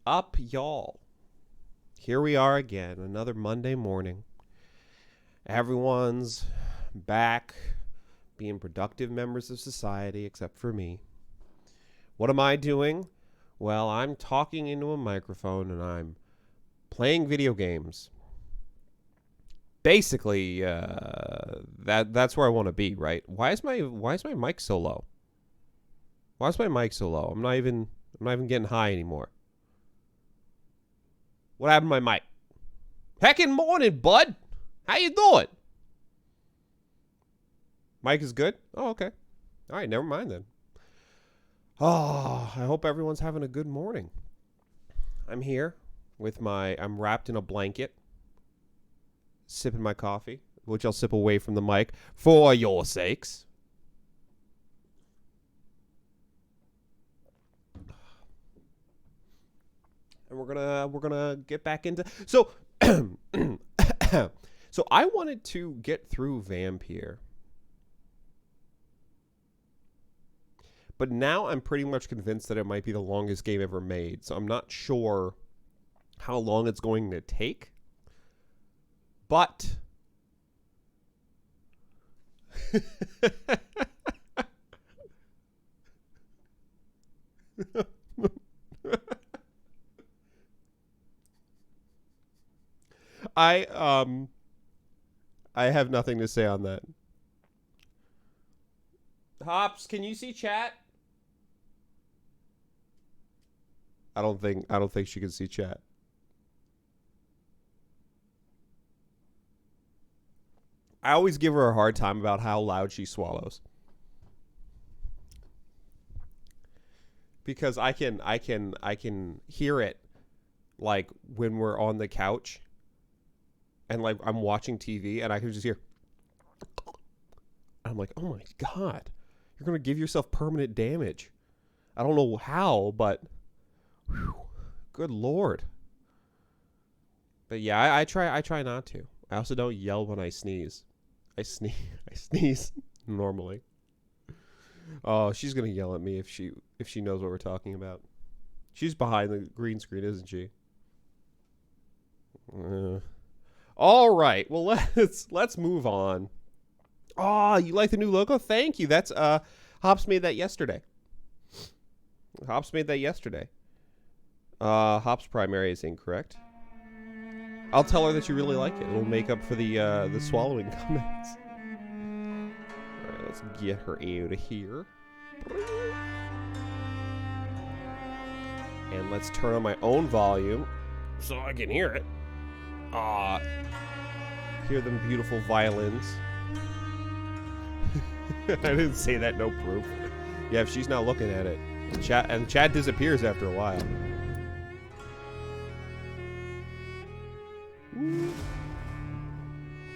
up, y'all? Here we are again, another Monday morning. Everyone's back being productive members of society, except for me. What am I doing? Well, I'm talking into a microphone and I'm playing video games. Basically, that's where I want to be, right? Why is my mic so low? Why is my mic so low? I'm not even getting high anymore. What happened to my mic? Heckin' morning, bud. How you doing? Mic is good? Oh, okay. All right, never mind then. Oh, I hope everyone's having a good morning. I'm here with I'm wrapped in a blanket, sipping my coffee, which I'll sip away from the mic for your sakes. And we're gonna get back into so so I wanted to get through Vampyr, but now I'm pretty much convinced that it might be the longest game ever made. So I'm not sure how long it's going to take, but I have nothing to say on that. Hops, can you see chat? I don't think she can see chat. I always give her a hard time about how loud she swallows. Because I can hear it like when we're on the couch and like I'm watching TV and I can just hear. I'm like, oh my God, you're going to give yourself permanent damage. I don't know how, but whew, good Lord. But yeah, I try not to. I also don't yell when I sneeze. I sneeze normally. Oh, she's going to yell at me if she knows what we're talking about. She's behind the green screen, isn't she? All right. Well, let's move on. Oh, you like the new logo? Thank you. That's Hops made that yesterday. Hops primary is incorrect. I'll tell her that you really like it. It'll make up for the swallowing comments. All right, let's get her out of here. And let's turn on my own volume so I can hear it. Hear them beautiful violins. I didn't say that, no proof. Yeah, if she's not looking at it. Chat disappears after a while.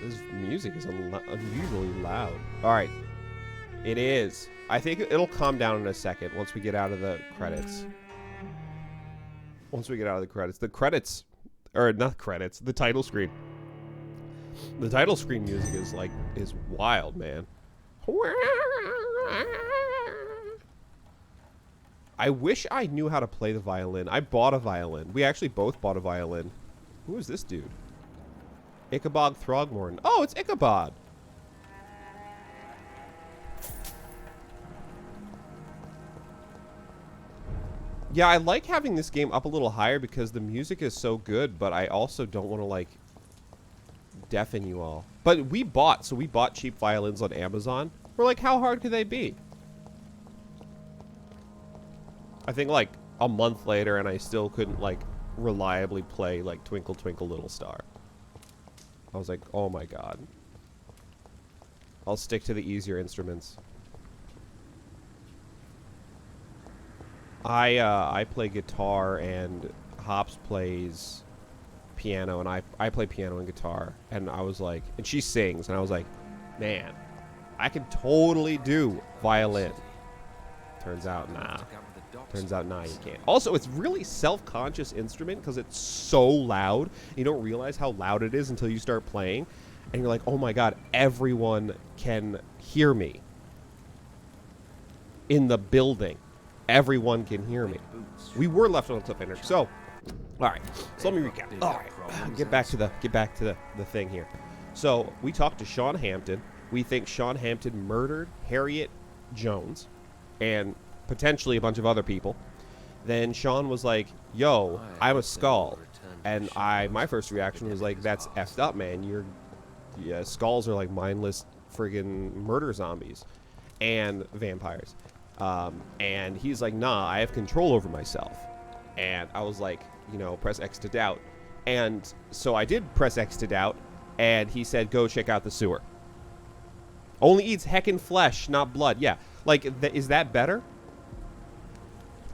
This music is unusually loud. All right. It is. I think it'll calm down in a second once we get out of the credits. The credits, or not credits, the title screen. The title screen music is wild, man. I wish I knew how to play the violin. I bought a violin. We actually both bought a violin. Who is this dude? Ichabod Throgmorton. Oh, it's Ichabod. Yeah, I like having this game up a little higher because the music is so good, but I also don't want to, like, deafen you all. But we bought cheap violins on Amazon. We're like, how hard could they be? I think, like, a month later, and I still couldn't, like, reliably play, like, Twinkle Twinkle Little Star. I was like, oh my God. I'll stick to the easier instruments. I play guitar and Hops plays piano, and I play piano and guitar, and I was like, and she sings, and I was like, man, I can totally do violin. Turns out, nah, you can't. Also, it's really self-conscious instrument because it's so loud. You don't realize how loud it is until you start playing, and you're like, oh my God, everyone can hear me in the building. Everyone can hear me. We were left on a cliffhanger. So, All right, so let me recap. All right, get back to the thing here. So we talked to Sean Hampton. We think Sean Hampton murdered Harriet Jones and potentially a bunch of other people. Then Sean was like, "Yo, I'm a skull," and my first reaction was like, "That's effed up, man. Skulls are like mindless friggin' murder zombies and vampires." And he's like, "Nah, I have control over myself." And I was like, press X to doubt. And so I did press X to doubt, and he said, "Go check out the sewer." Only eats heckin' flesh, not blood. Yeah, like, is that better?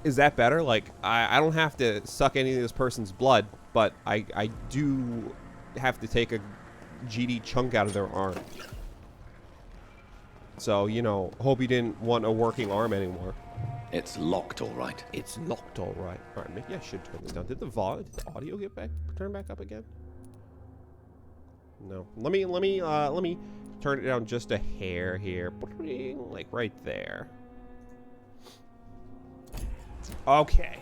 Is that better? Like, I don't have to suck any of this person's blood, but I do have to take a GD chunk out of their arm. So, hope you didn't want a working arm anymore. It's locked, all right. It's locked, all right. All right, maybe I should turn this down. Did the audio turn back up again? No. Let me turn it down just a hair here, like right there. Okay.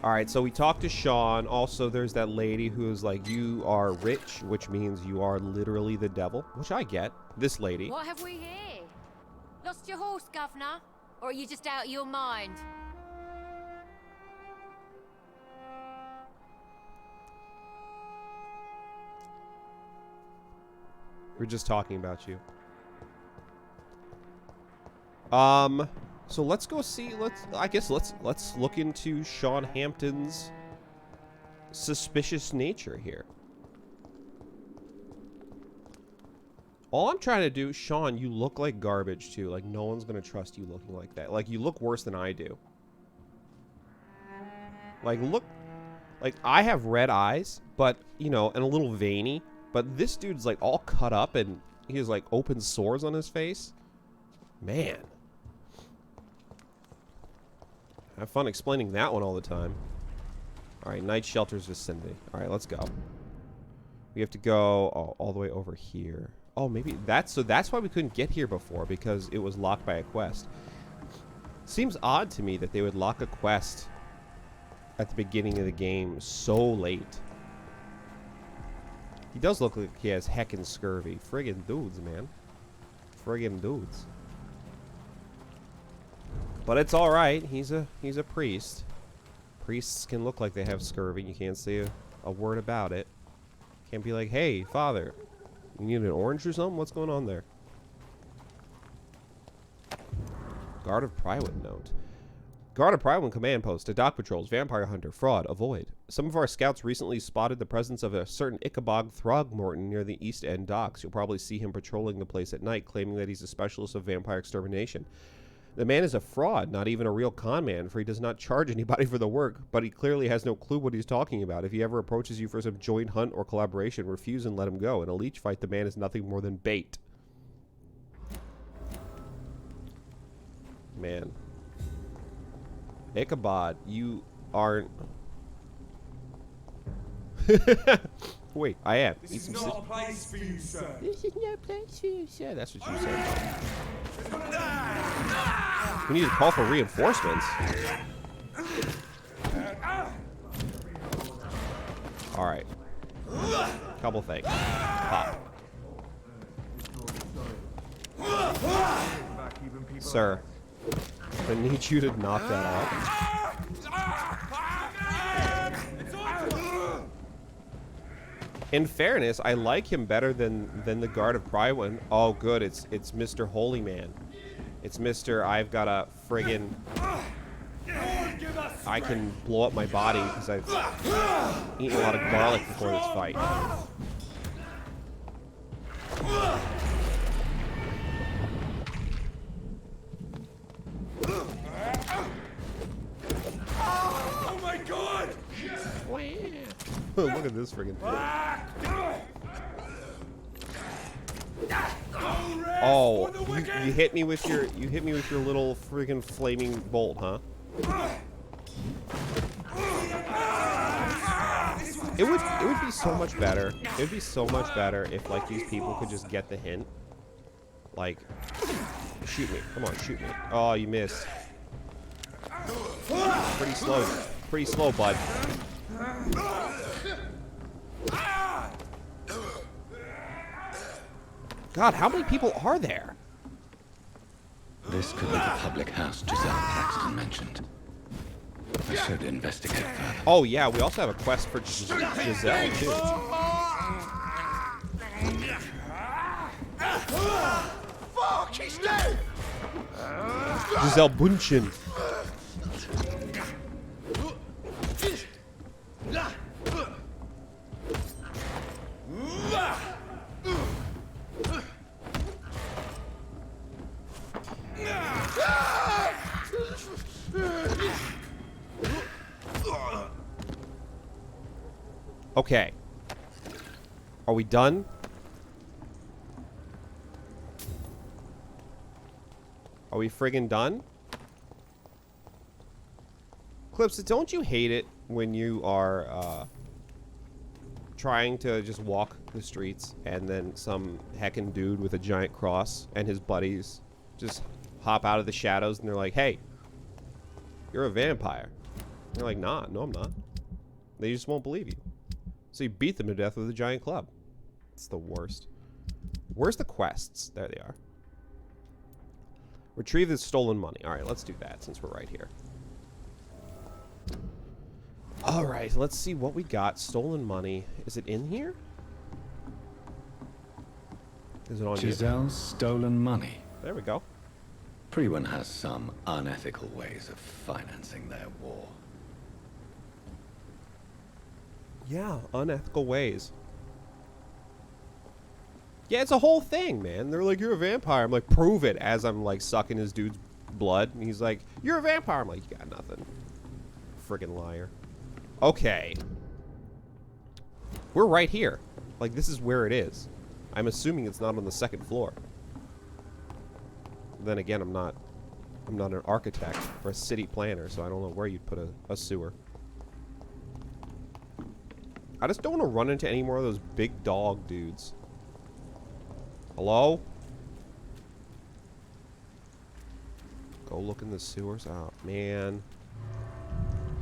All right, so we talked to Sean. Also, there's that lady who's like, "You are rich," which means you are literally the devil, which I get. This lady. What have we here? Lost your horse, governor? Or are you just out of your mind? We're just talking about you. So let's go see. Let's look into Sean Hampton's suspicious nature here. All I'm trying to do, Sean, you look like garbage too. Like, no one's gonna trust you looking like that. Like, you look worse than I do. Like, look, like I have red eyes, but and a little veiny. But this dude's like all cut up and he has like open sores on his face. Man. Have fun explaining that one all the time. Alright, night shelter's vicinity. Alright, let's go. We have to go all the way over here. Oh, maybe that's why we couldn't get here before, because it was locked by a quest. Seems odd to me that they would lock a quest at the beginning of the game so late. He does look like he has heckin' scurvy. Friggin' dudes, man. Friggin' dudes. But it's alright. He's a priest. Priests can look like they have scurvy. You can't say a word about it. Can't be like, "Hey, father, you need an orange or something? What's going on there?" Guard of Prywood note. Guard of Prywood command post to dock patrols, vampire hunter, fraud, avoid. Some of our scouts recently spotted the presence of a certain Ichabod Throgmorton near the East End docks. You'll probably see him patrolling the place at night, claiming that he's a specialist of vampire extermination. The man is a fraud, not even a real con man, for he does not charge anybody for the work, but he clearly has no clue what he's talking about. If he ever approaches you for some joint hunt or collaboration, refuse and let him go. In a leech fight, the man is nothing more than bait. Man. Ichabod, you aren't... Wait, I am. This is not a place for you, sir. This is no place for you, sir. That's what you said. We need to call for reinforcements. Alright. Couple things. Pop. Sir, I need you to knock that off. In fairness, I like him better than the Guard of Prywood. Oh, good. It's Mr. Holy Man. It's Mr. I've got a friggin'... I can blow up my body because I've eaten a lot of garlic before this fight. Oh my god! Look at this friggin' thing. Oh, you hit me with your little friggin' flaming bolt, huh? It would be so much better. It would be so much better if like these people could just get the hint. Like, shoot me. Come on, shoot me. Oh, you missed. Pretty slow. Pretty slow, bud. God, how many people are there? This could be the public house Giselle Paxton mentioned. I should investigate further. Oh, yeah, we also have a quest for Giselle, too. Fuck, he's dead! Giselle Bündchen. Okay. Are we done? Are we friggin' done? Clips, don't you hate it when you are trying to just walk the streets and then some heckin' dude with a giant cross and his buddies just hop out of the shadows and they're like, hey, you're a vampire. And you're like, nah, no I'm not. They just won't believe you. So you beat them to death with a giant club. It's the worst. Where's the quests? There they are. Retrieve the stolen money. Alright, let's do that since we're right here. Alright, let's see what we got. Stolen money. Is it in here? Is it on Giselle's stolen money. There we go. Everyone has some unethical ways of financing their war. Yeah, unethical ways. Yeah, it's a whole thing, man. They're like, you're a vampire. I'm like, prove it, as I'm like sucking his dude's blood. And he's like, you're a vampire. I'm like, you got nothing. Friggin' liar. Okay. We're right here. Like, this is where it is. I'm assuming it's not on the second floor. Then again, I'm not an architect or a city planner, so I don't know where you'd put a sewer. I just don't want to run into any more of those big dog dudes. Hello? Go look in the sewers. Oh, man.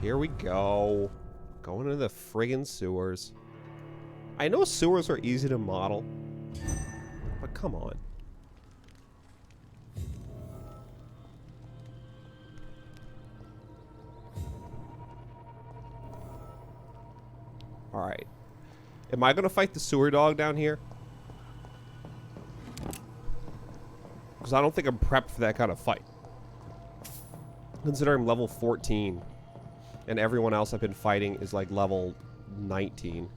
Here we go. Going into the friggin' sewers. I know sewers are easy to model, but come on. Alright. Am I going to fight the sewer dog down here? Because I don't think I'm prepped for that kind of fight. Considering I'm level 14. And everyone else I've been fighting is like level 19.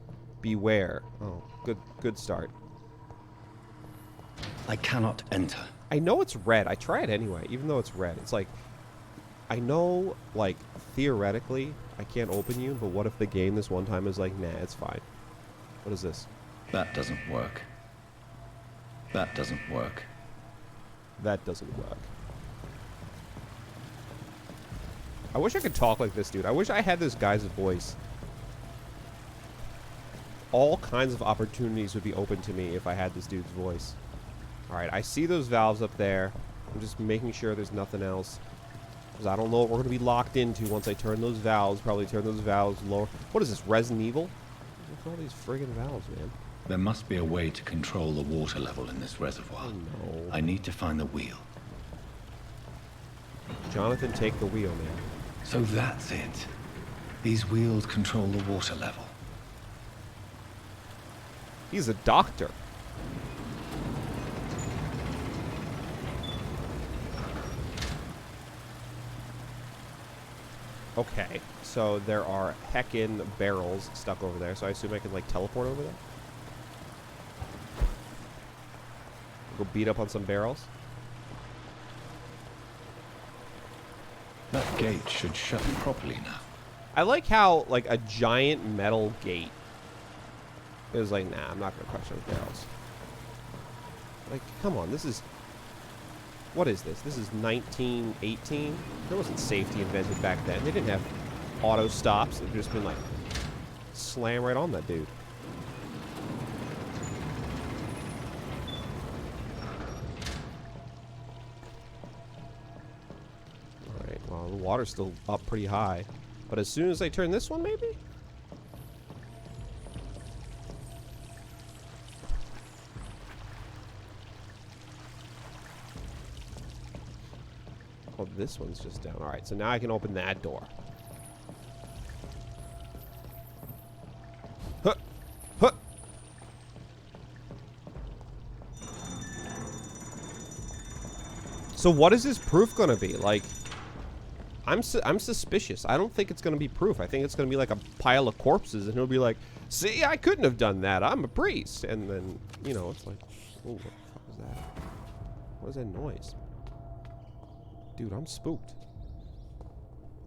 Beware. Oh, good start. I cannot enter. I know it's red. I try it anyway, even though it's red. It's like, I know, like, theoretically, I can't open you, but what if the game this one time is like, nah, it's fine. What is this? That doesn't work. That doesn't work. That doesn't work. I wish I could talk like this dude. I wish I had this guy's voice. All kinds of opportunities would be open to me if I had this dude's voice. Alright, I see those valves up there. I'm just making sure there's nothing else. Because I don't know what we're going to be locked into once I turn those valves. Probably turn those valves lower. What is this, Resident Evil? What's all these friggin' valves, man? There must be a way to control the water level in this reservoir. Oh, no. I need to find the wheel. Jonathan, take the wheel, man. So that's it. These wheels control the water level. He's a doctor. Okay, so there are heckin' barrels stuck over there, so I assume I can, like, teleport over there? Go beat up on some barrels? That gate should shut properly now. I like how, like, a giant metal gate is like, nah, I'm not gonna crush those barrels. Like, come on, this is... What is this? This is 1918? There wasn't safety invented back then. They didn't have auto stops. They've just been like, slam right on that dude. Alright, well, the water's still up pretty high. But as soon as I turn this one, maybe? Oh, this one's just down. All right, so now I can open that door. Huh. Huh. So what is his proof gonna be? Like, I'm suspicious. I don't think it's gonna be proof. I think it's gonna be like a pile of corpses, and he'll be like, "See, I couldn't have done that. I'm a priest." And then, you know, it's like, "Oh, what the fuck is that? What is that noise?" Dude, I'm spooked.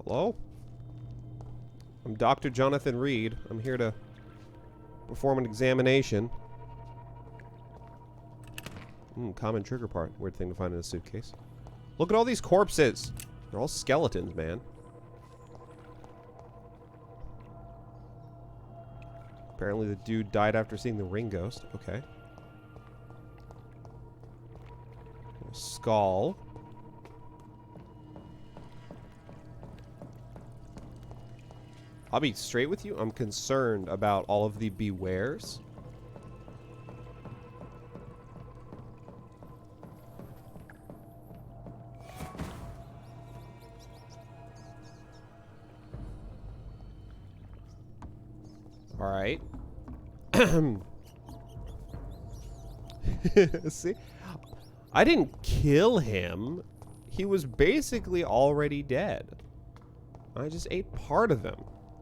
Hello? I'm Dr. Jonathan Reed. I'm here to perform an examination. Common trigger part. Weird thing to find in a suitcase. Look at all these corpses. They're all skeletons, man. Apparently the dude died after seeing the ring ghost. Okay. A skull. I'll be straight with you. I'm concerned about all of the bewares. All right. See? I didn't kill him. He was basically already dead. I just ate part of him.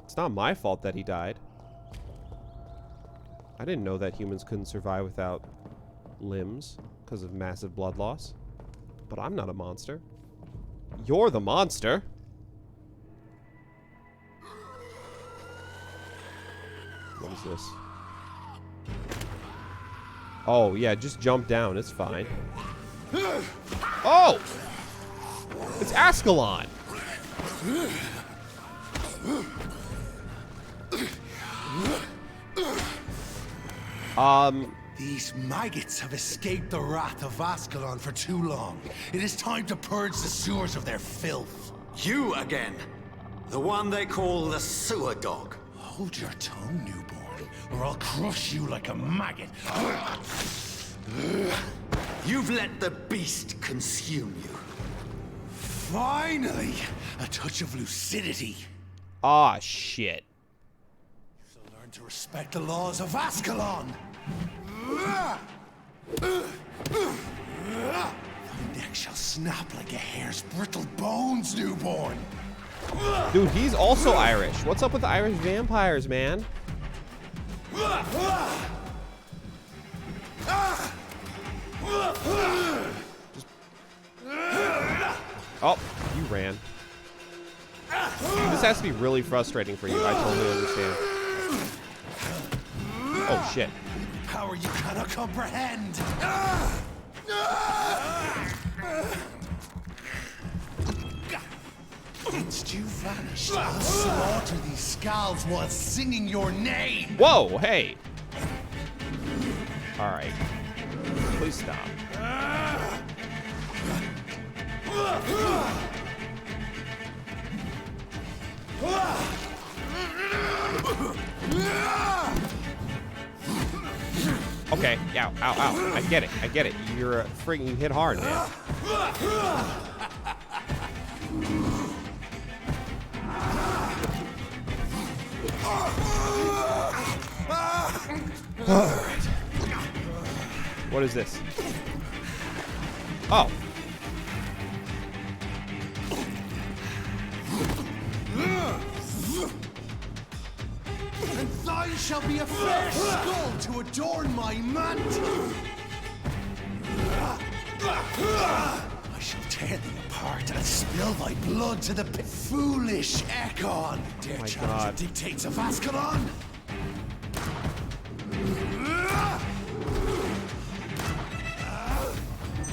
It's not my fault that he died. I didn't know that humans couldn't survive without limbs because of massive blood loss. But I'm not a monster. You're the monster. What is this? Oh, yeah, just jump down. It's fine. Oh! It's Ascalon! These maggots have escaped the wrath of Ascalon for too long. It is time to purge the sewers of their filth. You again. The one they call the sewer dog. Hold your tongue, newborn, or I'll crush you like a maggot. You've let the beast consume you. Finally, a touch of lucidity. Ah, shit. So learn to respect the laws of Ascalon. Thy neck shall snap like a hare's brittle bones, newborn. Dude, he's also Irish. What's up with the Irish vampires, man? Oh, you ran. This has to be really frustrating for you. I totally understand. Oh, shit. Power you cannot comprehend. Since you vanished, I'll slaughter these skulls while singing your name. Whoa, hey. All right. Please stop. Okay, ow, ow, ow. I get it, I get it. You're a freaking, you hit hard, man. Alright. What is this? Oh. And thine shall be a fair skull to adorn my mantle. I shall tear thee apart and spill thy blood to the pit. Foolish Ekon! Dare challenge the dictates of Ascalon?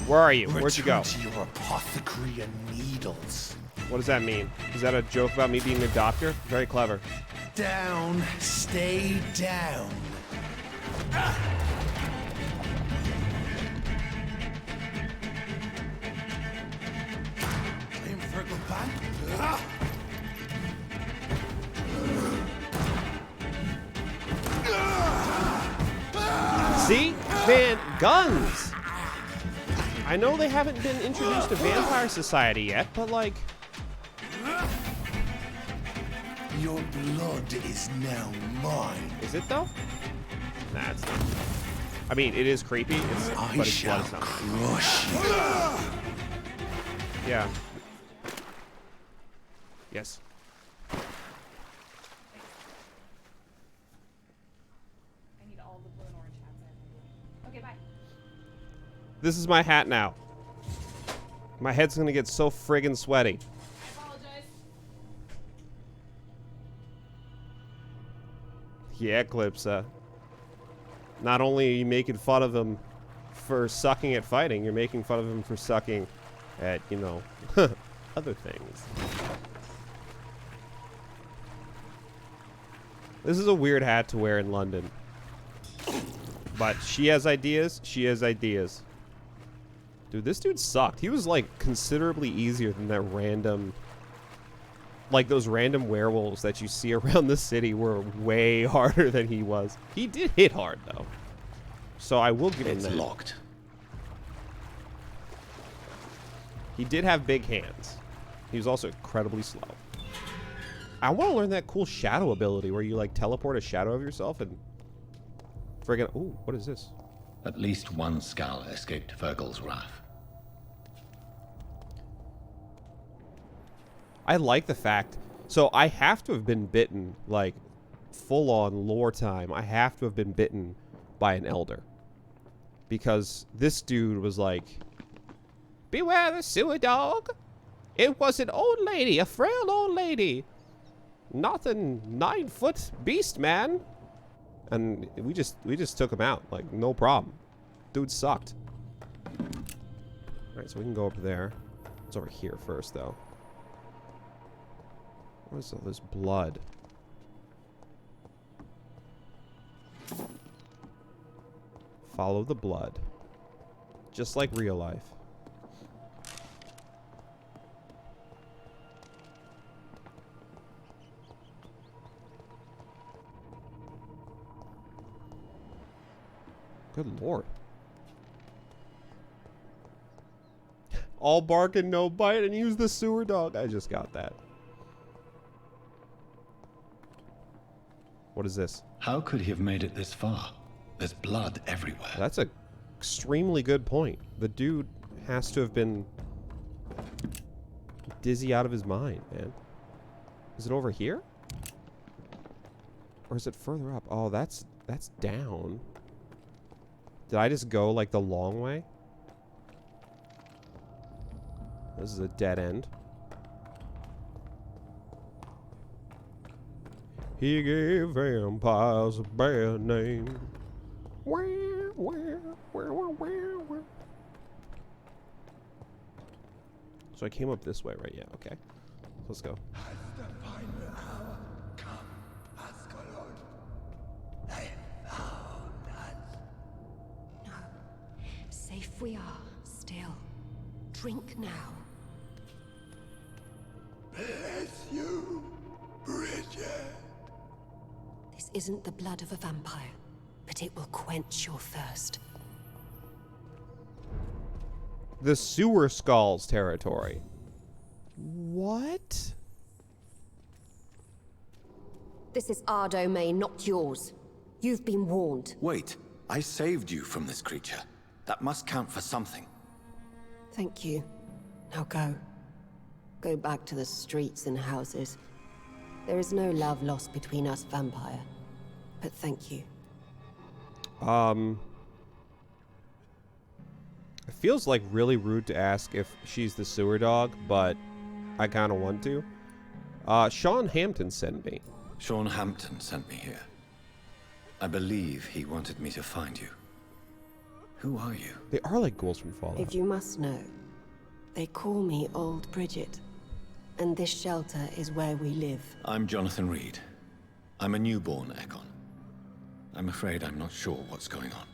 Where are you? Where'd you go? Return to your apothecary and needles. What does that mean? Is that a joke about me being a doctor? Very clever. Down, stay down. Claim Fergal back. See? Man, guns! I know they haven't been introduced to Vampire Society yet, but like... Your blood is now mine. Is it though? Nah, it's not. I mean, it is creepy, I but it's shall blood, it's not. crush you. Yeah. Yes. I need all the blue and orange hats in. Okay, bye. This is my hat now. My head's gonna get so friggin' sweaty. I apologize. Yeah, Eclipsa. Not only are you making fun of him for sucking at fighting, you're making fun of him for sucking at, you know, other things. This is a weird hat to wear in London. But she has ideas. She has ideas. Dude, this dude sucked. He was, like, considerably easier than that random... Like, those random werewolves that you see around the city were way harder than he was. He did hit hard, though. So I will give him that. It's locked. He did have big hands. He was also incredibly slow. I want to learn that cool shadow ability where you, like, teleport a shadow of yourself and... Friggin'... Ooh, what is this? At least one skull escaped Virgil's wrath. I like the fact... So I have to have been bitten, like, full-on lore time. I have to have been bitten by an elder. Because this dude was like... Beware the sewer dog! It was an old lady, a frail old lady. Not a 9-foot beast, man. And we just took him out, like, no problem. Dude sucked. Alright, so we can go up there. It's over here first, though. What is all this blood? Follow the blood. Just like real life. Good lord. All bark and no bite, and use the sewer dog. I just got that. What is this? How could he have made it this far? There's blood everywhere. That's a extremely good point. The dude has to have been dizzy out of his mind, man. Is it over here? Or is it further up? Oh, that's down. Did I just go, like, the long way? This is a dead end. He gave vampires a bad name. So I came up this way, right? Yeah, okay. Let's go. Safe we are, still. Drink now. Bless you, Bridget. This isn't the blood of a vampire, but it will quench your thirst. The sewer skulls territory. What? This is our domain, not yours. You've been warned. Wait, I saved you from this creature. That must count for something. Thank you. Now go. Go back to the streets and houses. There is no love lost between us, Vampire. But thank you. It feels like really rude to ask if she's the sewer dog, but I kind of want to. Sean Hampton sent me. Sean Hampton sent me here. I believe he wanted me to find you. Who are you? They are like ghouls from Fallout. If you must know, they call me Old Bridget. And this shelter is where we live. I'm Jonathan Reed. I'm a newborn Ekon. I'm afraid I'm not sure what's going on.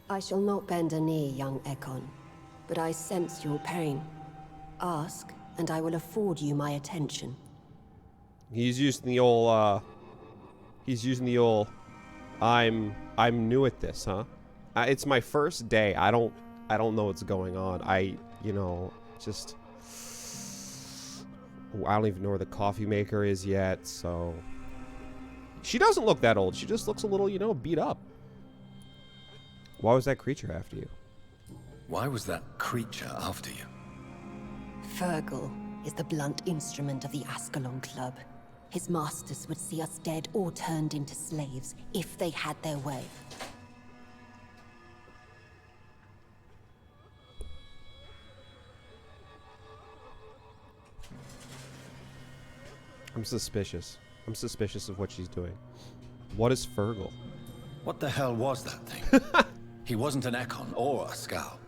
I shall not bend a knee, young Ekon, but I sense your pain. Ask, and I will afford you my attention. He's using the old, I'm new at this, huh? It's my first day. I don't know what's going on. You know, just I don't even know where the coffee maker is yet, so she doesn't look that old. She just looks a little, you know, beat up. Why was that creature after you? Why was that creature after you? Fergal is the blunt instrument of the Ascalon Club. His masters would see us dead or turned into slaves if they had their way. I'm suspicious. I'm suspicious of what she's doing. What is Fergal? What the hell was that thing? He wasn't an Ekon or a Scow.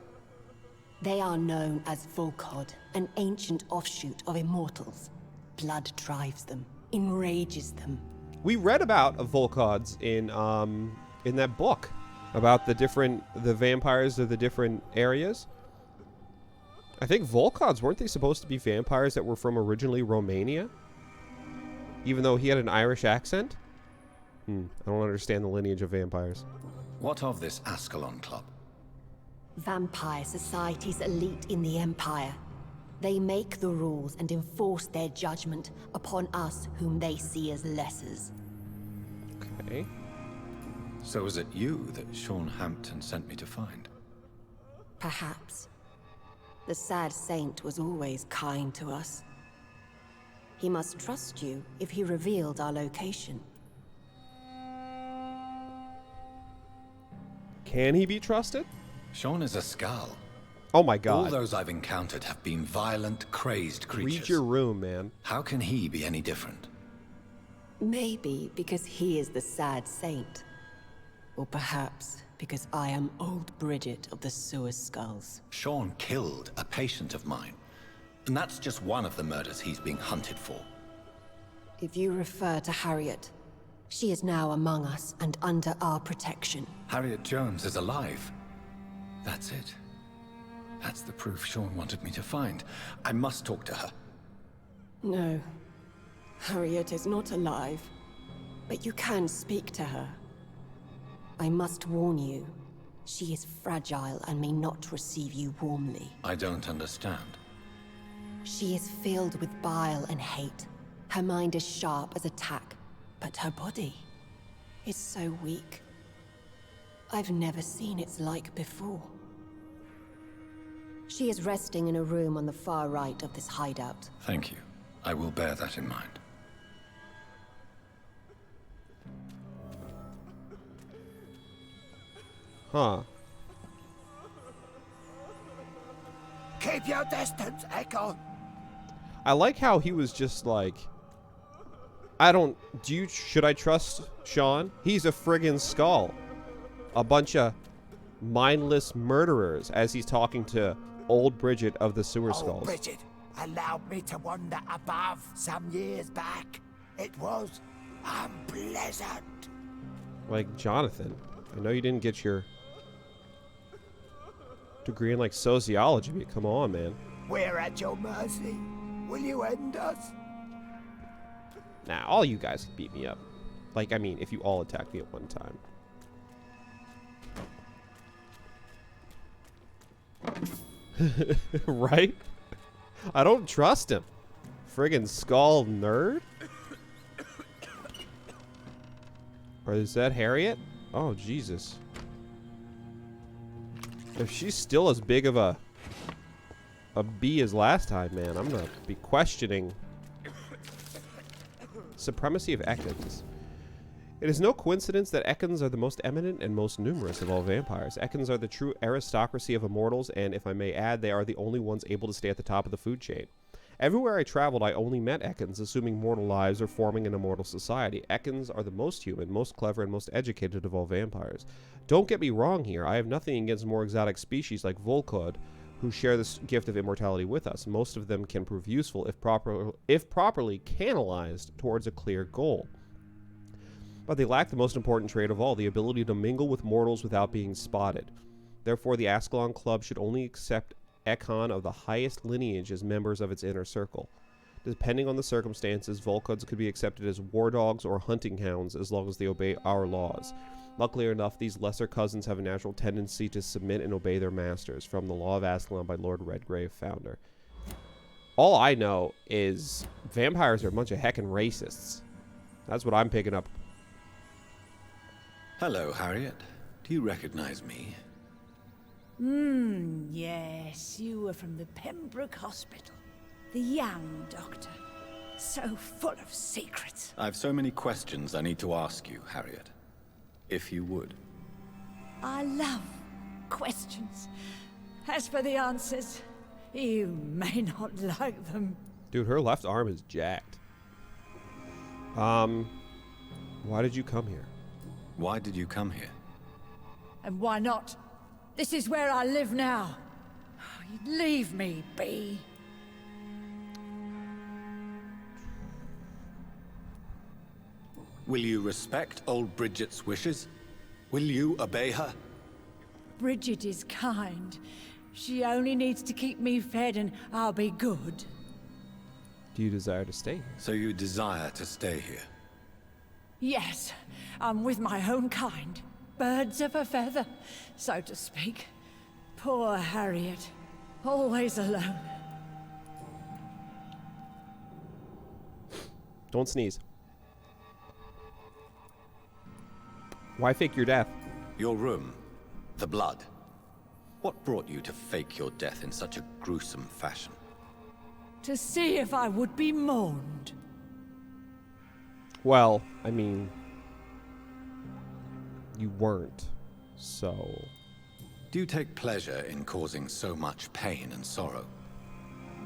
They are known as Volkod, an ancient offshoot of immortals. Blood drives them, enrages them. We read about Volkods in that book about the vampires of the different areas. I think Volkods, weren't they supposed to be vampires that were from originally Romania? Even though he had an Irish accent? I don't understand the lineage of vampires. What of this Ascalon Club? Vampire society's elite in the Empire. They make the rules and enforce their judgment upon us whom they see as lessers. Okay. So is it you that Sean Hampton sent me to find? Perhaps. The sad saint was always kind to us. He must trust you if he revealed our location. Can he be trusted? Sean is a Scow. Oh my god. All those I've encountered have been violent, crazed creatures. Read your room, man. How can he be any different? Maybe because he is the sad saint. Or perhaps because I am old Bridget of the Sewer Skulls. Sean killed a patient of mine. And that's just one of the murders he's being hunted for. If you refer to Harriet, she is now among us and under our protection. Harriet Jones is alive. That's it. That's the proof Sean wanted me to find. I must talk to her. No. Harriet is not alive. But you can speak to her. I must warn you. She is fragile and may not receive you warmly. I don't understand. She is filled with bile and hate. Her mind is sharp as a tack, but her body is so weak. I've never seen its like before. She is resting in a room on the far right of this hideout. Thank you. I will bear that in mind. Huh. Keep your distance, Ekon. I like how he was just like, should I trust Sean? He's a friggin' skull. A bunch of mindless murderers as he's talking to old Bridget of the Sewer Skulls. Bridget allowed me to wander above some years back. It was unpleasant. Like, Jonathan, I know you didn't get your degree in, like, sociology, but come on, man. We're at your mercy. Will you end us? Nah, all you guys could beat me up. Like, I mean, if you all attacked me at one time. Right? I don't trust him. Friggin' skull nerd? Or is that Harriet? Oh, Jesus. If she's still as big of a bee as last time, man, I'm gonna be questioning supremacy of Ekans. It is no coincidence that Ekans are the most eminent and most numerous of all vampires. Ekans are the true aristocracy of immortals, and if I may add, they are the only ones able to stay at the top of the food chain. Everywhere I traveled, I only met Ekans, assuming mortal lives or forming an immortal society. Ekans are the most human, most clever, and most educated of all vampires. Don't get me wrong here, I have nothing against more exotic species like Volkod, who share this gift of immortality with us. Most of them can prove useful if properly canalized towards a clear goal. But they lack the most important trait of all, the ability to mingle with mortals without being spotted. Therefore, the Ascalon Club should only accept Ekon of the highest lineage as members of its inner circle. Depending on the circumstances, Volkuds could be accepted as war dogs or hunting hounds as long as they obey our laws. Luckily enough, these lesser cousins have a natural tendency to submit and obey their masters. From the Law of Ascalon by Lord Redgrave, founder. All I know is vampires are a bunch of heckin' racists. That's what I'm picking up. Hello, Harriet. Do you recognize me? Yes, you were from the Pembroke Hospital. The young doctor. So full of secrets. I've so many questions I need to ask you, Harriet. If you would. I love questions. As for the answers, you may not like them. Dude, her left arm is jacked. Why did you come here? Why did you come here? And why not? This is where I live now. Leave me be. Will you respect old Bridget's wishes? Will you obey her? Bridget is kind. She only needs to keep me fed and I'll be good. Do you desire to stay here? So you desire to stay here? Yes, I'm with my own kind. Birds of a feather, so to speak. Poor Harriet. Always alone. Don't sneeze. Why fake your death? Your room. The blood. What brought you to fake your death in such a gruesome fashion? To see if I would be mourned. Well, I mean, you weren't, so... Do you take pleasure in causing so much pain and sorrow?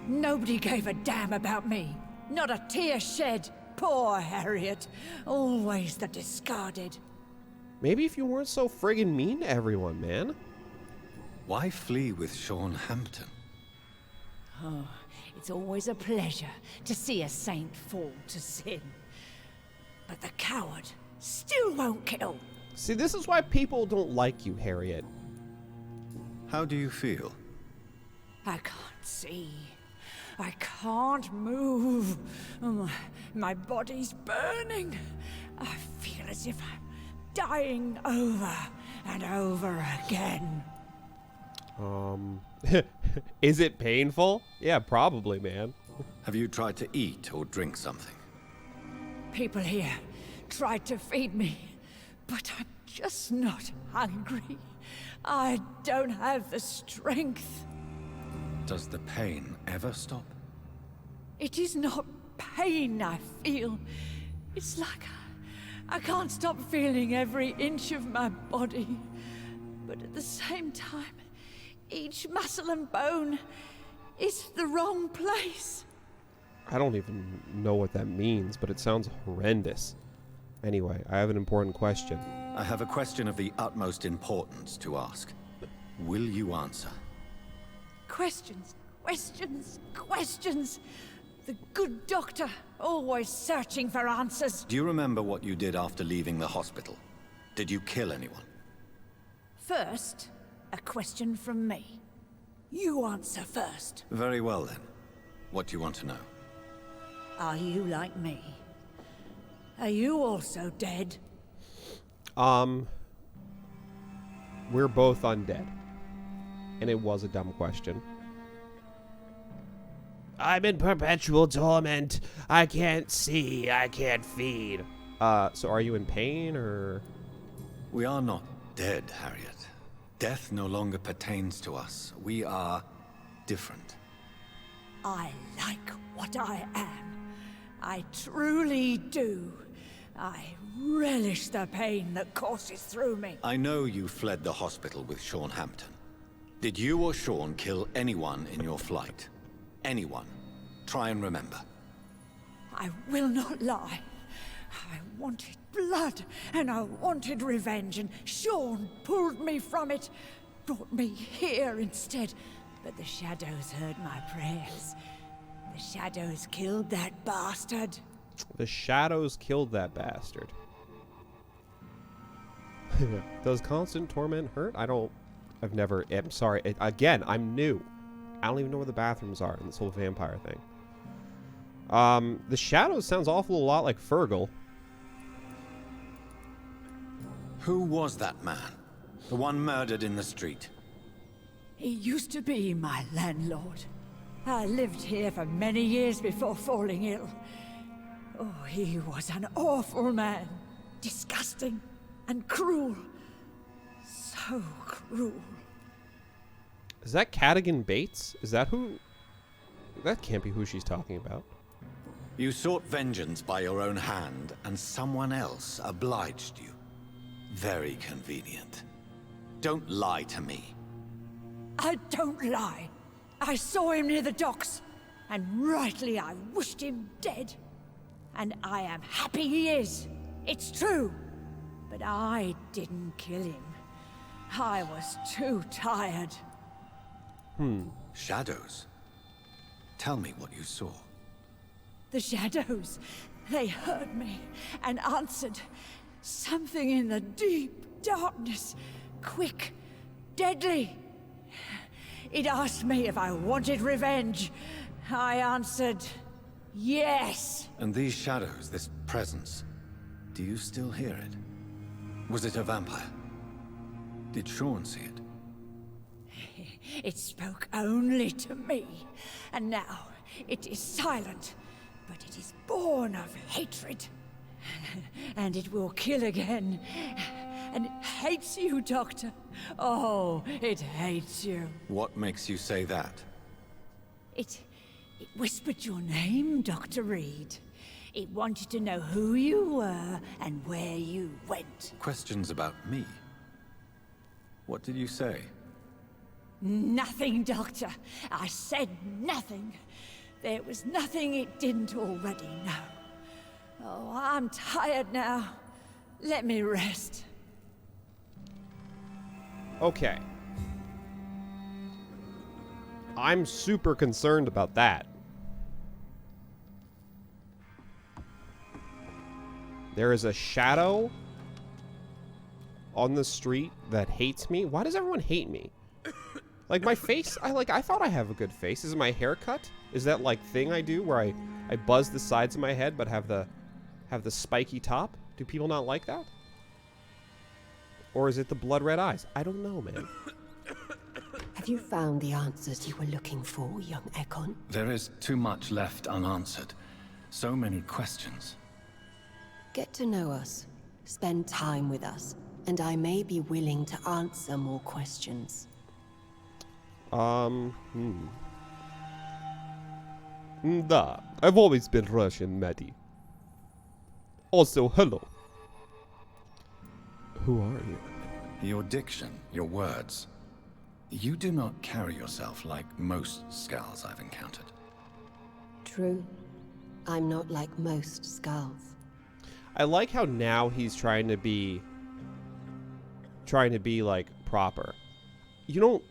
Nobody gave a damn about me. Not a tear shed. Poor Harriet. Always the discarded. Maybe if you weren't so friggin' mean to everyone, man. Why flee with Sean Hampton? Oh, it's always a pleasure to see a saint fall to sin. But the coward still won't kill. See, this is why people don't like you, Harriet. How do you feel? I can't see. I can't move. My body's burning. I feel as if I'm dying over and over again. Is it painful? Yeah, probably, man. Have you tried to eat or drink something? People here tried to feed me, but I'm just not hungry. I don't have the strength. Does the pain ever stop? It is not pain I feel. It's like I can't stop feeling every inch of my body. But at the same time, each muscle and bone is the wrong place. I don't even know what that means, but it sounds horrendous. Anyway, I have an important question. I have a question of the utmost importance to ask. Will you answer? Questions, questions, questions. The good doctor, always searching for answers. Do you remember what you did after leaving the hospital? Did you kill anyone? First, a question from me. You answer first. Very well then. What do you want to know? Are you like me? Are you also dead? We're both undead. And it was a dumb question. I'm in perpetual torment. I can't see. I can't feed. So are you in pain, or...? We are not dead, Harriet. Death no longer pertains to us. We are different. I like what I am. I truly do. I relish the pain that courses through me. I know you fled the hospital with Sean Hampton. Did you or Sean kill anyone in your flight? Anyone? Try and remember. I will not lie. I wanted blood, and I wanted revenge, and Sean pulled me from it, brought me here instead. But the shadows heard my prayers. The shadows killed that bastard. The shadows killed that bastard. Does constant torment hurt? I've never... I'm sorry. Again, I'm new. I don't even know where the bathrooms are in this whole vampire thing. The shadows sounds awful a lot like Fergal. Who was that man? The one murdered in the street? He used to be my landlord. I lived here for many years before falling ill. Oh, he was an awful man. Disgusting and cruel. So cruel. Is that Cadigan Bates? Is that who? That can't be who she's talking about. You sought vengeance by your own hand, and someone else obliged you. Very convenient. Don't lie to me. I don't lie. I saw him near the docks, and rightly I wished him dead. And I am happy he is. It's true. But I didn't kill him. I was too tired. Shadows? Tell me what you saw. The shadows, they heard me and answered. Something in the deep darkness, quick, deadly. It asked me if I wanted revenge. I answered, yes. And these shadows, this presence, do you still hear it? Was it a vampire? Did Sean see it? It spoke only to me, and now it is silent, but it is born of hatred. And it will kill again. And it hates you, Doctor. Oh, it hates you. What makes you say that? It whispered your name, Dr. Reed. It wanted to know who you were and where you went. Questions about me? What did you say? Nothing, Doctor. I said nothing. There was nothing it didn't already know. Oh, I'm tired now. Let me rest. Okay. I'm super concerned about that. There is a shadow on the street that hates me. Why does everyone hate me? Like my face, I thought I have a good face. Is it my haircut? Is that like thing I do where I buzz the sides of my head but have the spiky top? Do people not like that? Or is it the blood red eyes? I don't know, man. Have you found the answers you were looking for, young Ekon? There is too much left unanswered. So many questions. Get to know us. Spend time with us. And I may be willing to answer more questions. Da, I've always been Russian, Maddie. Also, hello. Who are you? Your diction, your words. You do not carry yourself like most Skulls I've encountered. True. I'm not like most Skulls. I like how now he's trying to be like proper. You don't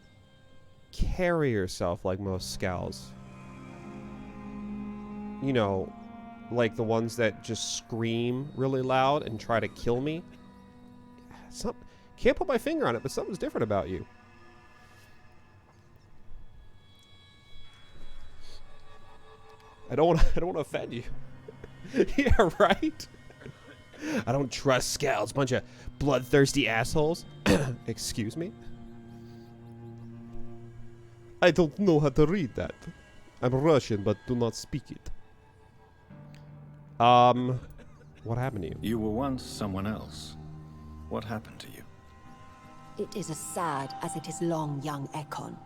carry yourself like most Skulls. You know, like the ones that just scream really loud and try to kill me. Can't put my finger on it, but something's different about you. I don't want to offend you. Yeah, right? I don't trust Skulls, bunch of bloodthirsty assholes. Excuse me? I don't know how to read that. I'm Russian, but do not speak it. What happened to you? You were once someone else. What happened to you? It is as sad as it is long, young Ekon,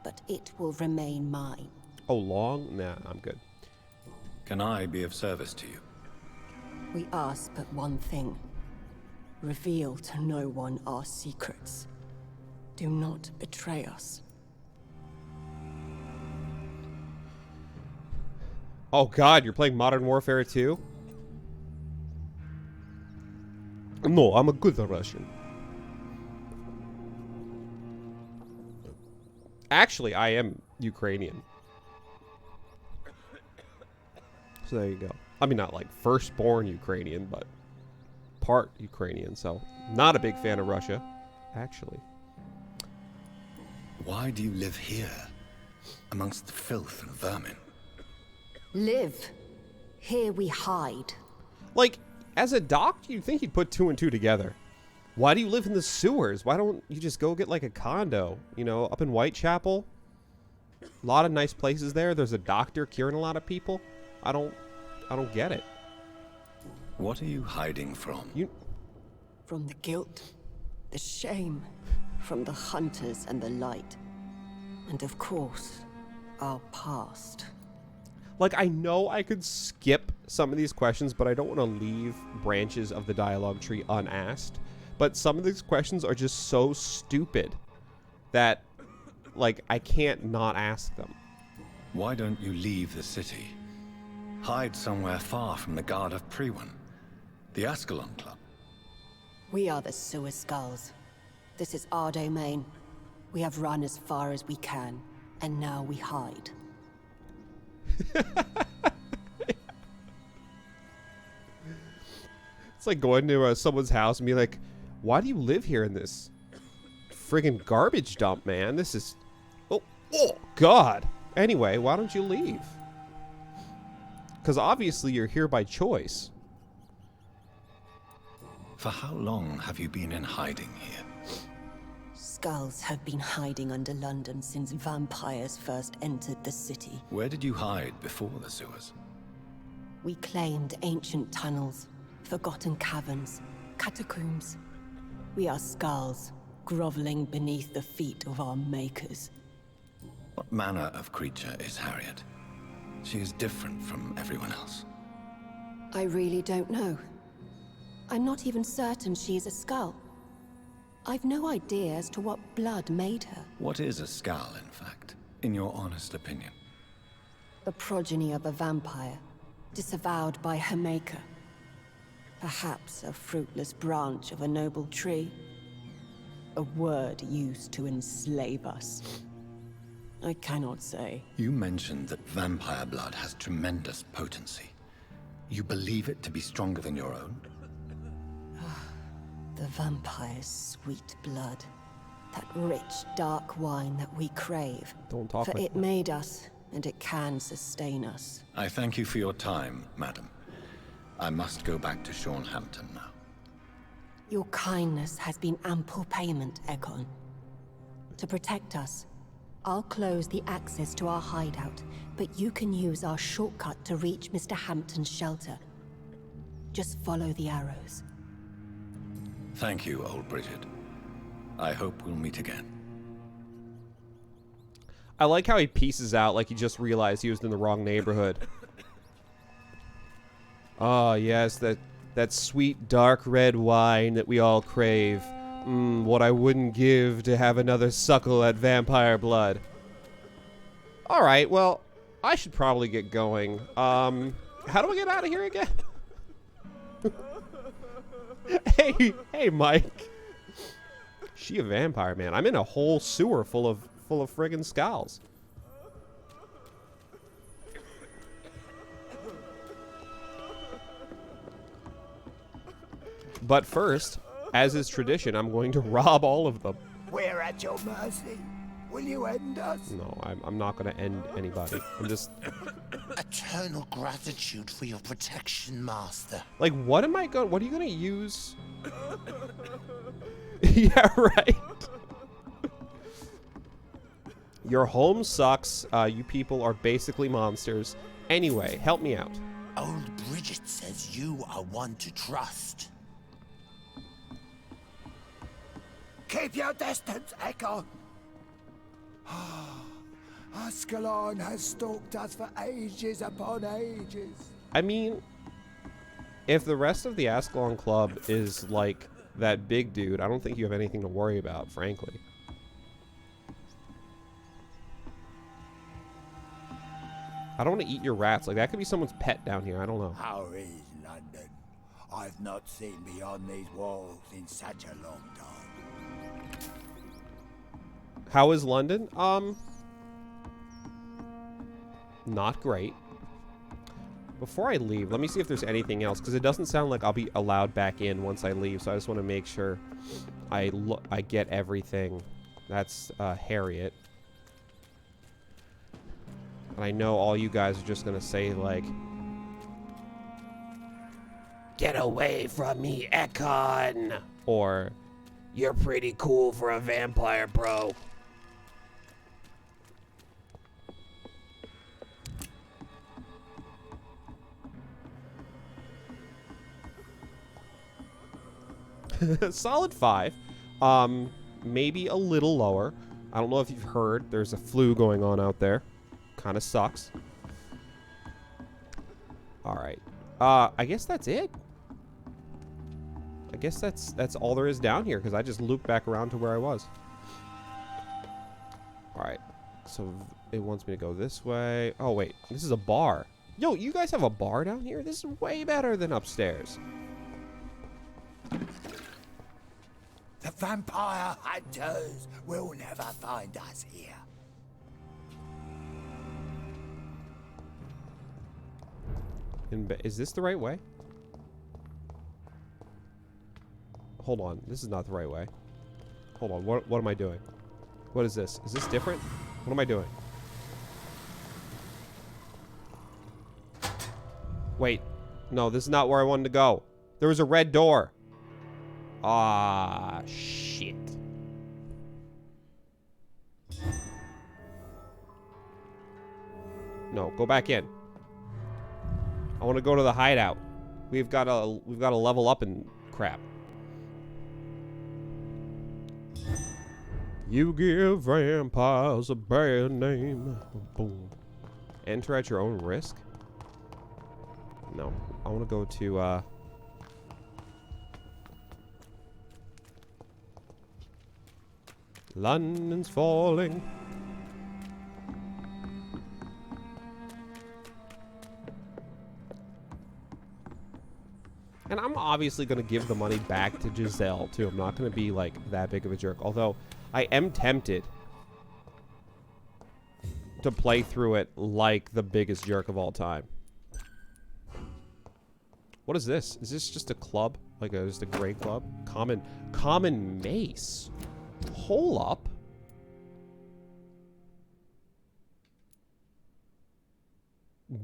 but it will remain mine. Oh, long? Nah, I'm good. Can I be of service to you? We ask but one thing. Reveal to no one our secrets. Do not betray us. Oh god, you're playing Modern Warfare 2? No, I'm a good Russian. Actually, I am Ukrainian. So there you go. I mean, not like firstborn Ukrainian, but part Ukrainian, so not a big fan of Russia, actually. Why do you live here, amongst the filth and vermin? Live? Here we hide. Like, as a doctor, you'd think he'd put 2 and 2 together. Why do you live in the sewers? Why don't you just go get like a condo, you know, up in Whitechapel? A lot of nice places there. There's a doctor curing a lot of people. I don't get it. What are you hiding from? From the guilt, the shame, from the hunters and the light. And of course, our past. Like, I know I could skip some of these questions, but I don't want to leave branches of the dialogue tree unasked. But some of these questions are just so stupid that, like, I can't not ask them. Why don't you leave the city? Hide somewhere far from the guard of Priwen, the Ascalon Club. We are the sewer skulls. This is our domain. We have run as far as we can, and now we hide. It's like going to someone's house and be like, why do you live here in this friggin' garbage dump, man? This is... Oh, God. Anyway, why don't you leave? Because obviously you're here by choice. For how long have you been in hiding here? Skulls have been hiding under London since vampires first entered the city. Where did you hide before the sewers? We claimed ancient tunnels, forgotten caverns, catacombs. We are skulls, groveling beneath the feet of our makers. What manner of creature is Harriet? She is different from everyone else. I really don't know. I'm not even certain she is a skull. I've no idea as to what blood made her. What is a skull, in fact, in your honest opinion? The progeny of a vampire, disavowed by her maker. Perhaps a fruitless branch of a noble tree. A word used to enslave us. I cannot say. You mentioned that vampire blood has tremendous potency. You believe it to be stronger than your own? The vampire's sweet blood. That rich, dark wine that we crave. Don't talk For like it that. made us, and it can sustain us. I thank you for your time, madam. I must go back to Shornhampton now. Your kindness has been ample payment, Egon. To protect us, I'll close the access to our hideout, but you can use our shortcut to reach Mr. Hampton's shelter. Just follow the arrows. Thank you, old Bridget. I hope we'll meet again. I like how he pieces out like he just realized he was in the wrong neighborhood. Ah, yes, that sweet dark red wine that we all crave. What I wouldn't give to have another suckle at vampire blood. Alright, well, I should probably get going. How do I get out of here again? Hey, Mike. She a vampire, man. I'm in a whole sewer full of friggin' skulls. But first, as is tradition, I'm going to rob all of them. We're at your mercy. Will you end us? No, I'm not going to end anybody. I'm just... Eternal gratitude for your protection, Master. Like, what are you going to use? Yeah, right. Your home sucks. You people are basically monsters. Anyway, help me out. Old Bridget says you are one to trust. Keep your distance, Echo. Ascalon has stalked us for ages upon ages. I mean, if the rest of the Ascalon Club is like that big dude, I don't think you have anything to worry about, frankly. I don't want to eat your rats. Like, that could be someone's pet down here. I don't know. How is London? I've not seen beyond these walls in such a long time. How is London? Not great. Before I leave, let me see if there's anything else, because it doesn't sound like I'll be allowed back in once I leave, so I just want to make sure I get everything. That's Harriet. And I know all you guys are just going to say, like, Get away from me, Ekon. Or, you're pretty cool for a vampire, bro. Solid 5. Maybe a little lower. I don't know if you've heard. There's a flu going on out there. Kind of sucks. All right. I guess that's it. I guess that's all there is down here because I just looped back around to where I was. All right. So it wants me to go this way. Oh, wait. This is a bar. Yo, you guys have a bar down here? This is way better than upstairs. The vampire hunters will never find us here. Is this the right way? Hold on. This is not the right way. Hold on. What am I doing? What is this? Is this different? What am I doing? Wait. No, this is not where I wanted to go. There was a red door. Ah, shit. No, go back in. I want to go to the hideout. We've got to level up and crap. You give vampires a bad name. Boom. Enter at your own risk? No. I want to go to London's falling. And I'm obviously going to give the money back to Giselle, too. I'm not going to be, like, that big of a jerk. Although, I am tempted to play through it like the biggest jerk of all time. What is this? Is this just a club? Like, just a gray club? Common mace. Hold up.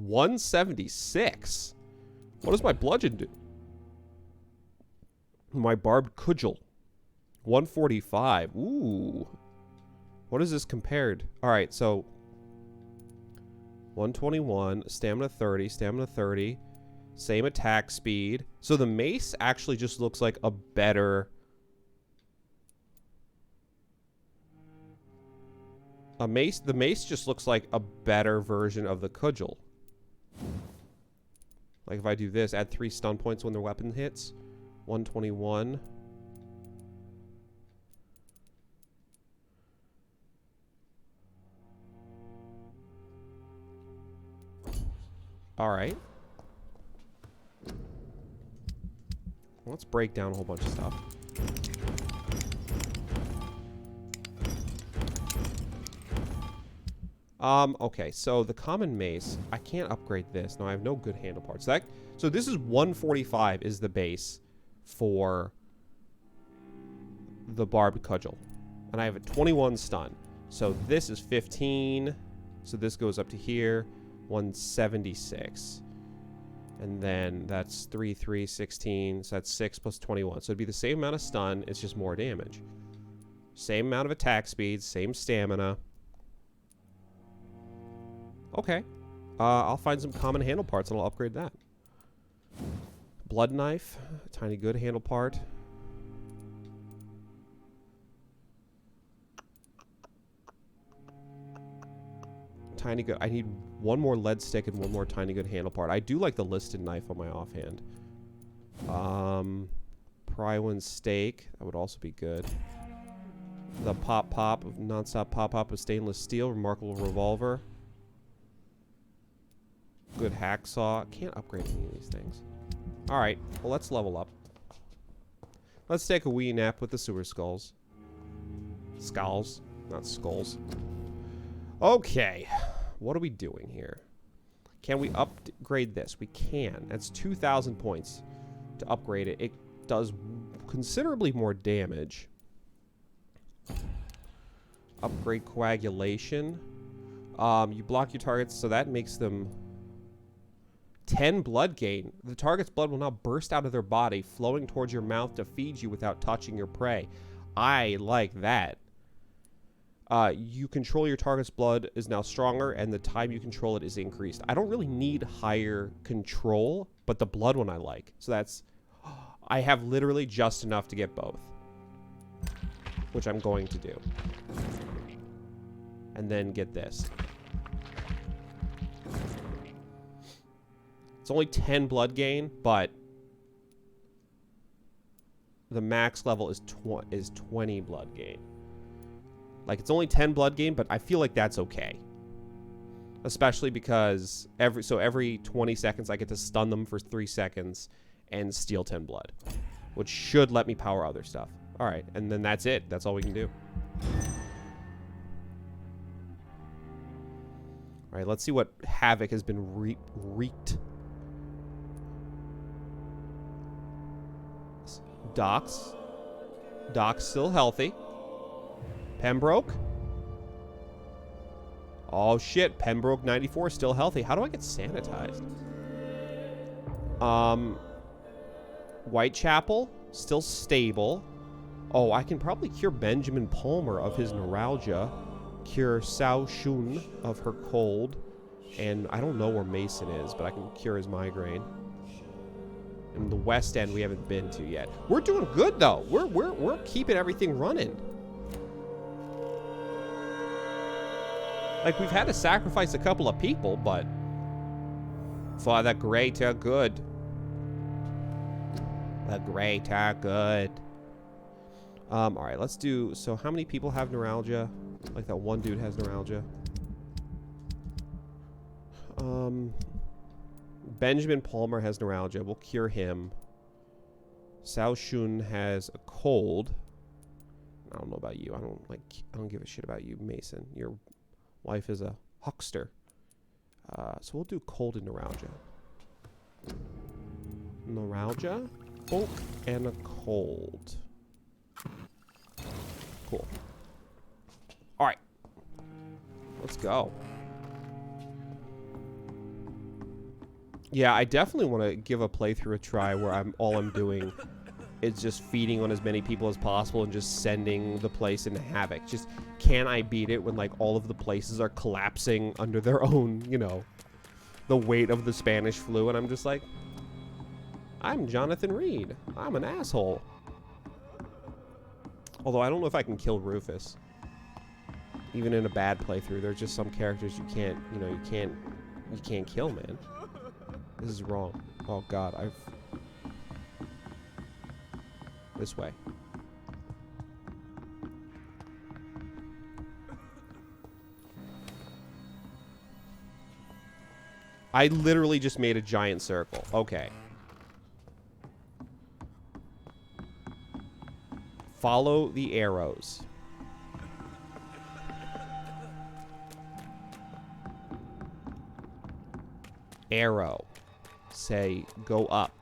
$176. What does my bludgeon do? My barbed cudgel. 145. Ooh. What is this compared? Alright, so 121, stamina 30, stamina 30. Same attack speed. So the mace actually just looks like a better... the mace just looks like a better version of the cudgel. Like if I do this, add 3 stun points when the weapon hits. 121. Alright. Let's break down a whole bunch of stuff. Okay, so the common mace, I can't upgrade this. No, I have no good handle parts. So this is 145 is the base for the barbed cudgel. And I have a 21 stun. So this is 15. So this goes up to here. 176. And then that's 3, 3, 16. So that's 6 plus 21. So it'd be the same amount of stun. It's just more damage. Same amount of attack speed. Same stamina. Okay. I'll find some common handle parts and I'll upgrade that. Blood knife. Tiny good handle part. Tiny good. I need one more lead stick and one more tiny good handle part. I do like the listed knife on my offhand. Pry-one steak. That would also be good. The pop of non-stop pop of stainless steel. Remarkable revolver. Good hacksaw. Can't upgrade any of these things. Alright, well let's level up. Let's take a wee nap with the sewer skulls. Skulls, not skulls. Okay, what are we doing here? Can we upgrade this? We can. That's 2,000 points to upgrade it. It does considerably more damage. Upgrade coagulation. You block your targets, so that makes them 10 blood gain. The target's blood will now burst out of their body, flowing towards your mouth to feed you without touching your prey. I like that. You control your target's blood is now stronger, and the time you control it is increased. I don't really need higher control, but the blood one I like. So that's... I have literally just enough to get both, which I'm going to do. And then get this. It's only 10 blood gain, but the max level is 20 blood gain. Like, it's only 10 blood gain, but I feel like that's okay. Especially because every 20 seconds I get to stun them for 3 seconds and steal 10 blood, which should let me power other stuff. All right, and then that's it. That's all we can do. All right, let's see what havoc has been wreaked. Doc's still healthy. Pembroke. Oh shit, Pembroke 94 still healthy. How do I get sanitized? Whitechapel still stable. Oh, I can probably cure Benjamin Palmer of his neuralgia. Cure Sao Shun of her cold. And I don't know where Mason is, but I can cure his migraine. And the West End we haven't been to yet. We're doing good though. We're keeping everything running. Like, we've had to sacrifice a couple of people, but for the greater good. The greater good. All right, let's do. So, how many people have neuralgia? Like, that one dude has neuralgia. Benjamin Palmer has neuralgia. We'll cure him. Sao Shun has a cold. I don't know about you. I don't give a shit about you, Mason. Your wife is a huckster. So we'll do cold and neuralgia. Neuralgia, bulk, and a cold. Cool. All right. Let's go. Yeah, I definitely want to give a playthrough a try where all I'm doing is just feeding on as many people as possible and just sending the place into havoc. Just, can I beat it when, like, all of the places are collapsing under their own, you know, the weight of the Spanish flu, and I'm just like, I'm Jonathan Reed. I'm an asshole. Although I don't know if I can kill Rufus. Even in a bad playthrough, there's just some characters you can't, you know, you can't kill, man. This is wrong. Oh god, this way. I literally just made a giant circle. Okay. Follow the arrows. Arrow. Say, go up.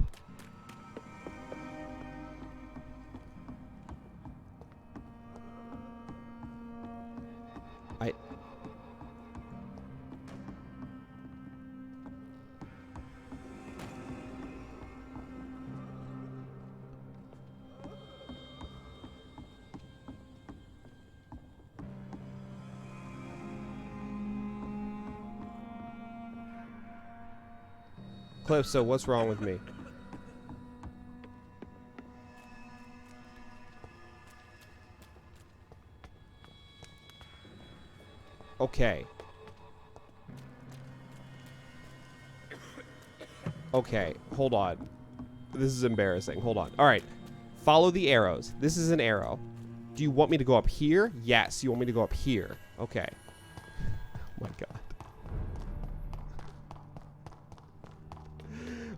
Cliff, so what's wrong with me? Okay. Okay, hold on. This is embarrassing. Hold on. All right. Follow the arrows. This is an arrow. Do you want me to go up here? Yes. You want me to go up here? Okay. Oh my god.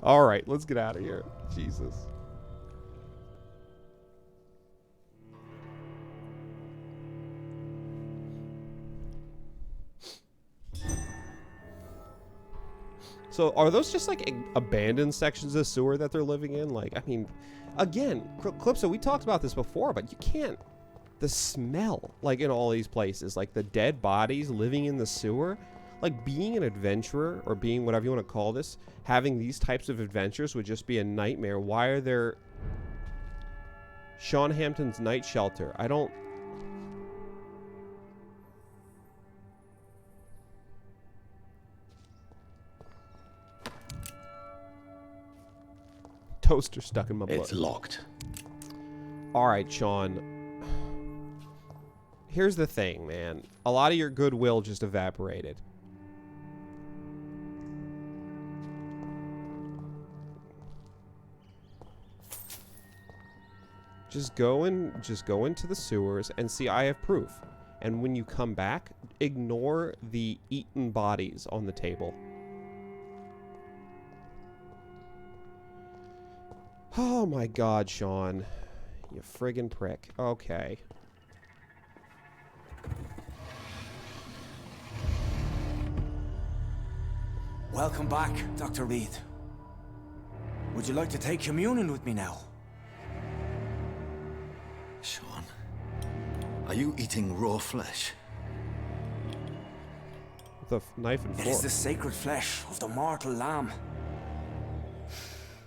All right, let's get out of here. Jesus. So are those just like abandoned sections of sewer that they're living in? Like, I mean, again, Calypso, we talked about this before, but you can't, the smell, like in all these places, like the dead bodies living in the sewer, like being an adventurer or being whatever you want to call this, having these types of adventures would just be a nightmare. Why are there Sean Hampton's Night Shelter? I don't. Toaster stuck in my blood. It's locked. All right, Sean. Here's the thing, man. A lot of your goodwill just evaporated. Just go into the sewers and see I have proof. And when you come back, ignore the eaten bodies on the table. Oh my god, Sean. You friggin' prick. Okay. Welcome back, Dr. Reed. Would you like to take communion with me now? Sean, are you eating raw flesh? With a knife and It fork. is the sacred flesh of the mortal lamb.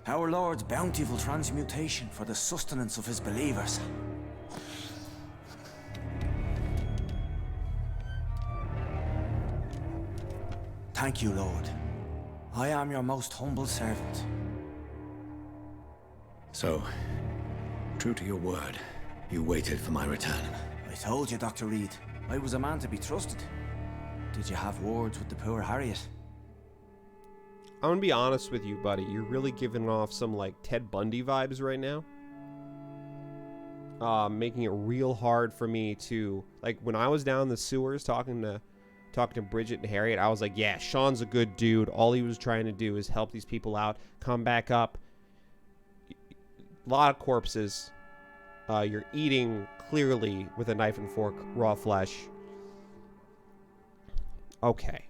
Our Lord's bountiful transmutation for the sustenance of his believers. Thank you, Lord. I am your most humble servant. So, true to your word, you waited for my return. I told you, Dr. Reed, I was a man to be trusted. Did you have words with the poor Harriet? I'm gonna be honest with you, buddy. You're really giving off some, like, Ted Bundy vibes right now. Making it real hard for me to... Like, when I was down in the sewers talking to Bridget and Harriet, I was like, yeah, Sean's a good dude. All he was trying to do is help these people out. Come back up. A lot of corpses. You're eating, clearly, with a knife and fork, raw flesh. Okay.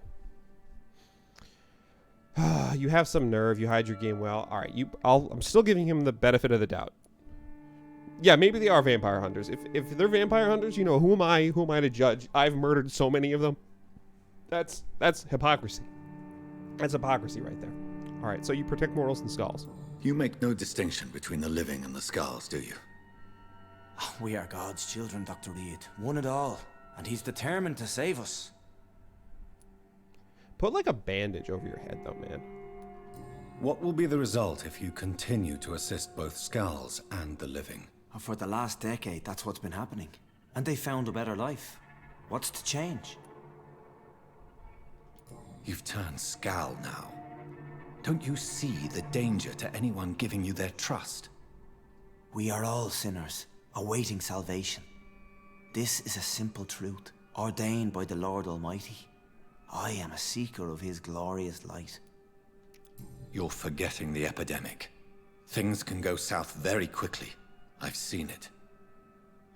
You have some nerve. You hide your game well. All right, I'm still giving him the benefit of the doubt. Yeah, maybe they are vampire hunters. If they're vampire hunters, you know, who am I? Who am I to judge? I've murdered so many of them. That's hypocrisy. That's hypocrisy right there. All right, so you protect mortals and skulls. You make no distinction between the living and the skulls, do you? We are God's children, Dr. Reed. One and all. And he's determined to save us. Put like a bandage over your head, though, man. What will be the result if you continue to assist both skulls and the living? And for the last decade, that's what's been happening. And they found a better life. What's to change? You've turned Skal now. Don't you see the danger to anyone giving you their trust? We are all sinners, awaiting salvation. This is a simple truth, ordained by the Lord Almighty. I am a seeker of his glorious light. You're forgetting the epidemic. Things can go south very quickly. I've seen it.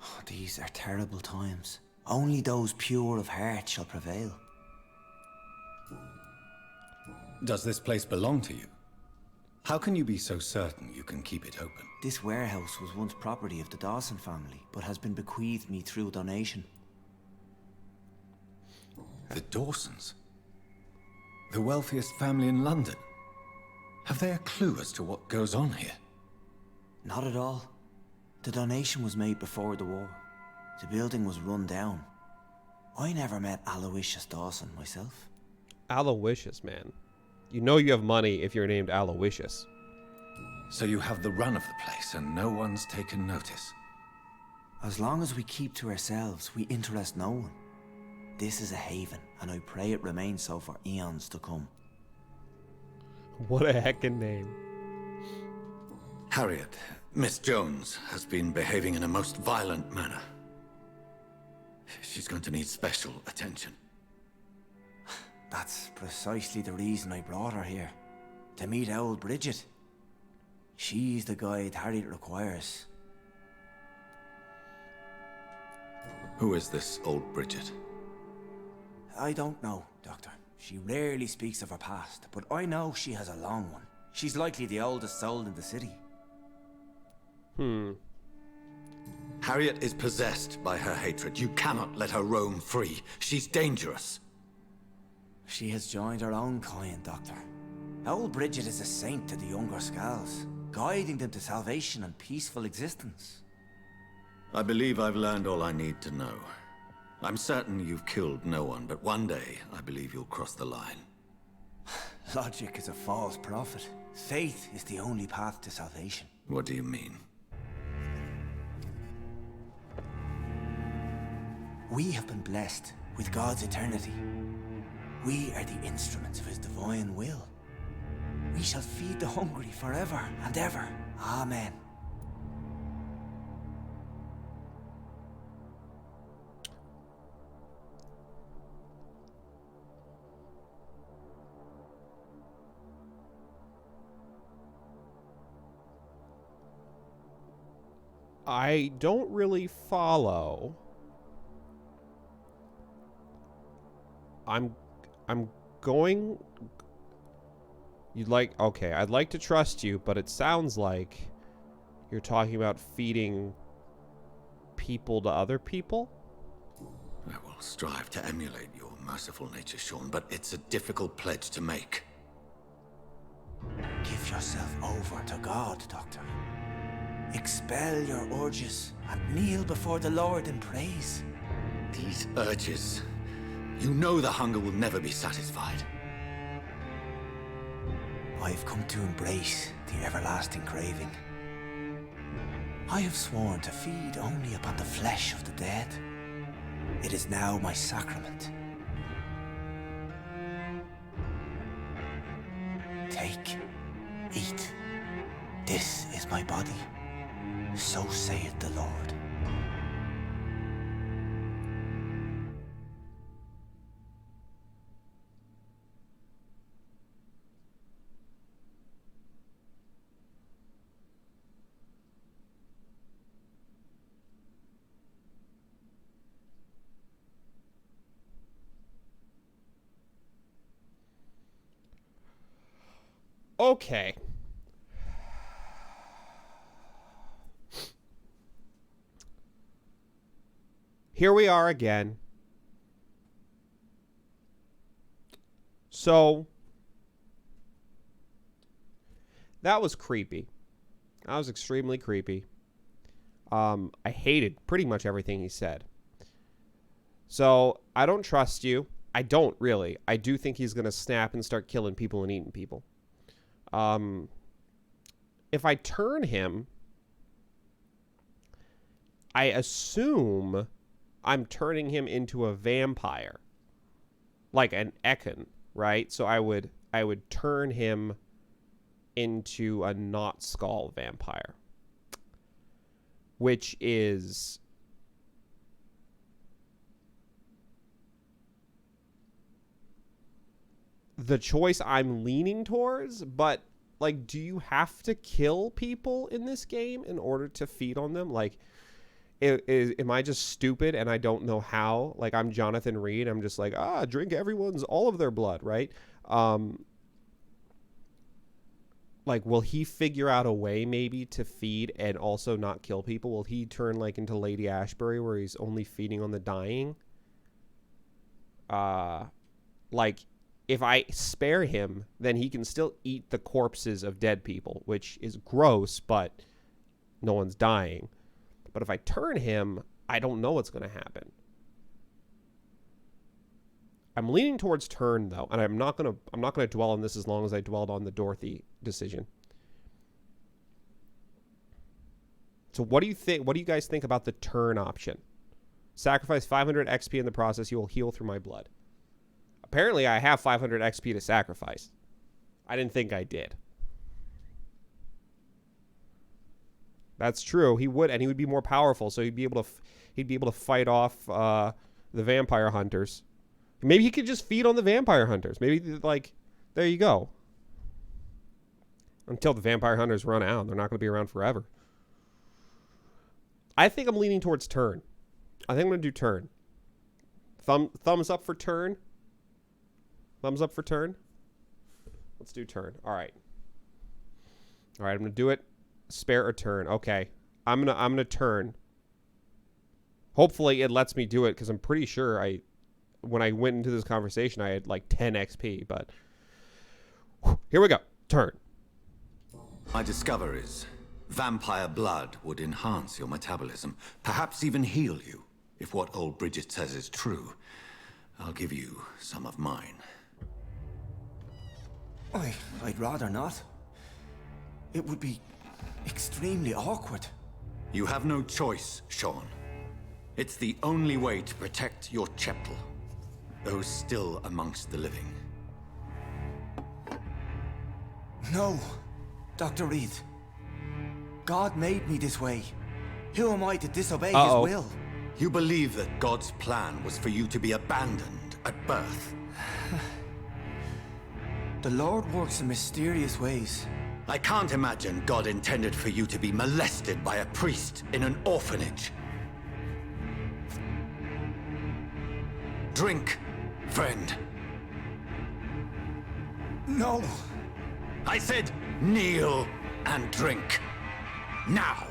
Oh, these are terrible times. Only those pure of heart shall prevail. Does this place belong to you? How can you be so certain you can keep it open? This warehouse was once property of the Dawson family, but has been bequeathed me through donation. The Dawsons? The wealthiest family in London? Have they a clue as to what goes on here? Not at all. The donation was made before the war. The building was run down. I never met Aloysius Dawson myself. Aloysius, man. You know you have money if you're named Aloysius. So you have the run of the place and no one's taken notice? As long as we keep to ourselves, we interest no one. This is a haven, and I pray it remains so for eons to come. What a heckin' name. Harriet, Miss Jones, has been behaving in a most violent manner. She's going to need special attention. That's precisely the reason I brought her here. To meet old Bridget. She's the guide Harriet requires. Who is this old Bridget? I don't know, Doctor. She rarely speaks of her past, but I know she has a long one. She's likely the oldest soul in the city. Harriet is possessed by her hatred. You cannot let her roam free. She's dangerous. She has joined her own kind, Doctor. Old Bridget is a saint to the younger Skulls, guiding them to salvation and peaceful existence. I believe I've learned all I need to know. I'm certain you've killed no one, but one day I believe you'll cross the line. Logic is a false prophet. Faith is the only path to salvation. What do you mean? We have been blessed with God's eternity. We are the instruments of his divine will. We shall feed the hungry forever and ever. Amen. I don't really follow. I'm going. You'd like, okay, I'd like to trust you, but it sounds like you're talking about feeding people to other people? I will strive to emulate your merciful nature, Sean, but it's a difficult pledge to make. Give yourself over to God, Doctor. Expel your urges and kneel before the Lord in praise. These urges. You know the hunger will never be satisfied. I've come to embrace the everlasting craving. I have sworn to feed only upon the flesh of the dead. It is now my sacrament. Take, eat. This is my body. So saith the Lord. Okay. Here we are again. So, that was creepy. That was extremely creepy. I hated pretty much everything he said. So, I don't trust you. I don't really. I do think he's going to snap and start killing people and eating people. If I turn him, I assume I'm turning him into a vampire, like an Ekon, right? So I would turn him into a not skull vampire, which is the choice I'm leaning towards. But like, do you have to kill people in this game in order to feed on them? Like, am I just stupid and I don't know how? Like, I'm Jonathan Reed. I'm just like, drink all of their blood, right? Like, will he figure out a way maybe to feed and also not kill people? Will he turn like into Lady Ashbury where he's only feeding on the dying? Like, if I spare him, then he can still eat the corpses of dead people, which is gross, but no one's dying. But if I turn him, I don't know what's going to happen. I'm leaning towards turn though, and I'm not going to dwell on this as long as I dwelled on the Dorothy decision. So what do you think? What do you guys think about the turn option? Sacrifice 500 XP in the process. You will heal through my blood. Apparently, I have 500 XP to sacrifice. I didn't think I did. That's true. He would, and he would be more powerful, so he'd be able to fight off the vampire hunters. Maybe he could just feed on the vampire hunters. Maybe like, there you go. Until the vampire hunters run out, they're not going to be around forever. I think I'm leaning towards turn. I think I'm going to do turn. Thumbs up for turn. Thumbs up for turn. Let's do turn. All right. All right, I'm going to do it. Spare or turn. Okay. I'm going to turn. Hopefully it lets me do it because I'm pretty sure when I went into this conversation, I had like 10 XP, but here we go. Turn. My discoveries. Vampire blood would enhance your metabolism, perhaps even heal you. If what old Bridget says is true, I'll give you some of mine. I'd rather not. It would be extremely awkward. You have no choice, Sean. It's the only way to protect your cheptel, those still amongst the living. No, Dr. Reed. God made me this way. Who am I to disobey his will? You believe that God's plan was for you to be abandoned at birth? The Lord works in mysterious ways. I can't imagine God intended for you to be molested by a priest in an orphanage. Drink, friend. No. I said kneel and drink. Now.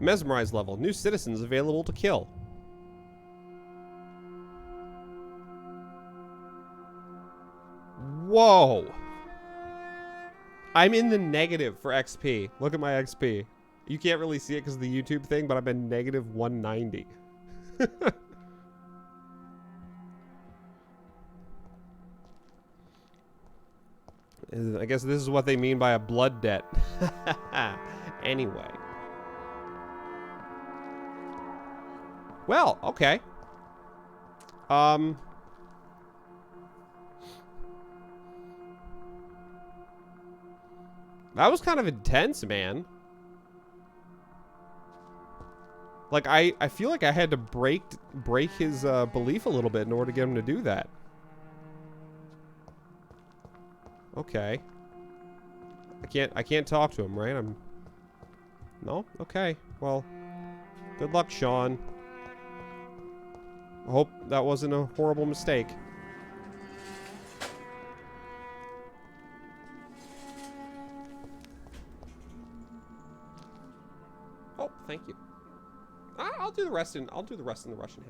Mesmerize level. New citizens available to kill. Whoa. I'm in the negative for XP. Look at my XP. You can't really see it because of the YouTube thing, but I'm in negative 190. I guess this is what they mean by a blood debt. Anyway. Well, okay. That was kind of intense, man. Like, I feel like I had to break his belief a little bit in order to get him to do that. Okay. I can't talk to him, right? No? Okay. Well, good luck, Sean. I hope that wasn't a horrible mistake. Oh, thank you. I'll do the rest in the Russian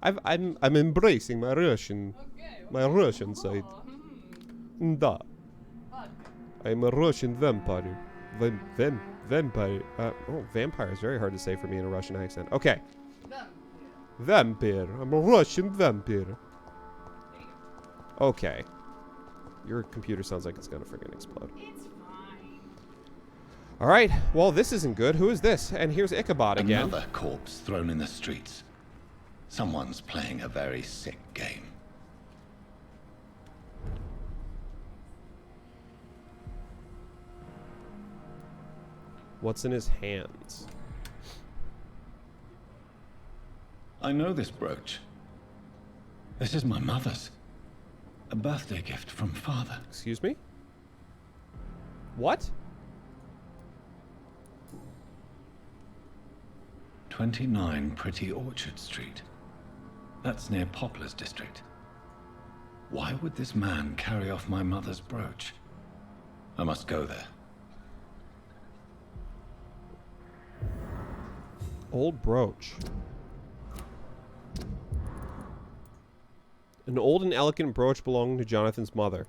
hand. I'm embracing my Russian side. Da. I'm a Russian vampire. Vampire. Oh, vampire is very hard to say for me in a Russian accent. Okay. Vampyr. I'm a Russian vampyr. Okay. Your computer sounds like it's gonna friggin' explode. It's fine. Alright, well this isn't good. Who is this? And here's Ichabod again. Another corpse thrown in the streets. Someone's playing a very sick game. What's in his hands? I know this brooch. This is my mother's. A birthday gift from father. Excuse me? What? 29 Pretty Orchard Street. That's near Poplar's district. Why would this man carry off my mother's brooch? I must go there. Old brooch. An old and elegant brooch belonging to Jonathan's mother.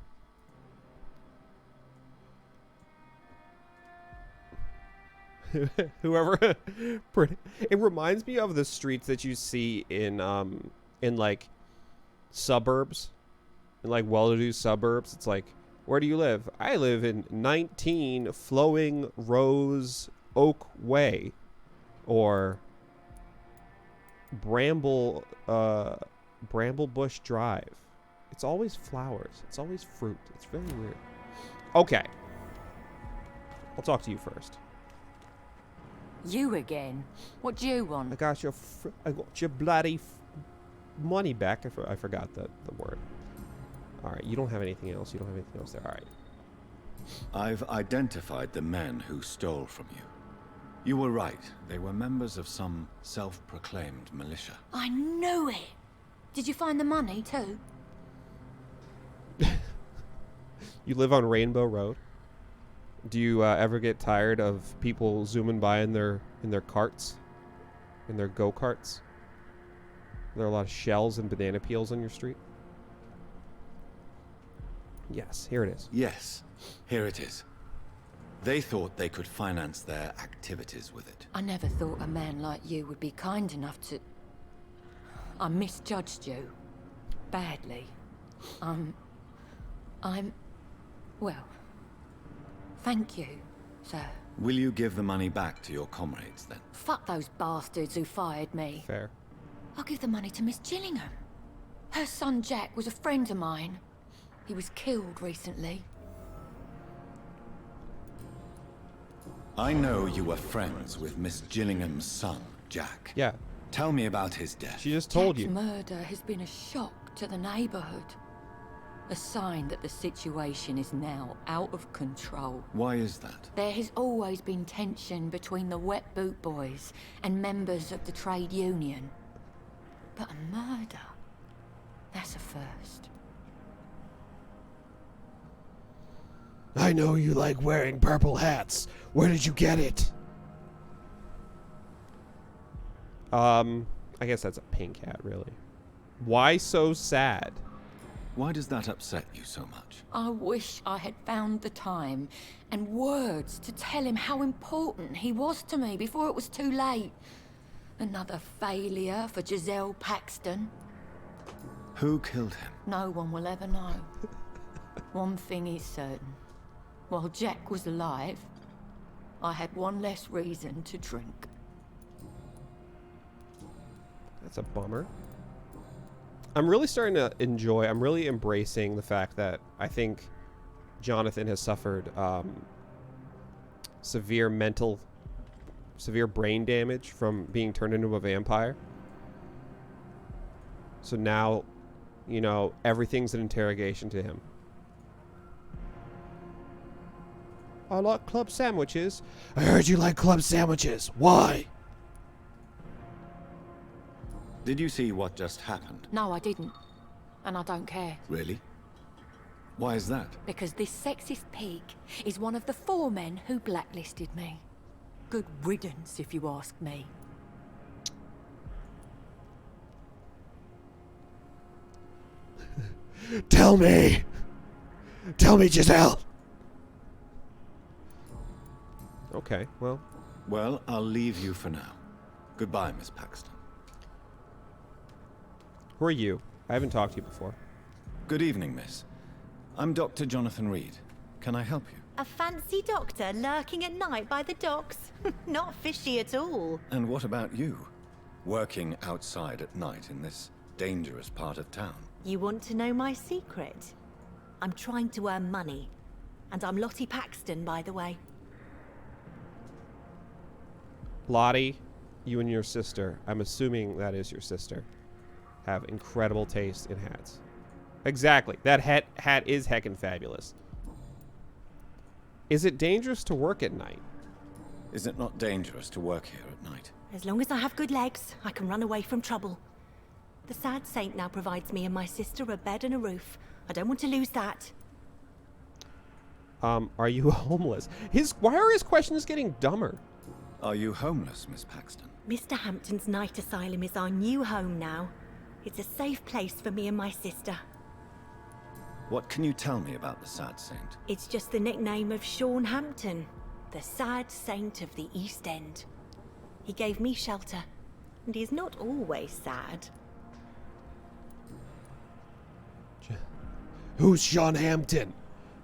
Whoever it reminds me of the streets that you see in like suburbs, in like well-to-do suburbs. It's like, where do you live? I live in 19 Flowing Rose Oak Way, or Bramble Bush Drive. It's always flowers. It's always fruit. It's very weird. Okay. I'll talk to you first. You again? What do you want? I got your bloody money back. I forgot the word. All right, you don't have anything else. You don't have anything else there. All right. I've identified the men who stole from you. You were right. They were members of some self-proclaimed militia. I knew it! Did you find the money, too? You live on Rainbow Road. Do you ever get tired of people zooming by in their carts? In their go-karts? There are a lot of shells and banana peels on your street? Yes, here it is. Yes, here it is. They thought they could finance their activities with it. I never thought a man like you would be kind enough to... I misjudged you. Badly. Well... Thank you, sir. Will you give the money back to your comrades, then? Fuck those bastards who fired me. Fair. I'll give the money to Miss Gillingham. Her son Jack was a friend of mine. He was killed recently. I know you were friends with Miss Gillingham's son, Jack. Yeah. Tell me about his death. She just told Jack's you. murder has been a shock to the neighborhood. A sign that the situation is now out of control. Why is that? There has always been tension between the Wet Boot Boys and members of the trade union. But a murder? That's a first. I know you like wearing purple hats. Where did you get it? I guess that's a pink hat, really. Why so sad? Why does that upset you so much? I wish I had found the time and words to tell him how important he was to me before it was too late. Another failure for Giselle Paxton. Who killed him? No one will ever know. One thing is certain. While Jack was alive, I had one less reason to drink. That's a bummer. I'm really starting to enjoy, I'm really embracing the fact that I think Jonathan has suffered severe brain damage from being turned into a vampire. So now, you know, everything's an interrogation to him. I like club sandwiches. I heard you like club sandwiches. Why? Did you see what just happened? No, I didn't. And I don't care. Really? Why is that? Because this sexist pig is one of the 4 men who blacklisted me. Good riddance, if you ask me. Tell me, Giselle. Okay, well. Well, I'll leave you for now. Goodbye, Miss Paxton. Who are you? I haven't talked to you before. Good evening, miss. I'm Dr. Jonathan Reed. Can I help you? A fancy doctor lurking at night by the docks? Not fishy at all. And what about you? Working outside at night in this dangerous part of town? You want to know my secret? I'm trying to earn money. And I'm Lottie Paxton, by the way. Lottie, you and your sister, I'm assuming that is your sister, have incredible taste in hats. Exactly. That hat is heckin' fabulous. Is it dangerous to work at night? Is it not dangerous to work here at night? As long as I have good legs, I can run away from trouble. The sad saint now provides me and my sister a bed and a roof. I don't want to lose that. Are you homeless? Why are his questions getting dumber? Are you homeless, Miss Paxton? Mr. Hampton's night asylum is our new home now. It's a safe place for me and my sister. What can you tell me about the sad saint? It's just the nickname of Sean Hampton, the sad saint of the East End. He gave me shelter, and he's not always sad. Who's Sean Hampton?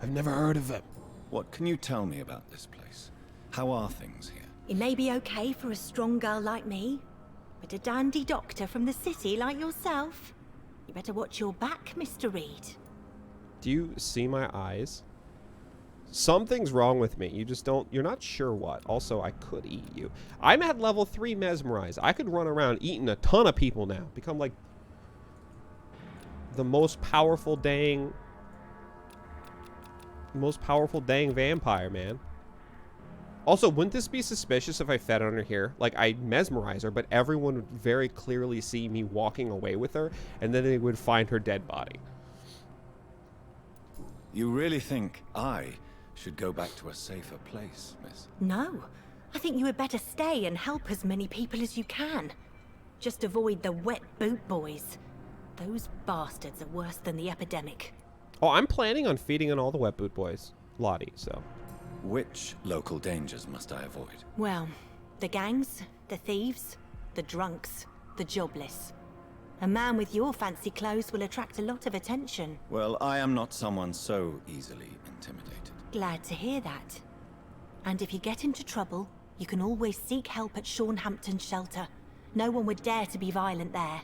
I've never heard of him. What can you tell me about this place? How are things here? It may be okay for a strong girl like me, but a dandy doctor from the city like yourself, you better watch your back, Mr. Reed. Do you see my eyes? Something's wrong with me. You just don't... You're not sure what. Also, I could eat you. I'm at level 3 mesmerized. I could run around eating a ton of people now. Become, like, the most powerful dang vampire, man. Also, wouldn't this be suspicious if I fed under here? Like, I mesmerize her, but everyone would very clearly see me walking away with her, and then they would find her dead body. You really think I should go back to a safer place, miss? No. I think you had better stay and help as many people as you can. Just avoid the wet boot boys. Those bastards are worse than the epidemic. Oh, I'm planning on feeding on all the wet boot boys. Lottie, so... Which local dangers must I avoid? Well, the gangs, the thieves, the drunks, the jobless. A man with your fancy clothes will attract a lot of attention. Well, I am not someone so easily intimidated. Glad to hear that. And if you get into trouble, you can always seek help at Hampton's shelter. No one would dare to be violent there.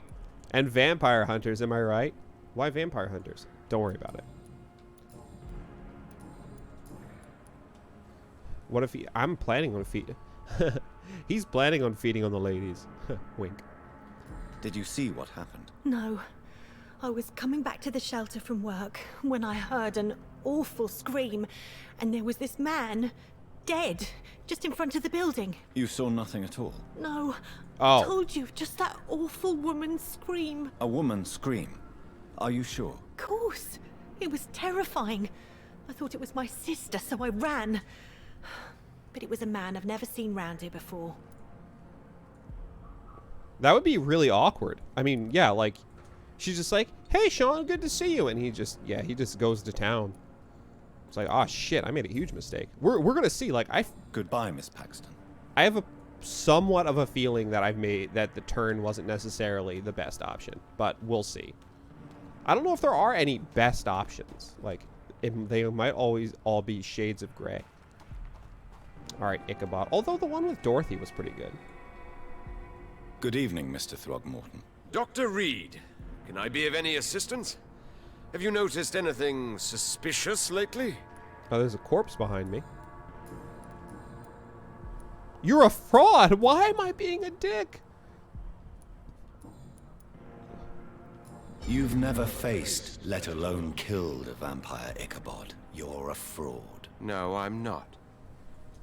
And vampire hunters, am I right? Why vampire hunters? Don't worry about it. What if he... I'm planning on feeding... He's planning on feeding on the ladies. Wink. Did you see what happened? No. I was coming back to the shelter from work when I heard an awful scream, and there was this man, dead, just in front of the building. You saw nothing at all? No. Oh. I told you, just that awful woman's scream. A woman scream? Are you sure? Of course. It was terrifying. I thought it was my sister, so I ran. But it was a man I've never seen round here before. That would be really awkward. I mean, yeah, like, she's just like, hey, Sean, good to see you. And he just, yeah, he just goes to town. It's like, oh, shit, I made a huge mistake. We're going to see, like, Goodbye, Miss Paxton. I have a somewhat of a feeling that that the turn wasn't necessarily the best option. But we'll see. I don't know if there are any best options. Like, they might always all be shades of gray. All right, Ichabod. Although the one with Dorothy was pretty good. Good evening, Mr. Throgmorton. Dr. Reed, can I be of any assistance? Have you noticed anything suspicious lately? Oh, there's a corpse behind me. You're a fraud! Why am I being a dick? You've never faced, let alone killed, a vampire, Ichabod. You're a fraud. No, I'm not.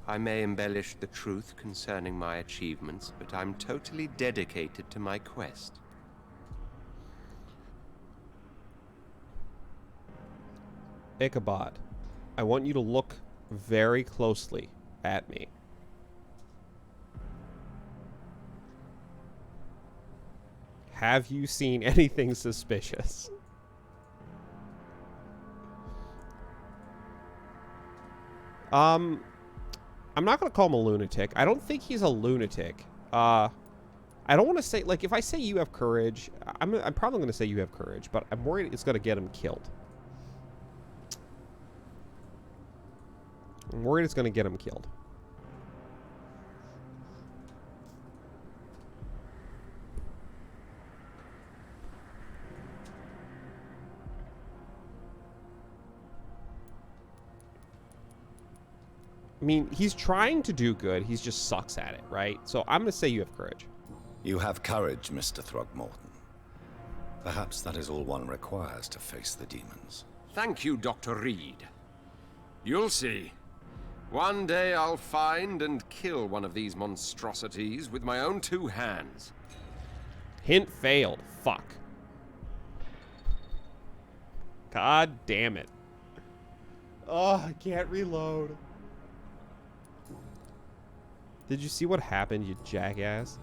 I may embellish the truth concerning my achievements, but I'm totally dedicated to my quest. Ichabod, I want you to look very closely at me. Have you seen anything suspicious? I'm not going to call him a lunatic. I don't think he's a lunatic. I don't want to say, like, if I say you have courage, I'm probably going to say you have courage, but I'm worried it's going to get him killed. I'm worried it's going to get him killed. I mean, he's trying to do good. He just sucks at it, right? So I'm going to say you have courage. You have courage, Mr. Throgmorton. Perhaps that is all one requires to face the demons. Thank you, Dr. Reed. You'll see. One day I'll find and kill one of these monstrosities with my own 2 hands. Hint failed. Fuck. God damn it. Oh, I can't reload. Did you see what happened, you jackass?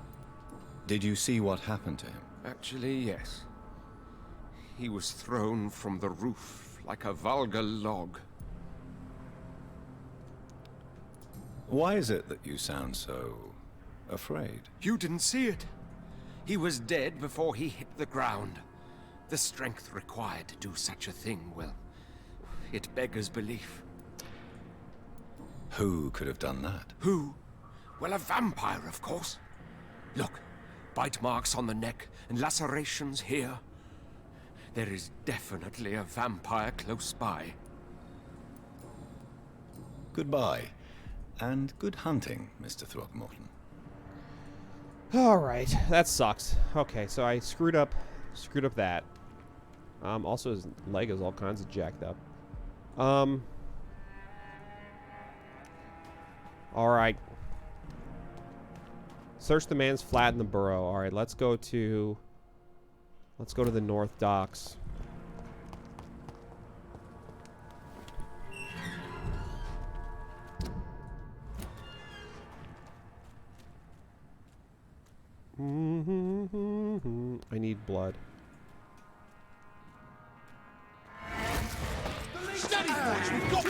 Did you see what happened to him? Actually, yes. He was thrown from the roof like a vulgar log. Why is it that you sound so afraid? You didn't see it. He was dead before he hit the ground. The strength required to do such a thing, well, it beggars belief. Who could have done that? Who? Well, a vampire, of course. Look, bite marks on the neck and lacerations here. There is definitely a vampire close by. Goodbye. And good hunting, Mr. Throckmorton. Alright, that sucks. Okay, so I screwed up that. Also his leg is all kinds of jacked up. Alright. Search the man's flat in the burrow. Alright, let's go to the North Docks. I need blood. Steady, boys, we've got...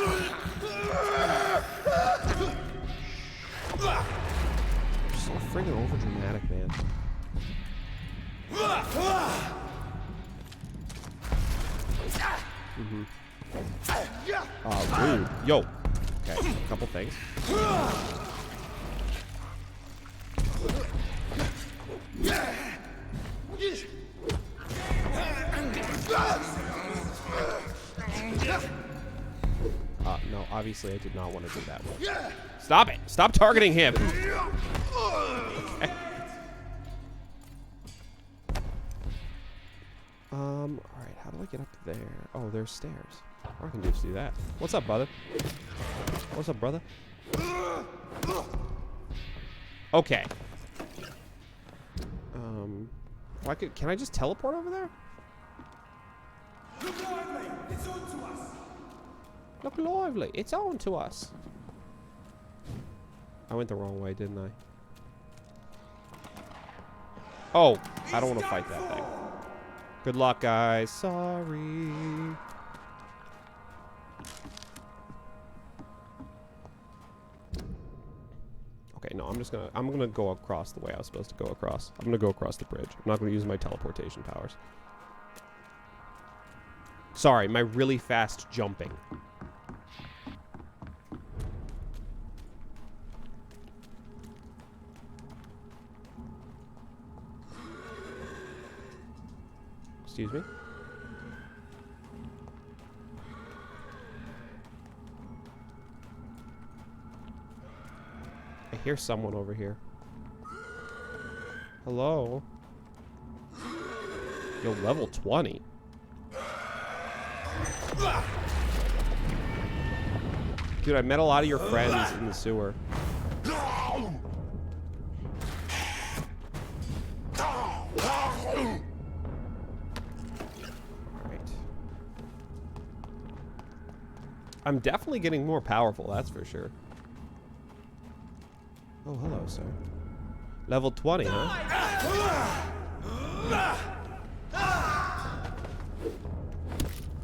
So friggin' overdramatic, man. Rude. Yo. Okay, a couple things. No, obviously I did not want to do that one. Stop it! Stop targeting him! Okay. Alright, how do I get up there? Oh, there's stairs. I can just do that. What's up, brother? What's up, brother? Okay. Can I just teleport over there? Look lively! It's on to us! Look lively! It's on to us! I went the wrong way, didn't I? Oh, I don't want to fight that thing. Good luck, guys. Sorry. Okay, no, I'm gonna go across the way I was supposed to go across. I'm gonna go across the bridge. I'm not gonna use my teleportation powers. Sorry, my really fast jumping. Excuse me? I hear someone over here. Hello? Yo, level 20. Dude, I met a lot of your friends in the sewer. I'm definitely getting more powerful, that's for sure. Oh, hello, sir. Level 20, huh?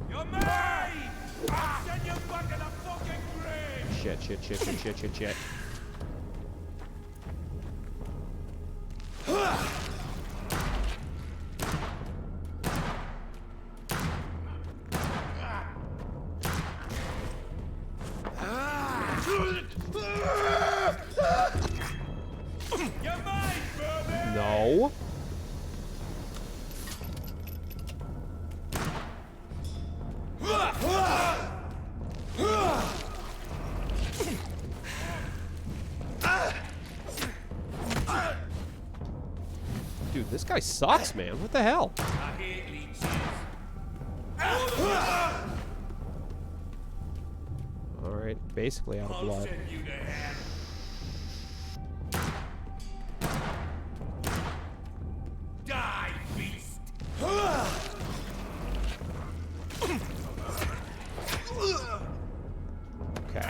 You're mine! Send you back in a fucking grave! Shit. No. Dude, this guy sucks, man. What the hell? Alright, basically out of blood. Die, beast! Okay.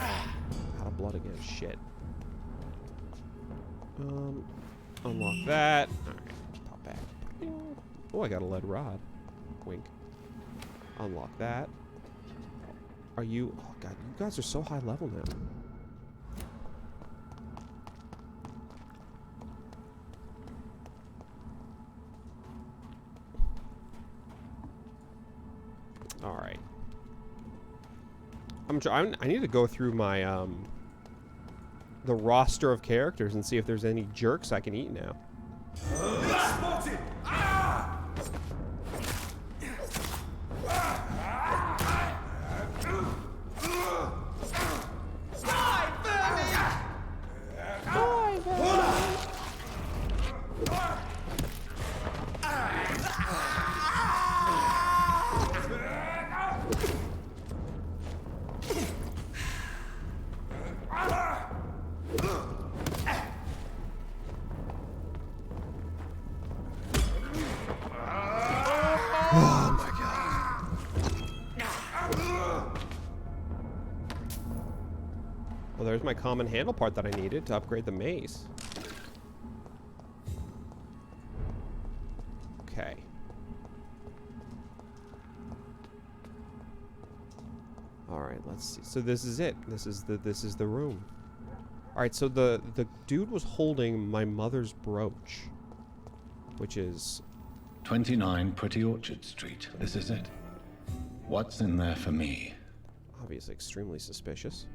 Out of blood again. Shit. Unlock that. Alright. Pop back. Oh, I got a lead rod. Wink. Unlock that. Are you... Oh, God. You guys are so high level now. Alright. I need to go through my, the roster of characters and see if there's any jerks I can eat now. Spotted! Ah! Oh my god. Well, there's my common handle part that I needed to upgrade the mace. Okay. All right, let's see. So this is it. This is the room. All right, so the dude was holding my mother's brooch, which is 29 Pretty Orchard Street. This is it. What's in there for me? obviously extremely suspicious.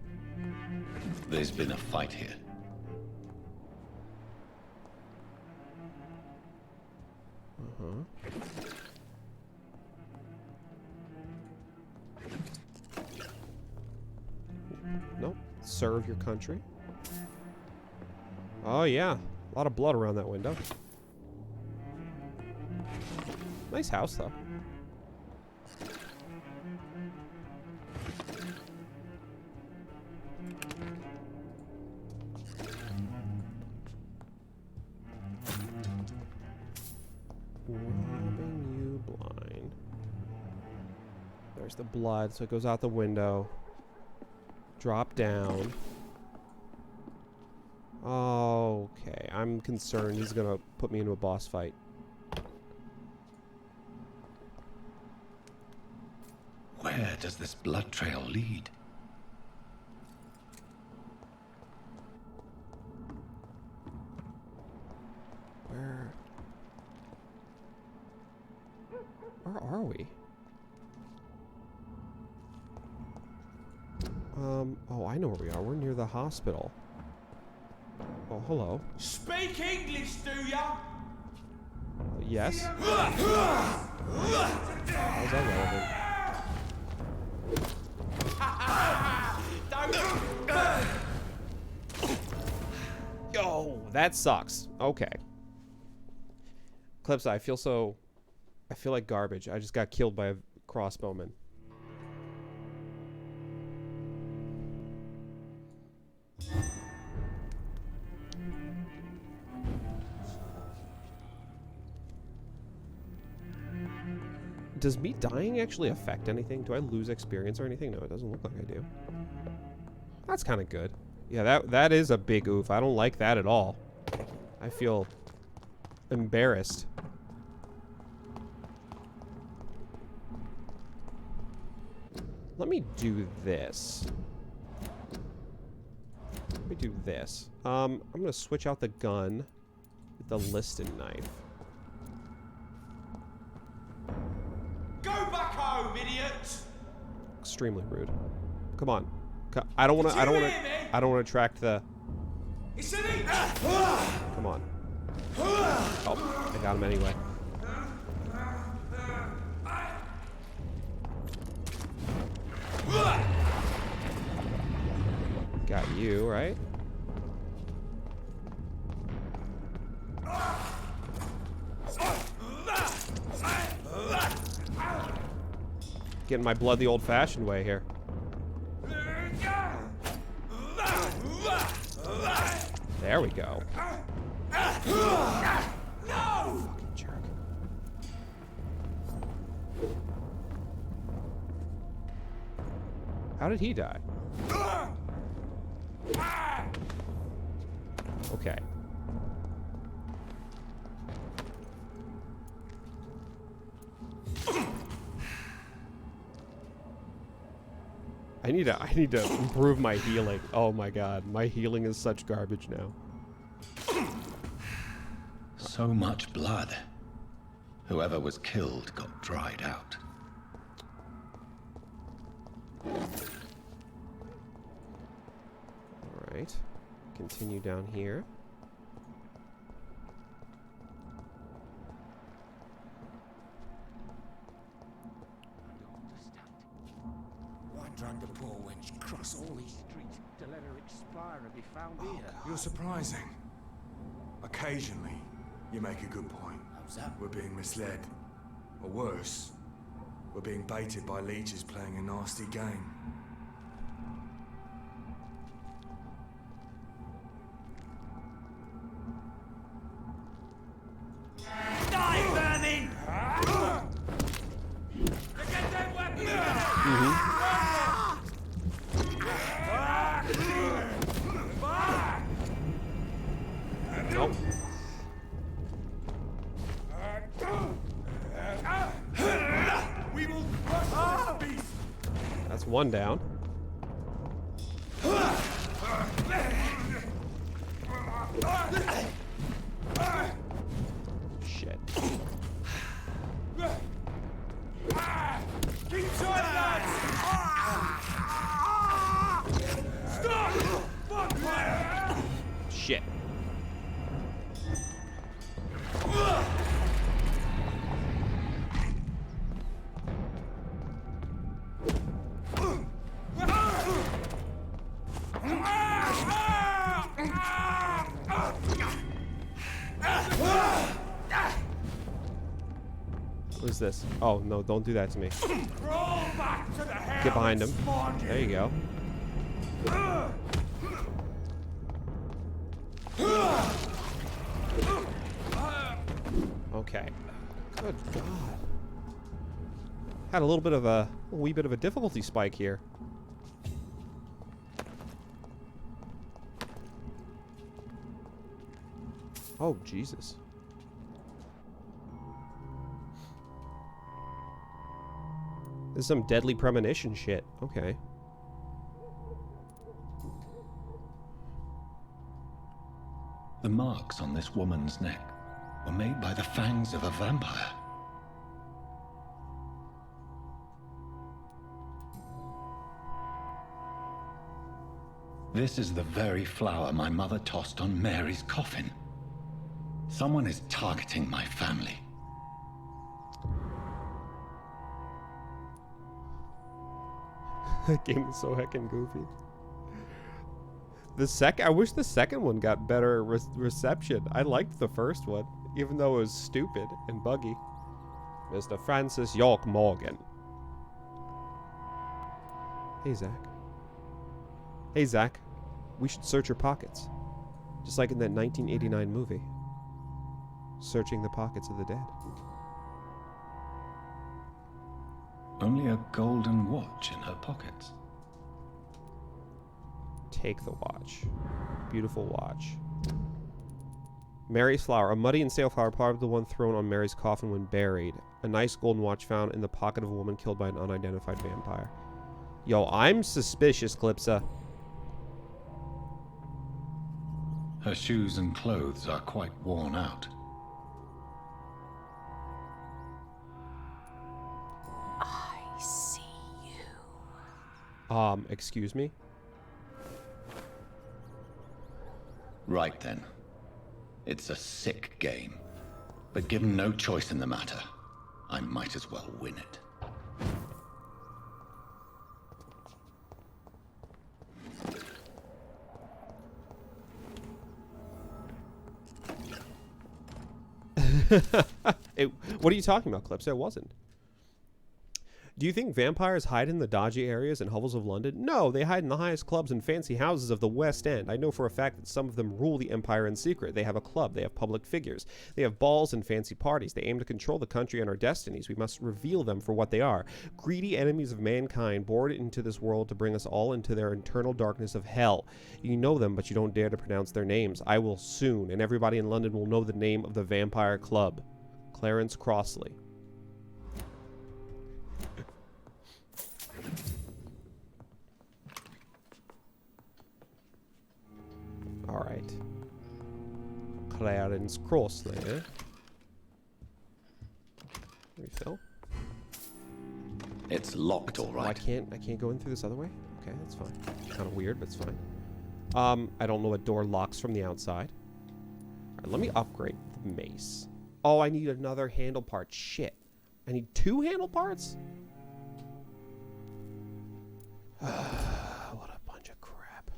There's been a fight here. Nope. Serve your country. Oh yeah, a lot of blood around that window. Nice house though. Robbing you blind. There's the blood, so it goes out the window. Drop down. Okay, I'm concerned he's gonna put me into a boss fight. Where does this blood trail lead? Where are we? Oh, I know where we are. We're near the hospital. Oh, hello. Speak English, do ya? Yes. How's that relevant? Yo, that sucks. Okay. Clips, I feel like garbage. I just got killed by a crossbowman. Does me dying actually affect anything? Do I lose experience or anything? No, it doesn't look like I do. That's kind of good. Yeah, that is a big oof. I don't like that at all. I feel embarrassed. Let me do this. Let me do this. I'm gonna switch out the gun with the listed knife. Go back home, idiot! Extremely rude. Come on. I don't want to. I don't want to. I don't want to attract the. Come on. Oh, I got him anyway. Got you, right? Getting my blood the old-fashioned way here. There we go. Fucking jerk. How did he die? Okay. I need to improve my healing. Oh my god, my healing is such garbage now. So much blood. Whoever was killed got dried out. Alright. Continue down here. Why drag the poor wench across all these streets to let her expire and be found here? You're surprising. Occasionally, you make a good point. How's that? We're being misled. Or worse, we're being baited by leeches playing a nasty game. one down. Shit. Keep trying, lads! Stop! Vampire! Shit. What is this? Oh, no, don't do that to me. Get behind him. There you go. Okay. Good God. Had a little bit of a wee bit of a difficulty spike here. Oh, Jesus. This is some deadly premonition shit. Okay. The marks on this woman's neck were made by the fangs of a vampire. This is the very flower my mother tossed on Mary's coffin. Someone is targeting my family. That game is so heckin' goofy. I wish the second one got better reception. I liked the first one, even though it was stupid and buggy. Mr. Francis York Morgan. Hey, Zach. Hey, Zach. We should search your pockets. Just like in that 1989 movie. Searching the pockets of the dead. Only a golden watch in her pockets. Take the watch. Beautiful watch. Mary's flower. A muddy and stale flower, probably the one thrown on Mary's coffin when buried. A nice golden watch found in the pocket of a woman killed by an unidentified vampire. Yo, I'm suspicious, Clipsa. Her shoes and clothes are quite worn out. I see you. Excuse me? Right then. It's a sick game. But given no choice in the matter, I might as well win it. What are you talking about, Clips? It wasn't. Do you think vampires hide in the dodgy areas and hovels of London? No, they hide in the highest clubs and fancy houses of the West End. I know for a fact that some of them rule the empire in secret. They have a club, they have public figures, they have balls and fancy parties. They aim to control the country and our destinies. We must reveal them for what they are. Greedy enemies of mankind, bored into this world to bring us all into their eternal darkness of hell. You know them, but you don't dare to pronounce their names. I will soon, and everybody in London will know the name of the Vampire Club. Clarence Crossley. All right. Clarence Crossley, eh? Refill. It's locked, all right. Oh, I can't go in through this other way? Okay, that's fine. Kind of weird, but it's fine. I don't know what door locks from the outside. All right, let me upgrade the mace. Oh, I need another handle part. Shit. I need 2 handle parts? What a bunch of crap.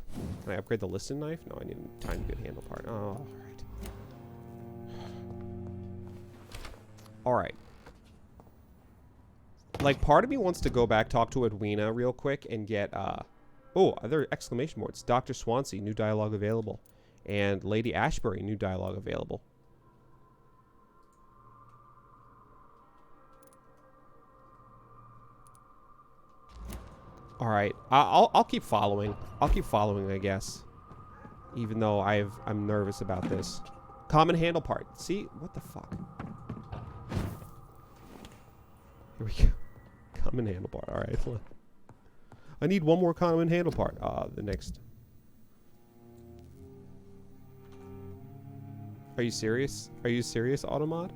Can I upgrade the listed knife? No, I need a tiny good handle part. Oh, alright. Alright. Like, part of me wants to go back, talk to Edwina real quick, and get, oh, other exclamation marks. Dr. Swansea, new dialogue available. And Lady Ashbury, new dialogue available. All right, I'll keep following. I'll keep following, I guess. Even though I'm nervous about this. Common handle part. See, what the fuck? Here we go. Common handle part. All right. I need one more common handle part. The next. Are you serious? Are you serious, Automod?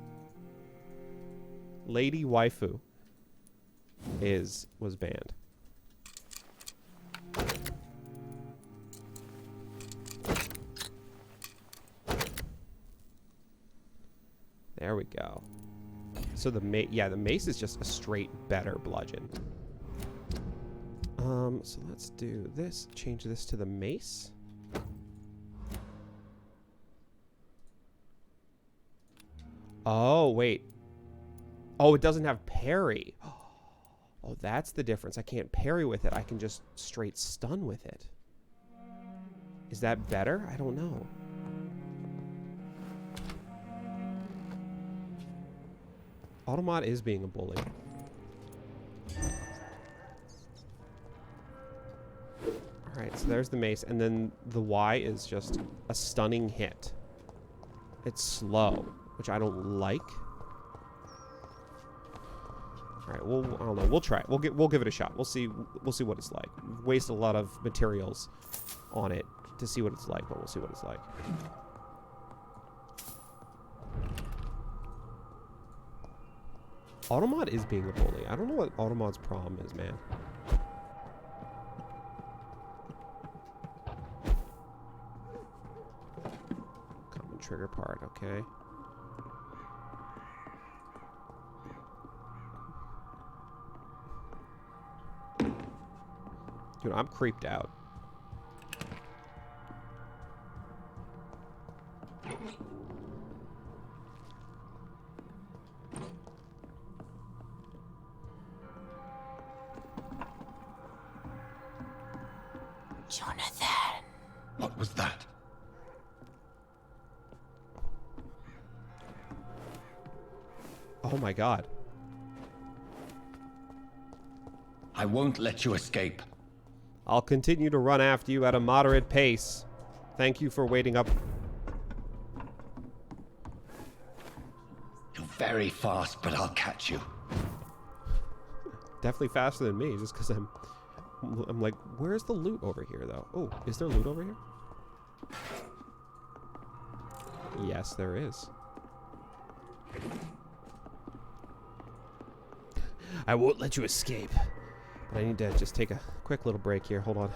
Lady Waifu was banned. There we go. So the mace is just a straight better bludgeon. So let's do this. Change this to the mace. Oh, wait. Oh, it doesn't have parry. Oh, that's the difference. I can't parry with it. I can just straight stun with it. Is that better? I don't know. Automod is being a bully. Alright, so there's the mace, and then the Y is just a stunning hit. It's slow, which I don't like. Alright, well, I don't know. We'll try it. We'll give it a shot. We'll see what it's like. Waste a lot of materials on it to see what it's like, but we'll see what it's like. Automod is being a bully. I don't know what Automod's problem is, man. Common trigger part, okay. Dude, I'm creeped out. Jonathan. What was that? Oh my god. I won't let you escape. I'll continue to run after you at a moderate pace. Thank you for waiting up. You're very fast, but I'll catch you. Definitely faster than me, just because I'm like, where's the loot over here, though? Oh, is there loot over here? Yes, there is. I won't let you escape. But I need to just take a quick little break here. Hold on.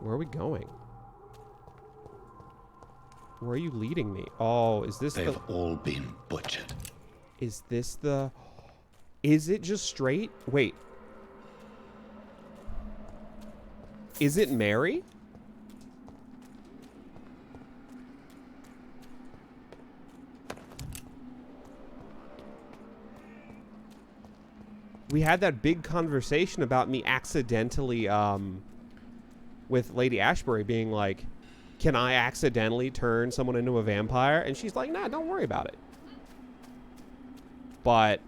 Where are we going? Where are you leading me? Oh, is this They've all been butchered. Is this the... Is it just straight? Wait. Is it Mary? We had that big conversation about me accidentally, with Lady Ashbury being like, can I accidentally turn someone into a vampire? And she's like, nah, don't worry about it. But...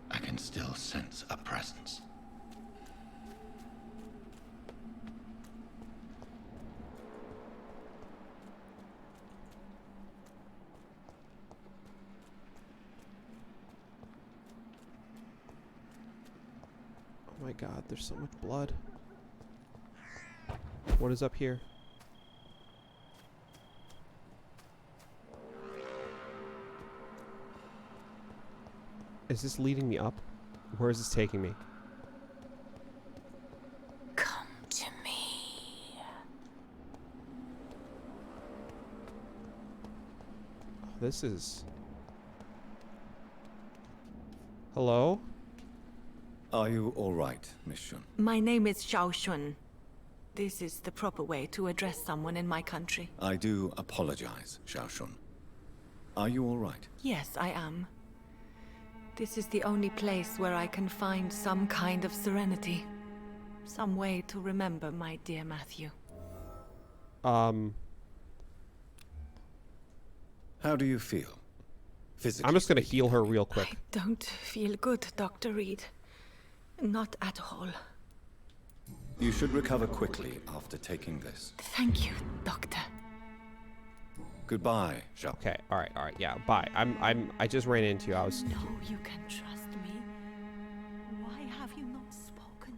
I can still sense a presence. Oh my god, there's so much blood. What is up here? Is this leading me up? Where is this taking me? Come to me. Oh, this is... Hello? Are you all right, Miss Shun? My name is Xiao Shun. This is the proper way to address someone in my country. I do apologize, Xiao Shun. Are you all right? Yes, I am. This is the only place where I can find some kind of serenity. Some way to remember my dear Matthew. How do you feel? Physically? I'm just gonna heal her real quick. I don't feel good, Dr. Reed. Not at all. You should recover quickly after taking this. Thank you, Doctor. Goodbye, Xiao. Okay, alright, yeah, bye. I just ran into you. I was... No, you can trust me.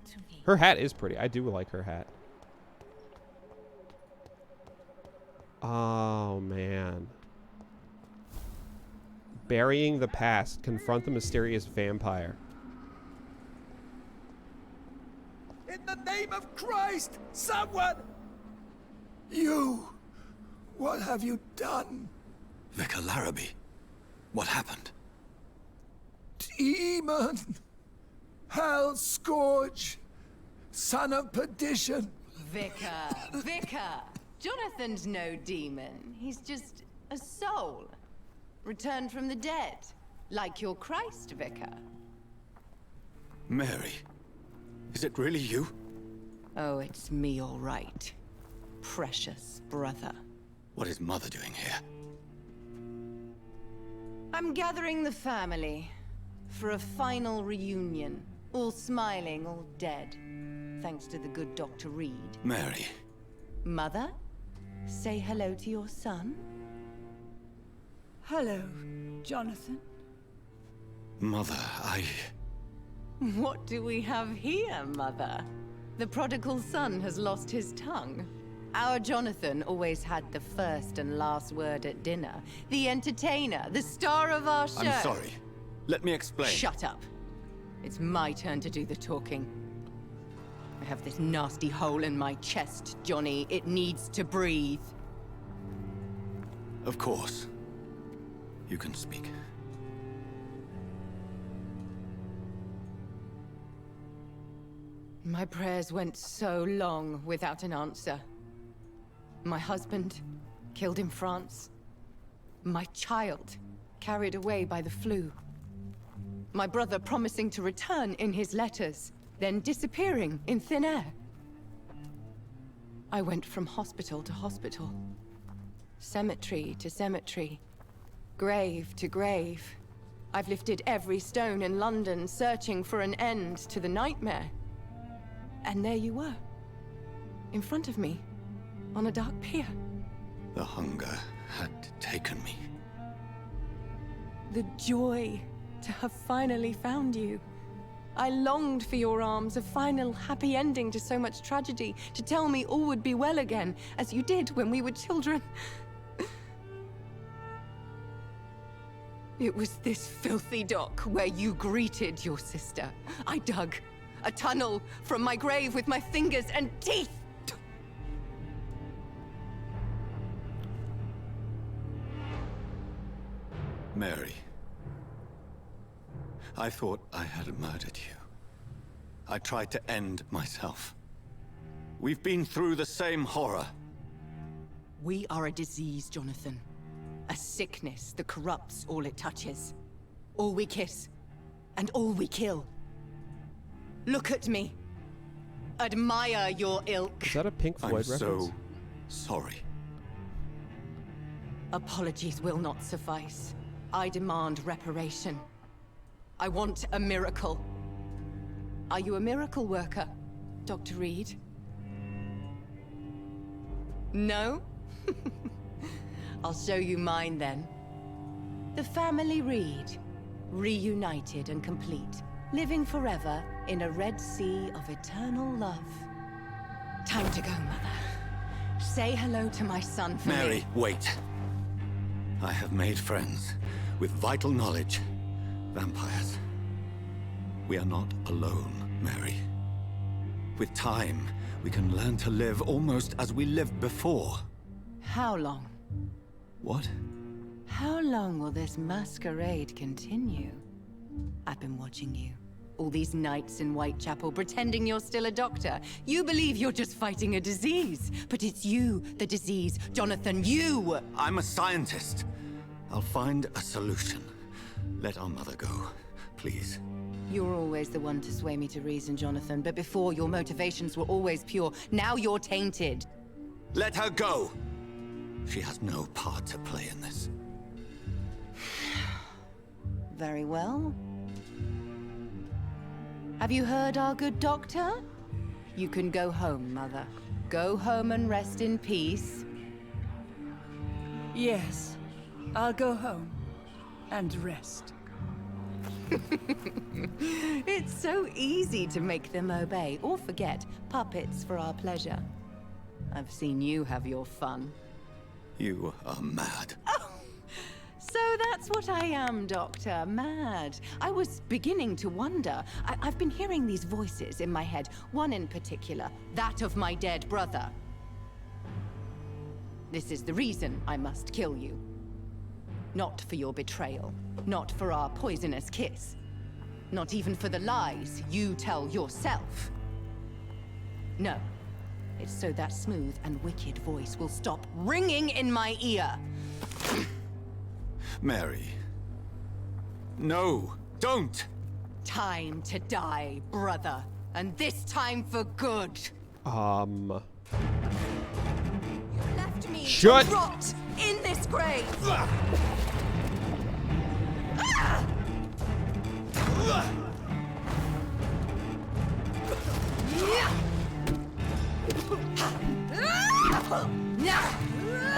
to me. Her hat is pretty. I do like her hat. Oh, man. Burying the past. Confront the mysterious vampire. In the name of Christ, someone! You! What have you done? Vicar Larrabee, what happened? Demon! Hell scourge! Son of perdition! Vicar! Jonathan's no demon. He's just a soul. Returned from the dead. Like your Christ, Vicar. Mary, is it really you? Oh, it's me, all right. Precious brother. What is Mother doing here? I'm gathering the family for a final reunion. All smiling, all dead. Thanks to the good Dr. Reed. Mary. Mother, say hello to your son. Hello, Jonathan. Mother, What do we have here, Mother? The prodigal son has lost his tongue. Our Jonathan always had the first and last word at dinner. The entertainer, the star of our show. I'm sorry. Let me explain. Shut up. It's my turn to do the talking. I have this nasty hole in my chest, Johnny. It needs to breathe. Of course. You can speak. My prayers went so long without an answer. My husband, killed in France. My child, carried away by the flu. My brother promising to return in his letters, then disappearing in thin air. I went from hospital to hospital. Cemetery to cemetery. Grave to grave. I've lifted every stone in London, searching for an end to the nightmare. And there you were. In front of me. On a dark pier. The hunger had taken me. The joy to have finally found you. I longed for your arms, a final happy ending to so much tragedy, to tell me all would be well again, as you did when we were children. It was this filthy dock where you greeted your sister. I dug a tunnel from my grave with my fingers and teeth. Mary. I thought I had murdered you. I tried to end myself. We've been through the same horror. We are a disease, Jonathan. A sickness that corrupts all it touches. All we kiss, and all we kill. Look at me. Admire your ilk. Is that a Pink Floyd I'm reference? so sorry. Apologies will not suffice. I demand reparation. I want a miracle. Are you a miracle worker, Dr. Reed? No? I'll show you mine then. The family Reed, reunited and complete, living forever in a red sea of eternal love. Time to go, Mother. Say hello to my son for Mary, me. wait. I have made friends with vital knowledge. Vampires. We are not alone, Mary. With time, we can learn to live almost as we lived before. How long? What? How long will this masquerade continue? I've been watching you. All these nights in Whitechapel, pretending you're still a doctor. You believe you're just fighting a disease. But it's you, the disease. Jonathan, you! I'm a scientist. I'll find a solution. Let our mother go, please. You're always the one to sway me to reason, Jonathan. But before, your motivations were always pure. Now you're tainted. Let her go! She has no part to play in this. Very well. Have you heard our good doctor? You can go home, Mother. Go home and rest in peace. Yes, I'll go home and rest. It's so easy to make them obey or forget, puppets for our pleasure. I've seen you have your fun. You are mad. So that's what I am, Doctor. Mad. I was beginning to wonder. I've been hearing these voices in my head, one in particular, that of my dead brother. This is the reason I must kill you. Not for your betrayal, not for our poisonous kiss, not even for the lies you tell yourself. No, it's so that smooth and wicked voice will stop ringing in my ear. Mary. No, don't! Time to die, brother. And this time for good. You left me Shut- to rot in this grave.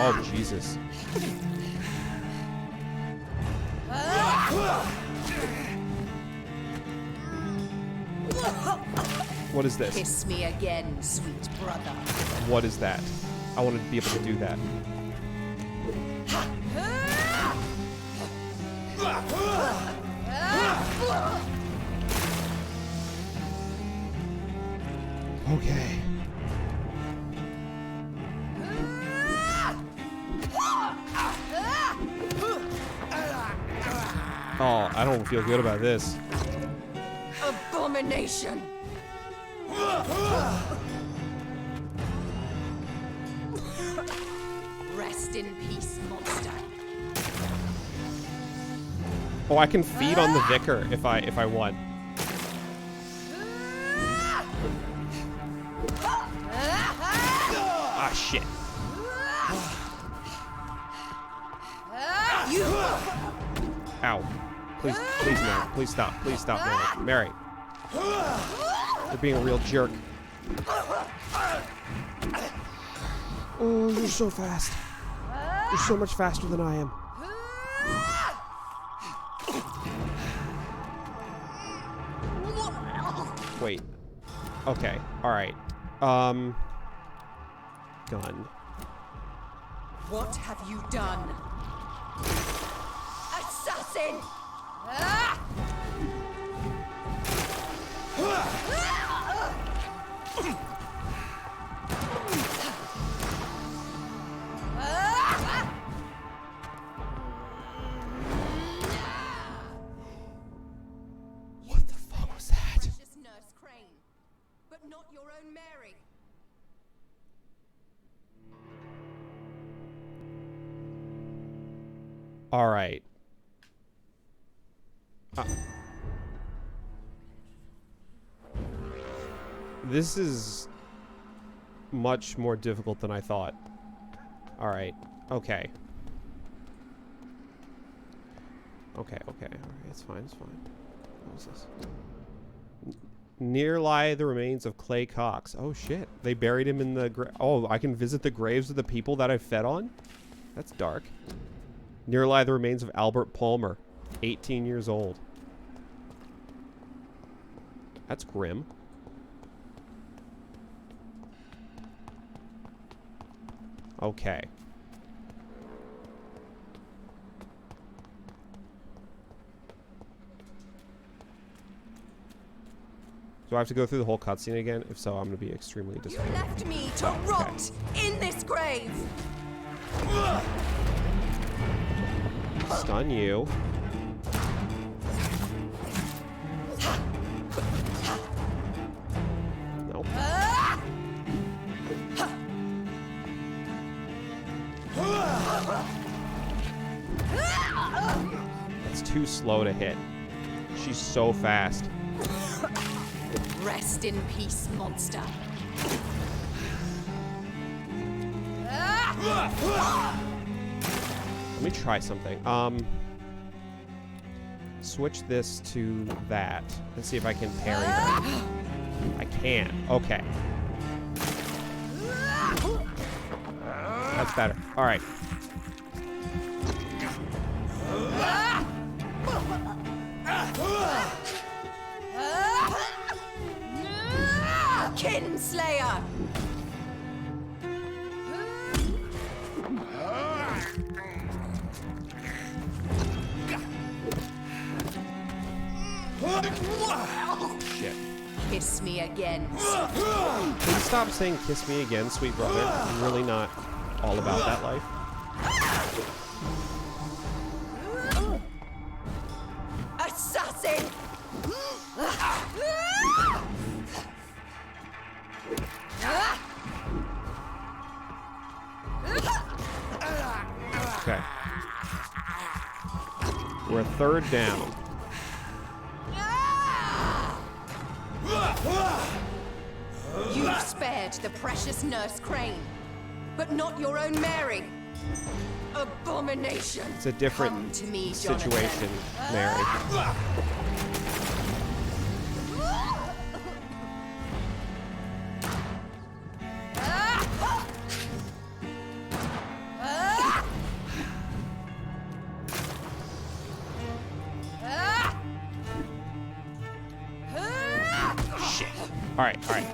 Oh, Jesus. What is this? Kiss me again, sweet brother. What is that? I want to be able to do that. Okay. Oh, I don't feel good about this. Abomination. Rest in peace, monster. Oh, I can feed on the vicar if I want. Ah, shit. Ow. Please, Mary. Please stop. Please stop, Mary. Mary. You're being a real jerk. Oh, you're so fast. You're so much faster than I am. Wait. Okay. Alright. Gun. What have you done? Assassin! What the fuck was that? Precious Nurse Crane, but not your own Mary. All right. This is much more difficult than I thought. All right. Okay. Okay. All right. It's fine. It's fine. What is this? Near lie the remains of Clay Cox. Oh shit! They buried him in the oh, I can visit the graves of the people that I fed on. That's dark. Near lie the remains of Albert Palmer, 18 years old. That's grim. Okay. Do I have to go through the whole cutscene again? If so, I'm going to be extremely disappointed. You left me to rot in this grave. Stun you. Nope. That's too slow to hit. She's so fast. Rest in peace, monster. Let me try something. Switch this to that. Let's see if I can parry her. I can. Okay. That's better. All right. Kinslayer! Shit. Kiss me again. Please stop saying kiss me again, sweet brother. I'm really not all about that life. Assassin! Okay. We're a third down. You've spared the precious Nurse Crane, but not your own Mary. Abomination. It's a different Come to me, situation, Jonathan. Mary. Shit. All right, all right.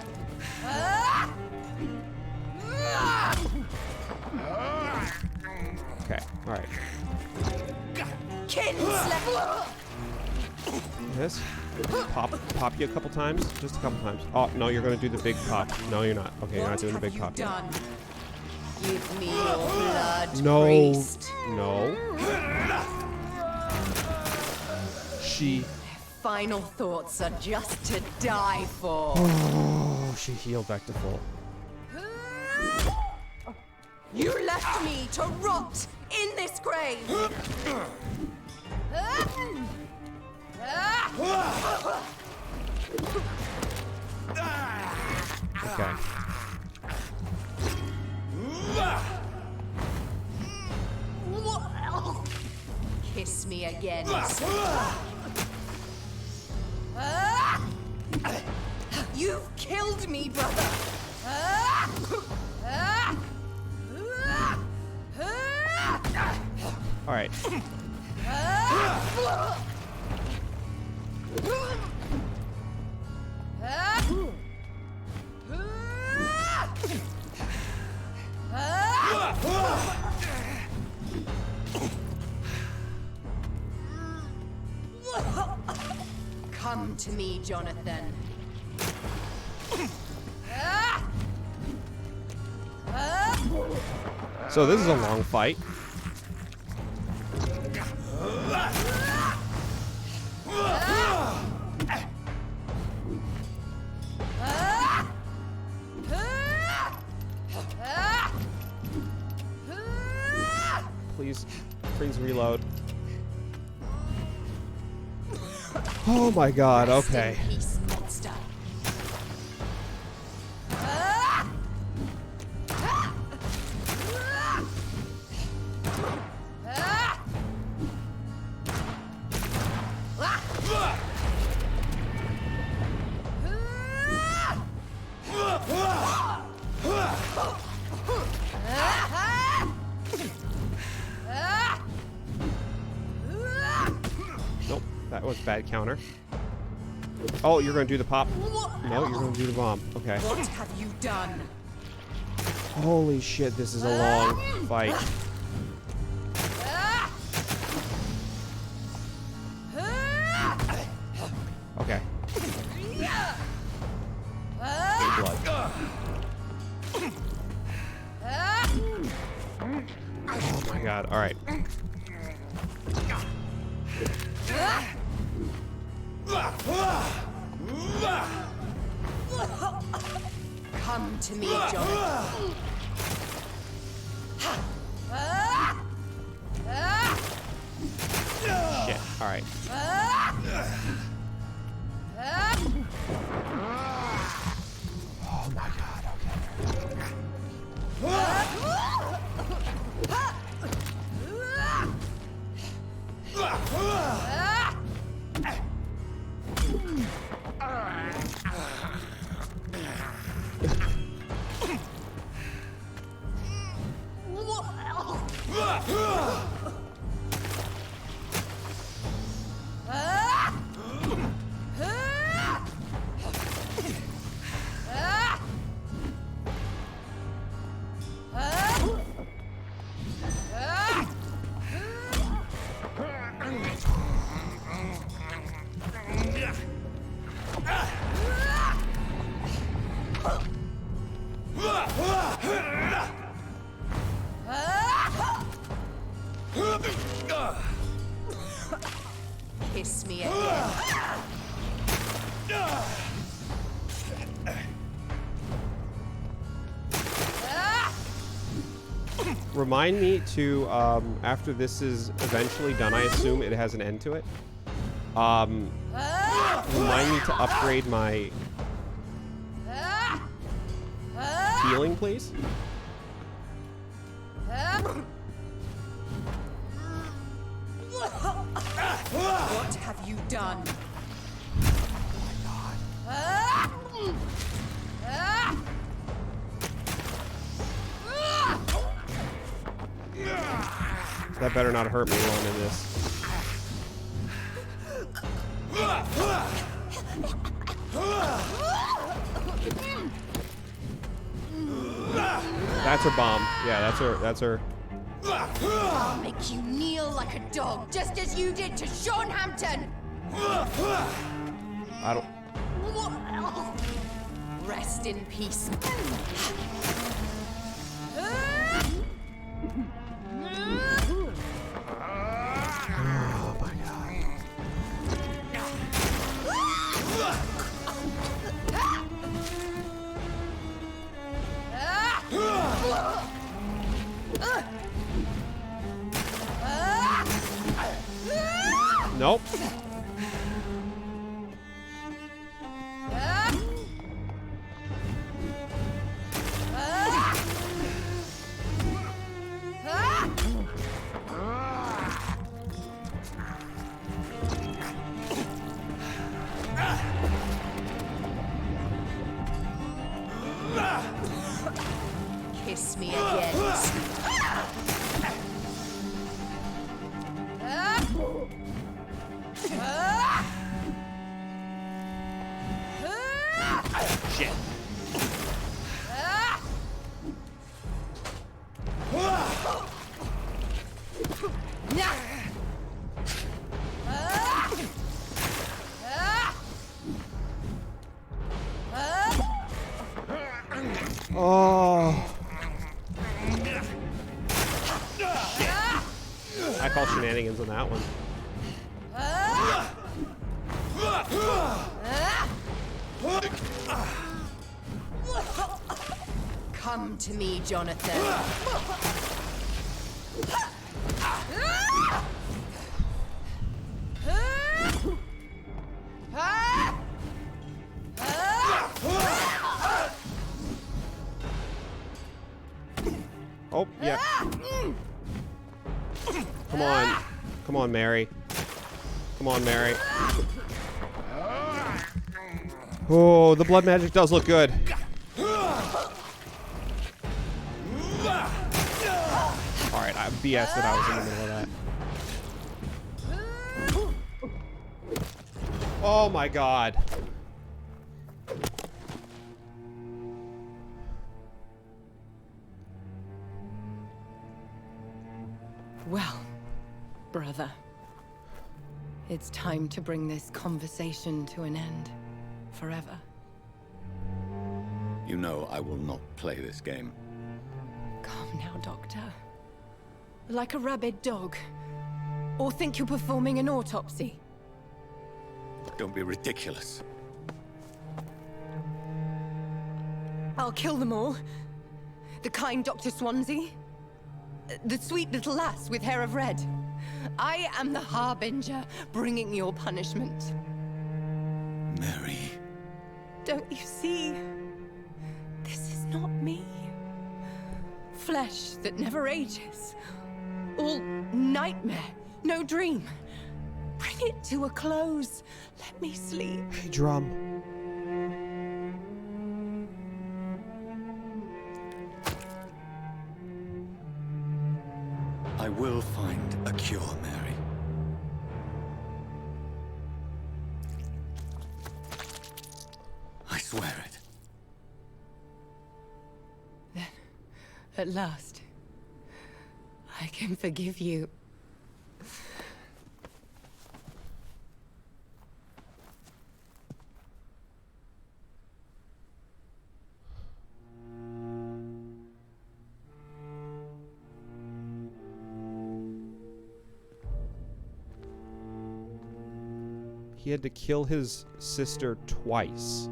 Okay, all right. This. Pop you a couple times, just a couple times. Oh no, you're gonna do the big pop. No, you're not. Okay, you're not doing the big pop. Yet. Done. Give me your blood, No, priest. no. She. Final thoughts are just to die for. Oh, she healed back to full. You left me to rot in this grave. Okay. Kiss me again. You've killed me, brother. All right. Come to me, Jonathan. So this is a long fight. Please reload. Oh my god, okay. Peace, monster. Nope, that was bad counter. Oh, you're gonna do the pop. No, you're gonna do the bomb. Okay. What have you done? Holy shit, this is a long fight. Okay. Blood. Oh my god, alright. Come to me, Jonathan. Shit, alright. Oh my god, Remind me to, after this is eventually done, I assume it has an end to it. Remind me to upgrade my healing, please. What have you done? That better not hurt me while I'm in this. That's her bomb. Yeah, that's her. I'll make you kneel like a dog, just as you did to Sean Hampton. I don't. Rest in peace. Oh my god. Nope. Kiss me again. Shit. Oh. I call shenanigans on that one. Come to me, Jonathan. Oh, yeah. Come on. Come on, Mary. Come on, Mary. Oh, the blood magic does look good. Alright, I BS that I was in the middle of that. Oh my god. Well, brother, it's time to bring this conversation to an end. Forever. You know I will not play this game. Calm now, Doctor. Like a rabid dog. Or think you're performing an autopsy. Don't be ridiculous. I'll kill them all. The kind Dr. Swansea. The sweet little lass with hair of red. I am the Harbinger, bringing your punishment. Mary. Don't you see? This is not me. Flesh that never ages. All nightmare, no dream. Bring it to a close. Let me sleep. Hey, drum. I will find a cure, Mary. I swear it. Then, at last, I can forgive you. He had to kill his sister twice.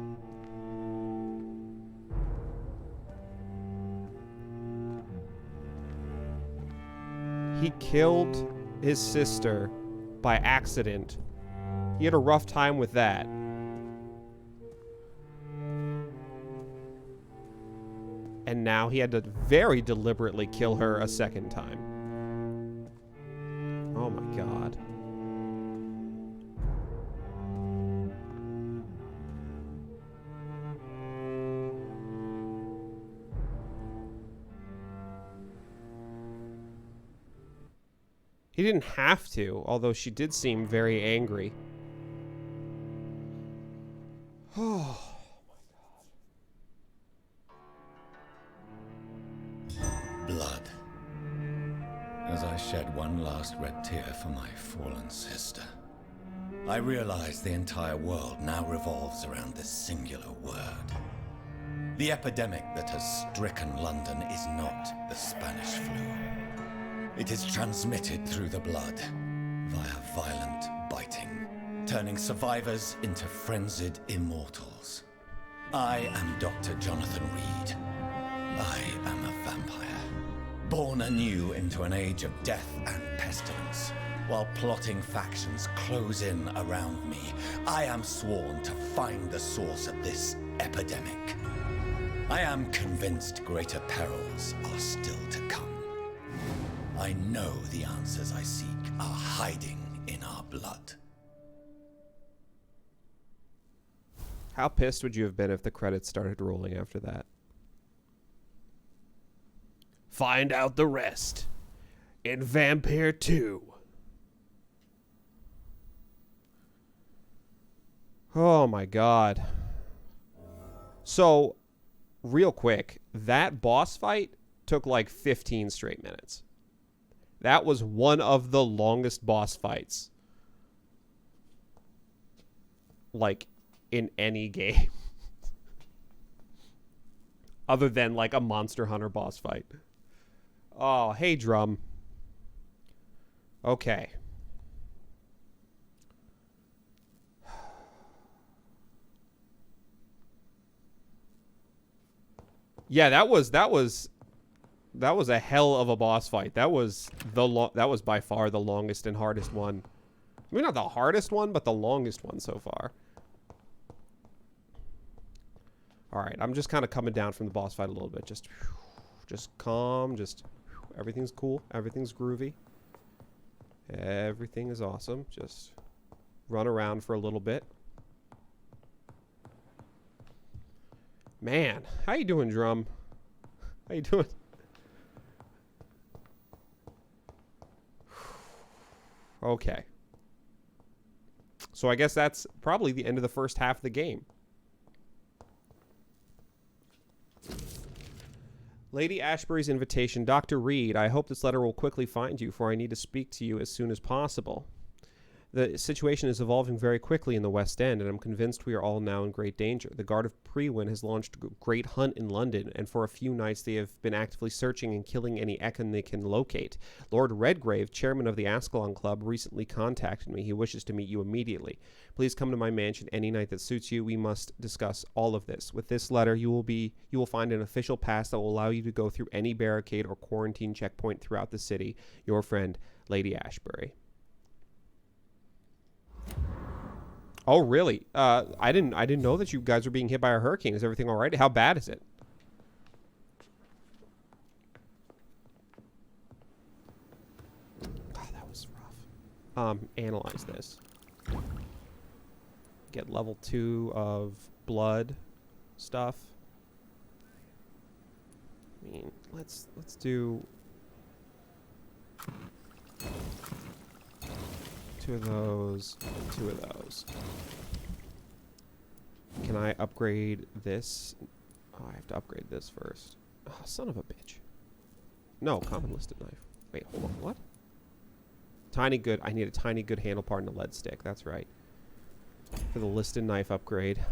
He killed his sister by accident. He had a rough time with that. And now he had to very deliberately kill her a second time. Oh my god. He didn't have to, although she did seem very angry. Oh. Blood. As I shed one last red tear for my fallen sister, I realize the entire world now revolves around this singular word. The epidemic that has stricken London is not the Spanish flu. It is transmitted through the blood, via violent biting, turning survivors into frenzied immortals. I am Dr. Jonathan Reed. I am a vampire, born anew into an age of death and pestilence. While plotting factions close in around me, I am sworn to find the source of this epidemic. I am convinced greater perils are still to come. I know the answers I seek are hiding in our blood. How pissed would you have been if the credits started rolling after that? Find out the rest in Vampyr 2. Oh my god. So, real quick, that boss fight took like 15 straight minutes. That was one of the longest boss fights, like, in any game. Other than, like, a Monster Hunter boss fight. Oh, hey, drum. Okay. Yeah, that was a hell of a boss fight. That was by far the longest and hardest one. I mean, not the hardest one, but the longest one so far. All right, I'm just kind of coming down from the boss fight a little bit. Just calm. Everything's cool. Everything's groovy. Everything is awesome. Just run around for a little bit. Man, how you doing, Drum? How you doing? Okay. So I guess that's probably the end of the first half of the game. Lady Ashbury's invitation. Dr. Reed, I hope this letter will quickly find you, for I need to speak to you as soon as possible. The situation is evolving very quickly in the West End, and I'm convinced we are all now in great danger. The Guard of Prewin has launched a great hunt in London, and for a few nights they have been actively searching and killing any Econ they can locate. Lord Redgrave, chairman of the Ascalon Club, recently contacted me. He wishes to meet you immediately. Please come to my mansion any night that suits you. We must discuss all of this. With this letter, you will find an official pass that will allow you to go through any barricade or quarantine checkpoint throughout the city. Your friend, Lady Ashbury. Oh, really? I didn't know that you guys were being hit by a hurricane. Is everything all right? How bad is it? God, that was rough. Analyze this. Get level 2 of blood stuff. I mean, let's do 2 of those, and 2 of those. Can I upgrade this? Oh, I have to upgrade this first. Oh, son of a bitch. No, common listed knife. Wait, hold on, what? Tiny good, I need a tiny good handle part and a lead stick, that's right. For the listed knife upgrade.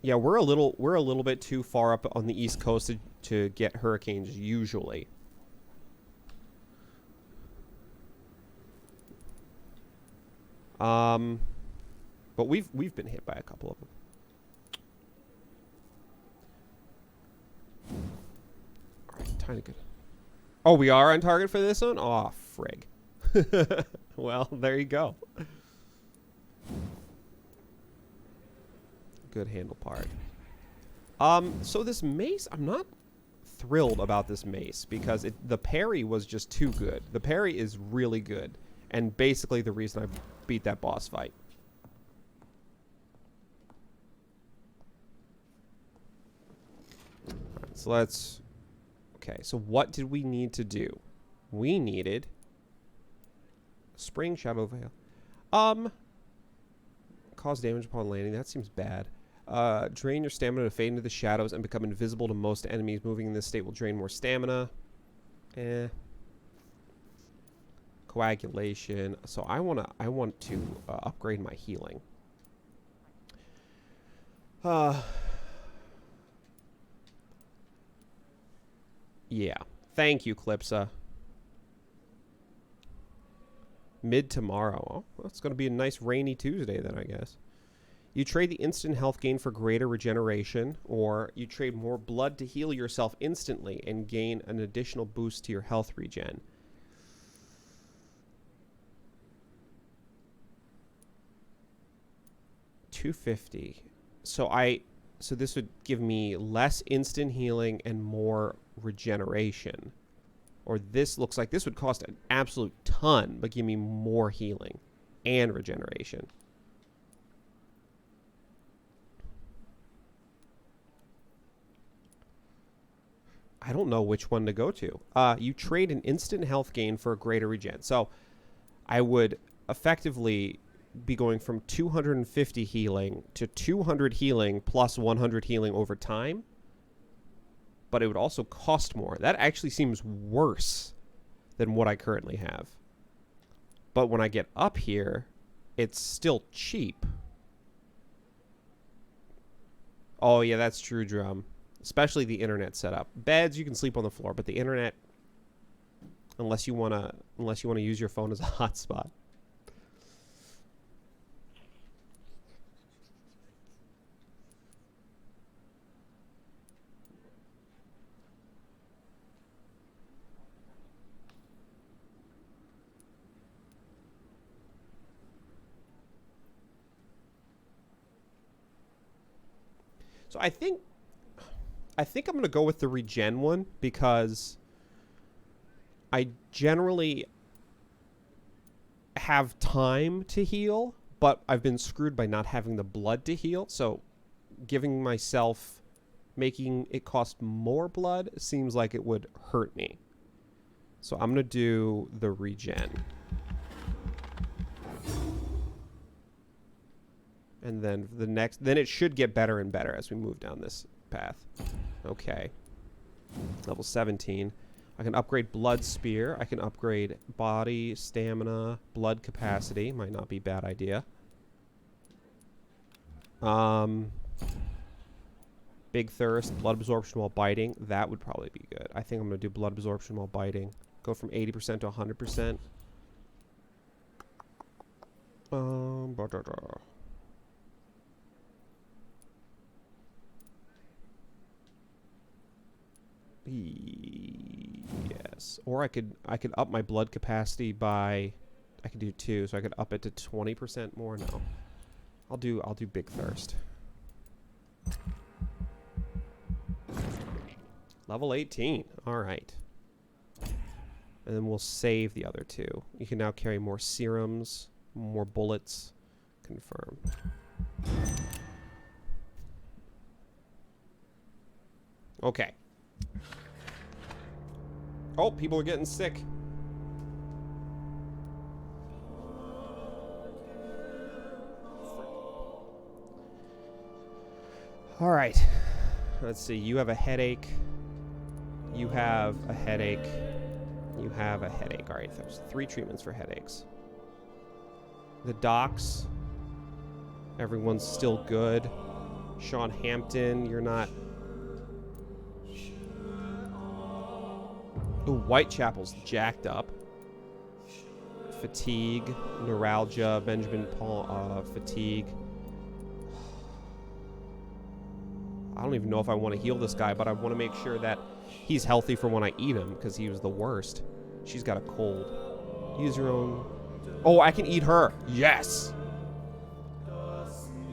Yeah, we're a little bit too far up on the East Coast to get hurricanes usually. But we've been hit by a couple of them. kind of good. Oh, we are on target for this one? Oh, frig. Well, there you go. Good handle part. So this mace, I'm not thrilled about this mace because the parry was just too good. The parry is really good, and basically the reason I beat that boss fight. Alright, so let's... Okay, so what did we need to do? We needed... Spring Shadow Veil. Cause damage upon landing. That seems bad. Drain your stamina to fade into the shadows and become invisible to most enemies. Moving in this state will drain more stamina. Coagulation. So I want to upgrade my healing. Yeah. Thank you, Clipsa. Mid tomorrow. Oh, well, it's going to be a nice rainy Tuesday then, I guess. You trade the instant health gain for greater regeneration, or you trade more blood to heal yourself instantly and gain an additional boost to your health regen. $250. So this would give me less instant healing and more regeneration. Or this looks like this would cost an absolute ton, but give me more healing and regeneration. I don't know which one to go to. You trade an instant health gain for a greater regen. So I would effectively be going from 250 healing to 200 healing plus 100 healing over time. But it would also cost more. That actually seems worse than what I currently have. But when I get up here, it's still cheap. Oh yeah, that's true, Drum. Especially the internet setup. Beds, you can sleep on the floor, but the internet, unless you wanna use your phone as a hotspot. So I think I'm going to go with the regen one because I generally have time to heal, but I've been screwed by not having the blood to heal. So giving myself, making it cost more blood seems like it would hurt me. So I'm going to do the regen. And then then it should get better and better as we move down this path. Okay. Level 17. I can upgrade Blood Spear. I can upgrade body, stamina, blood capacity. Might not be a bad idea. Big Thirst, blood absorption while biting. That would probably be good. I think I'm going to do blood absorption while biting. Go from 80% to 100%. Yes, or I could up my blood capacity by, I could do 2, so I could up it to 20% more. No, I'll do Big Thirst. Level 18. All right, and then we'll save the other 2. You can now carry more serums, more bullets. Confirm. Okay. Oh, people are getting sick. All right. Let's see. You have a headache. You have a headache. You have a headache. All right. There's 3 treatments for headaches. The docs. Everyone's still good. Sean Hampton, you're not... Ooh, Whitechapel's jacked up. Fatigue, neuralgia, Benjamin Paul, fatigue. I don't even know if I want to heal this guy, but I want to make sure that he's healthy for when I eat him because he was the worst. She's got a cold. Use your own. Oh, I can eat her. Yes.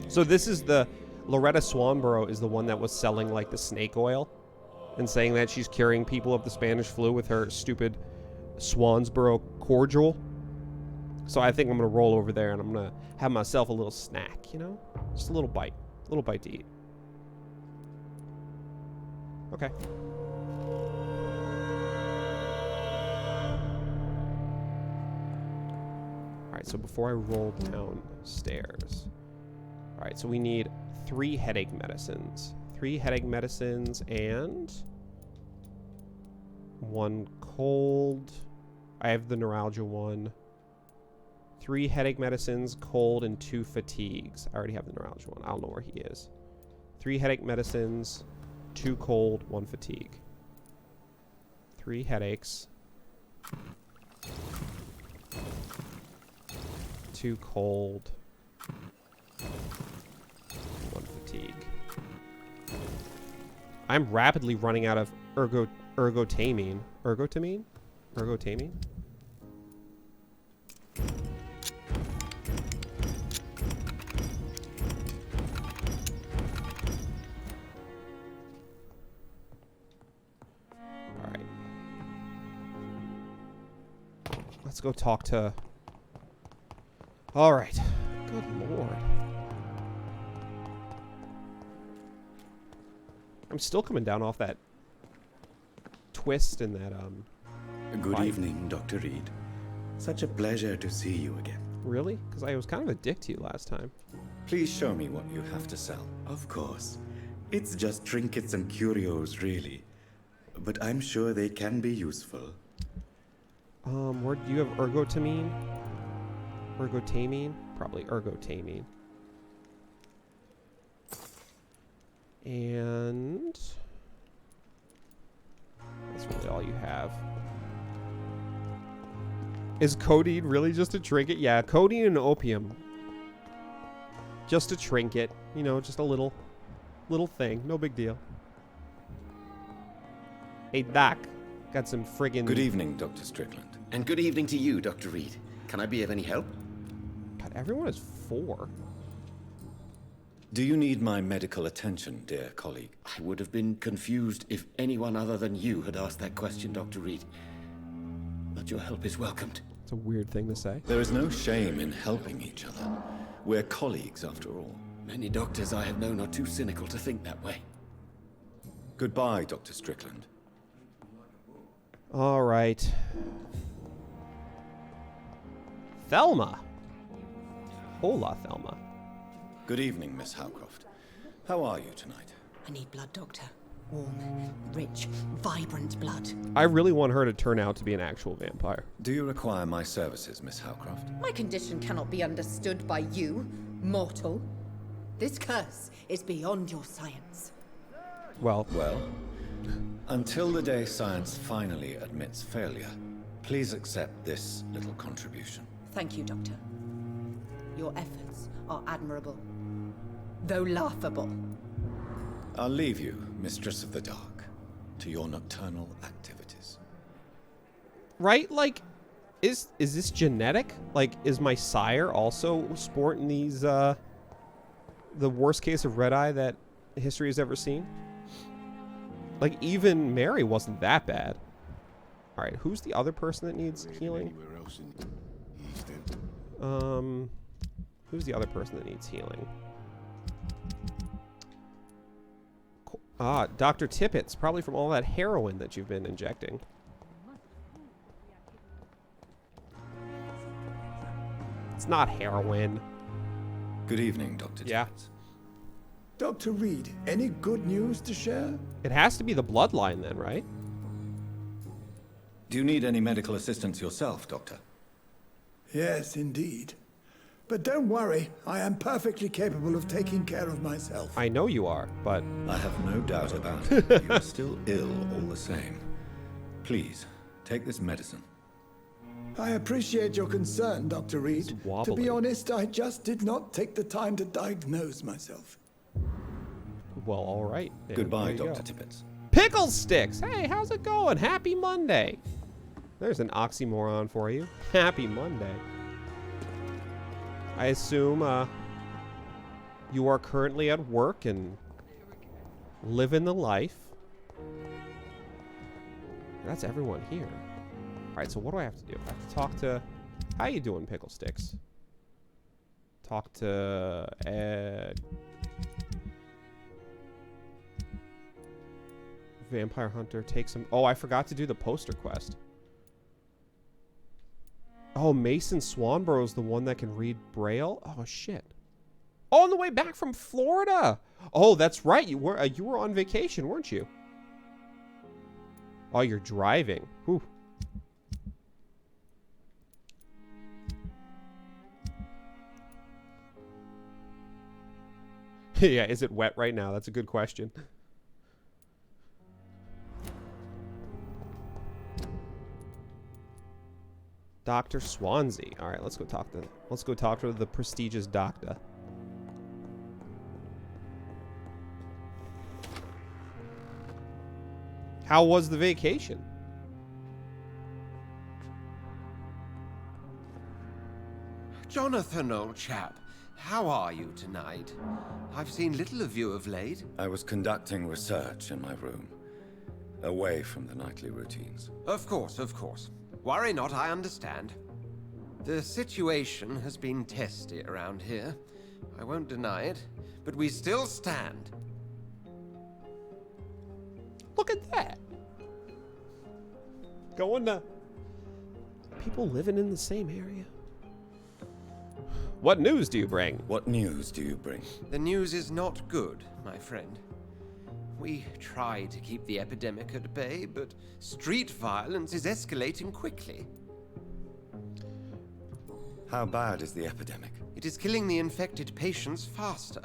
So this is the Loretta Swanborough is the one that was selling like the snake oil and saying that she's curing people of the Spanish flu with her stupid Swansboro cordial. So I think I'm going to roll over there and I'm going to have myself a little snack, you know? Just a little bite to eat. Okay. All right, so before I roll downstairs. All right, so we need 3 headache medicines. 3 headache medicines and 1 cold. I have the neuralgia one. 3 headache medicines, cold, and 2 fatigues. I already have the neuralgia one. I don't know where he is. 3 headache medicines, 2 cold, 1 fatigue. 3 headaches. 2 cold. 1 fatigue. I'm rapidly running out of ergotamine. Ergotamine? Ergotamine? Alright. Let's go talk to... Alright. Good lord. I'm still coming down off that twist and that, Good fight. evening, Dr. Reed. Such a pleasure to see you again. Really? Because I was kind of a dick to you last time. Please show me what you have to sell. Of course. It's just trinkets and curios, really. But I'm sure they can be useful. Where do you have ergotamine? Ergotamine? Probably ergotamine. And that's really all you have. Is codeine really just a trinket? Yeah, codeine and opium. Just a trinket. You know, just a little thing. No big deal. Hey, Doc. Got some friggin... Good evening, Dr. Strickland. And good evening to you, Dr. Reed. Can I be of any help? God, everyone is 4. Do you need my medical attention, dear colleague? I would have been confused if anyone other than you had asked that question, Dr. Reed. But your help is welcomed. It's a weird thing to say. There is no shame in helping each other. We're colleagues, after all. Many doctors I have known are too cynical to think that way. Goodbye, Dr. Strickland. All right. Thelma. Hola, Thelma. Good evening, Miss Howcroft. How are you tonight? I need blood, Doctor. Warm, rich, vibrant blood. I really want her to turn out to be an actual vampire. Do you require my services, Miss Howcroft? My condition cannot be understood by you, mortal. This curse is beyond your science. Well, until the day science finally admits failure, please accept this little contribution. Thank you, Doctor. Your efforts are admirable, though laughable. I'll leave you, Mistress of the Dark, to your nocturnal activities. right? Like, is this genetic? Like, is my sire also sporting these, the worst case of red eye that history has ever seen? Like, even Mary wasn't that bad. All right, who's the other person that needs healing? Who's the other person that needs healing? Ah, Dr. Tippett's, probably from all that heroin that you've been injecting. It's not heroin. Good evening, Dr. Yeah. Tippett. Dr. Reed, any good news to share? It has to be the bloodline then, right? Do you need any medical assistance yourself, Doctor? Yes, indeed. But don't worry, I am perfectly capable of taking care of myself. I know you are, but... I have no doubt about it. You are still ill all the same. Please, take this medicine. I appreciate your concern, Dr. Reed. To be wobbly. honest, I just did not take the time to diagnose myself. Well, all right. Goodbye, There you Dr. go. Tippett. Pickle Sticks! Hey, how's it going? Happy Monday. There's an oxymoron for you. Happy Monday. I assume you are currently at work and living the life. That's everyone here. Alright, so what do I have to do? I have to talk to... How you doing, Pickle Sticks? Talk to Ed... Vampire Hunter, take some... Oh, I forgot to do the poster quest. Oh, Mason Swanborough's the one that can read Braille? Oh, shit. Oh, on the way back from Florida! Oh, that's right. You were on vacation, weren't you? Oh, you're driving. Whew. Yeah, is it wet right now? That's a good question. Dr. Swansea. All right, let's go talk to the prestigious doctor. How was the vacation? Jonathan, old chap, how are you tonight? I've seen little of you of late. I was conducting research in my room, away from the nightly routines. Of course, of course. Worry not, I understand. The situation has been testy around here. I won't deny it, but we still stand. Look at that. Going to... People living in the same area. What news do you bring? What news do you bring? The news is not good, my friend. We try to keep the epidemic at bay, but street violence is escalating quickly. How bad is the epidemic? It is killing the infected patients faster.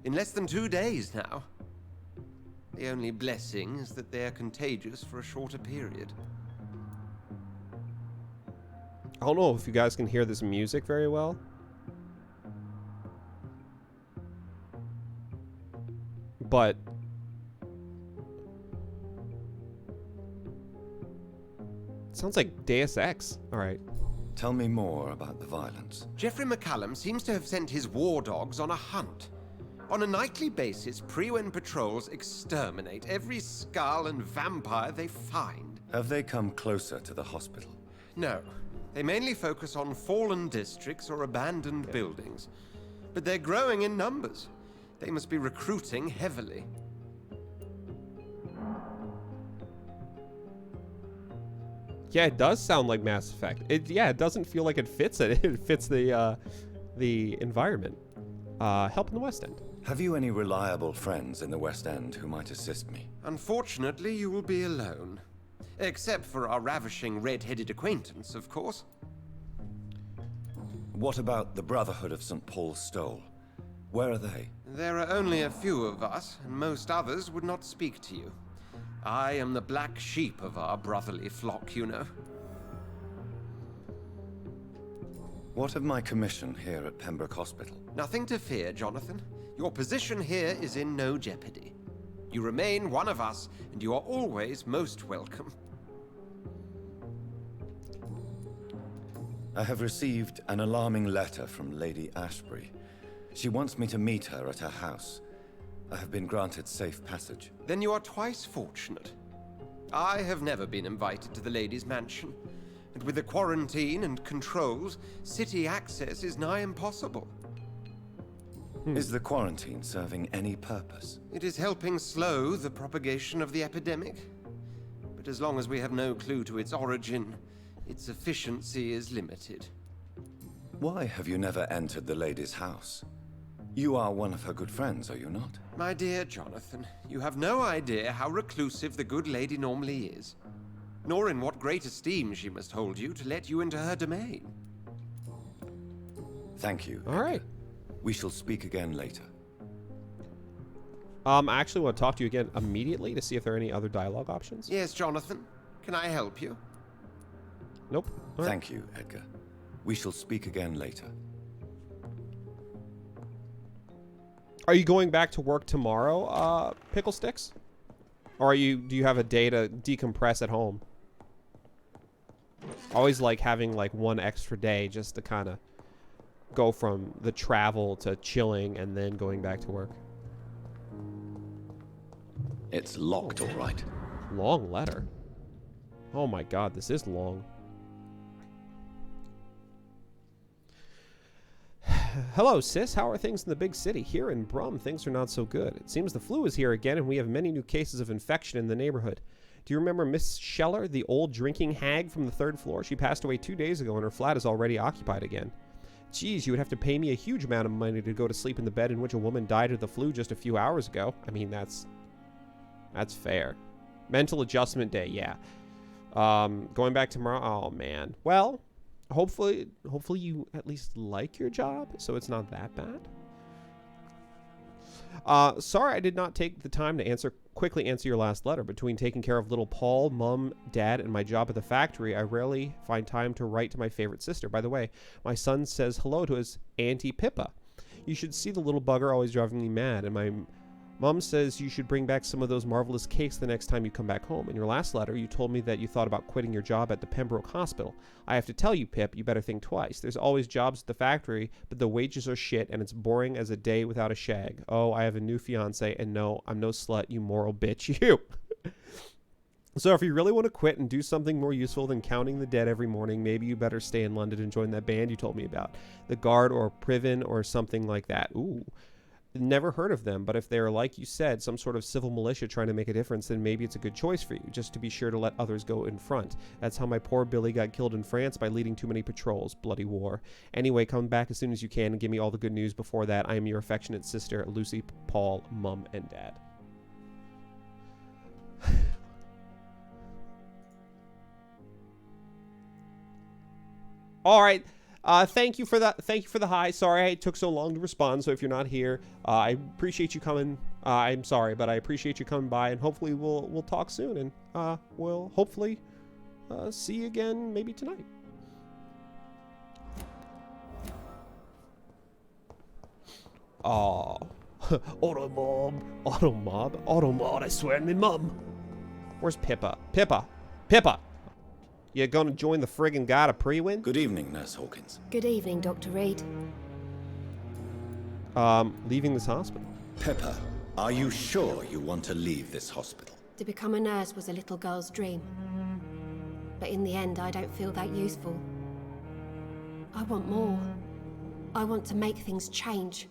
In less than 2 days now. The only blessing is that they are contagious for a shorter period. I don't know if you guys can hear this music very well. But... it sounds like Deus Ex. Alright. Tell me more about the violence. Jeffrey McCallum seems to have sent his war dogs on a hunt. On a nightly basis, Prewen patrols exterminate every skull and vampire they find. Have they come closer to the hospital? No. They mainly focus on fallen districts or abandoned buildings. But they're growing in numbers. They must be recruiting heavily. Yeah, it does sound like Mass Effect. It doesn't feel like it fits it. It fits the environment. Help in the West End. Have you any reliable friends in the West End who might assist me? Unfortunately, you will be alone. Except for our ravishing red-headed acquaintance, of course. What about the Brotherhood of St. Paul's Stole? Where are they? There are only a few of us, and most others would not speak to you. I am the black sheep of our brotherly flock, you know. What of my commission here at Pembroke Hospital? Nothing to fear, Jonathan. Your position here is in no jeopardy. You remain one of us, and you are always most welcome. I have received an alarming letter from Lady Ashbury. She wants me to meet her at her house. I have been granted safe passage. Then you are twice fortunate. I have never been invited to the lady's mansion, and with the quarantine and controls, city access is nigh impossible. Is the quarantine serving any purpose? It is helping slow the propagation of the epidemic. But as long as we have no clue to its origin, its efficiency is limited. Why have you never entered the lady's house? You are one of her good friends, are you not? My dear Jonathan, you have no idea how reclusive the good lady normally is, nor in what great esteem she must hold you to let you into her domain. Thank you. All right. We shall speak again later. I actually want to talk to you again immediately to see if there are any other dialogue options. Yes, Jonathan. Can I help you? Nope. All right. Thank you, Edgar. We shall speak again later. Are you going back to work tomorrow, Pickle Sticks? Or do you have a day to decompress at home? Always like having like one extra day just to kind of go from the travel to chilling and then going back to work. It's locked, all right. Long letter. Oh my god, this is long. Hello, sis. How are things in the big city? Here in Brum, things are not so good. It seems the flu is here again, and we have many new cases of infection in the neighborhood. Do you remember Miss Scheller, the old drinking hag from the 3rd floor? She passed away 2 days ago, and her flat is already occupied again. Geez, you would have to pay me a huge amount of money to go to sleep in the bed in which a woman died of the flu just a few hours ago. I mean, that's fair. Mental adjustment day, yeah. Going back tomorrow. Oh man. Well, hopefully you at least like your job, so it's not that bad. Sorry I did not take the time to quickly answer your last letter. Between taking care of little Paul, Mum, Dad, and my job at the factory, I rarely find time to write to my favorite sister. By the way, my son says hello to his Auntie Pippa. You should see the little bugger always driving me mad, and my Mom says you should bring back some of those marvelous cakes the next time you come back home. In your last letter, you told me that you thought about quitting your job at the Pembroke Hospital. I have to tell you, Pip, you better think twice. There's always jobs at the factory, but the wages are shit, and it's boring as a day without a shag. Oh, I have a new fiance, and no, I'm no slut, you moral bitch, you. So if you really want to quit and do something more useful than counting the dead every morning, maybe you better stay in London and join that band you told me about. The Guard or Priven or something like that. Ooh. Never heard of them, but if they're, like you said, some sort of civil militia trying to make a difference, then maybe it's a good choice for you, just to be sure to let others go in front. That's how my poor Billy got killed in France, by leading too many patrols. Bloody war. Anyway, come back as soon as you can and give me all the good news before that. I am your affectionate sister, Lucy, Paul, Mum, and Dad. All right. Thank you for that. Thank you for the hi. Sorry it took so long to respond. So if you're not here, I appreciate you coming. I'm sorry, but I appreciate you coming by, and hopefully we'll talk soon, and we'll hopefully see you again maybe tonight. Oh, Automob, I swear to me mum. Where's Pippa? Pippa. You gonna join the friggin' guard of Pre-Win? Good evening, Nurse Hawkins. Good evening, Dr. Reed. Leaving this hospital. Pippa, are you sure you want to leave this hospital? To become a nurse was a little girl's dream. But in the end, I don't feel that useful. I want more. I want to make things change.